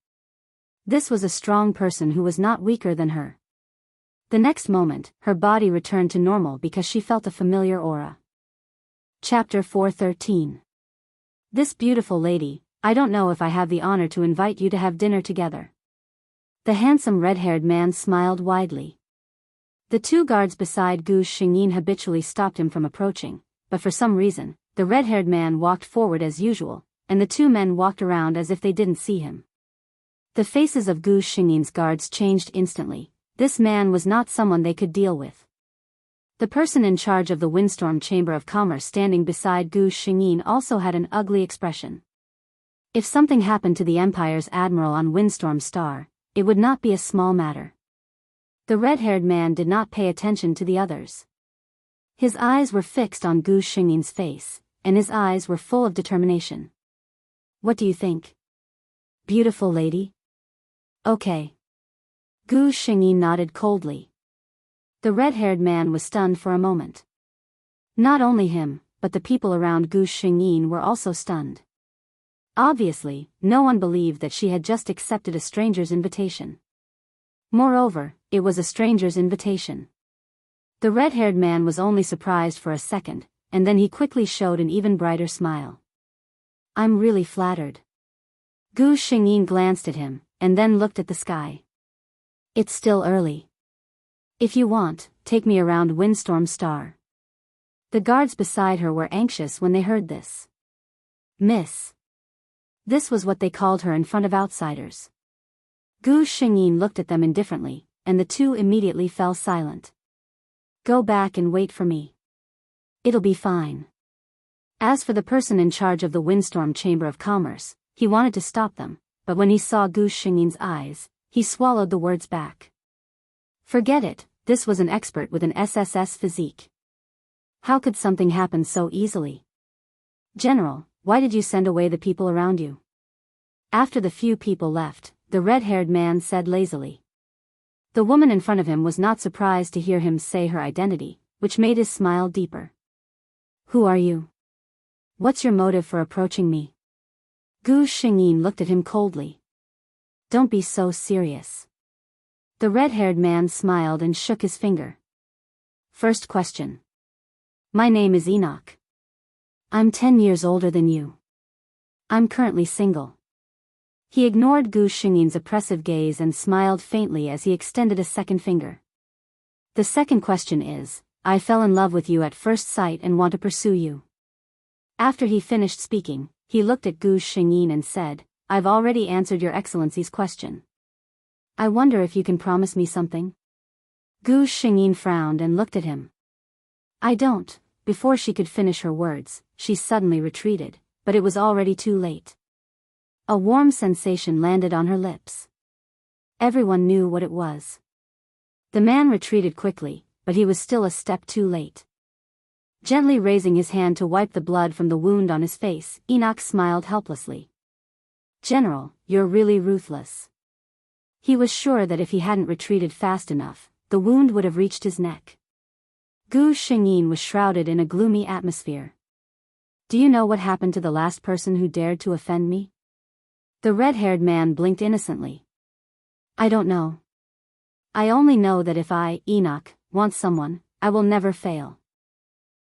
This was a strong person who was not weaker than her. The next moment, her body returned to normal because she felt a familiar aura. Chapter 413. This beautiful lady, I don't know if I have the honor to invite you to have dinner together. The handsome red-haired man smiled widely. The 2 guards beside Gu Xingyin habitually stopped him from approaching, but for some reason, the red-haired man walked forward as usual, and the 2 men walked around as if they didn't see him. The faces of Gu Xingyin's guards changed instantly. This man was not someone they could deal with. The person in charge of the Windstorm Chamber of Commerce standing beside Gu Xingyin also had an ugly expression. If something happened to the Empire's admiral on Windstorm Star, it would not be a small matter. The red-haired man did not pay attention to the others. His eyes were fixed on Gu Xingyin's face, and his eyes were full of determination. What do you think? Beautiful lady? Okay. Gu Xingyin nodded coldly. The red-haired man was stunned for a moment. Not only him, but the people around Gu Xingyin were also stunned. Obviously, no one believed that she had just accepted a stranger's invitation. Moreover, it was a stranger's invitation. The red-haired man was only surprised for a second, and then he quickly showed an even brighter smile. I'm really flattered. Gu Xingyin glanced at him, and then looked at the sky. It's still early. If you want, take me around Windstorm Star. The guards beside her were anxious when they heard this. Miss. This was what they called her in front of outsiders. Gu Xingyin looked at them indifferently, and the 2 immediately fell silent. Go back and wait for me. It'll be fine. As for the person in charge of the Windstorm Chamber of Commerce, he wanted to stop them, but when he saw Gu Xingyin's eyes, he swallowed the words back. Forget it, this was an expert with an SSS physique. How could something happen so easily? General, why did you send away the people around you? After the few people left, the red-haired man said lazily. The woman in front of him was not surprised to hear him say her identity, which made his smile deeper. Who are you? What's your motive for approaching me? Gu Xingyin looked at him coldly. Don't be so serious. The red-haired man smiled and shook his finger. First question. My name is Enoch. I'm 10 years older than you. I'm currently single. He ignored Gu Xingyin's oppressive gaze and smiled faintly as he extended a second finger. The second question is, I fell in love with you at first sight and want to pursue you. After he finished speaking, he looked at Gu Xingyin and said, I've already answered your Excellency's question. I wonder if you can promise me something? Gu Xingyin frowned and looked at him. I don't. Before she could finish her words, she suddenly retreated, but it was already too late. A warm sensation landed on her lips. Everyone knew what it was. The man retreated quickly, but he was still a step too late. Gently raising his hand to wipe the blood from the wound on his face, Enoch smiled helplessly. General, you're really ruthless. He was sure that if he hadn't retreated fast enough, the wound would have reached his neck. Gu Shengyin was shrouded in a gloomy atmosphere. Do you know what happened to the last person who dared to offend me? The red-haired man blinked innocently. I don't know. I only know that if I, Enoch, want someone, I will never fail.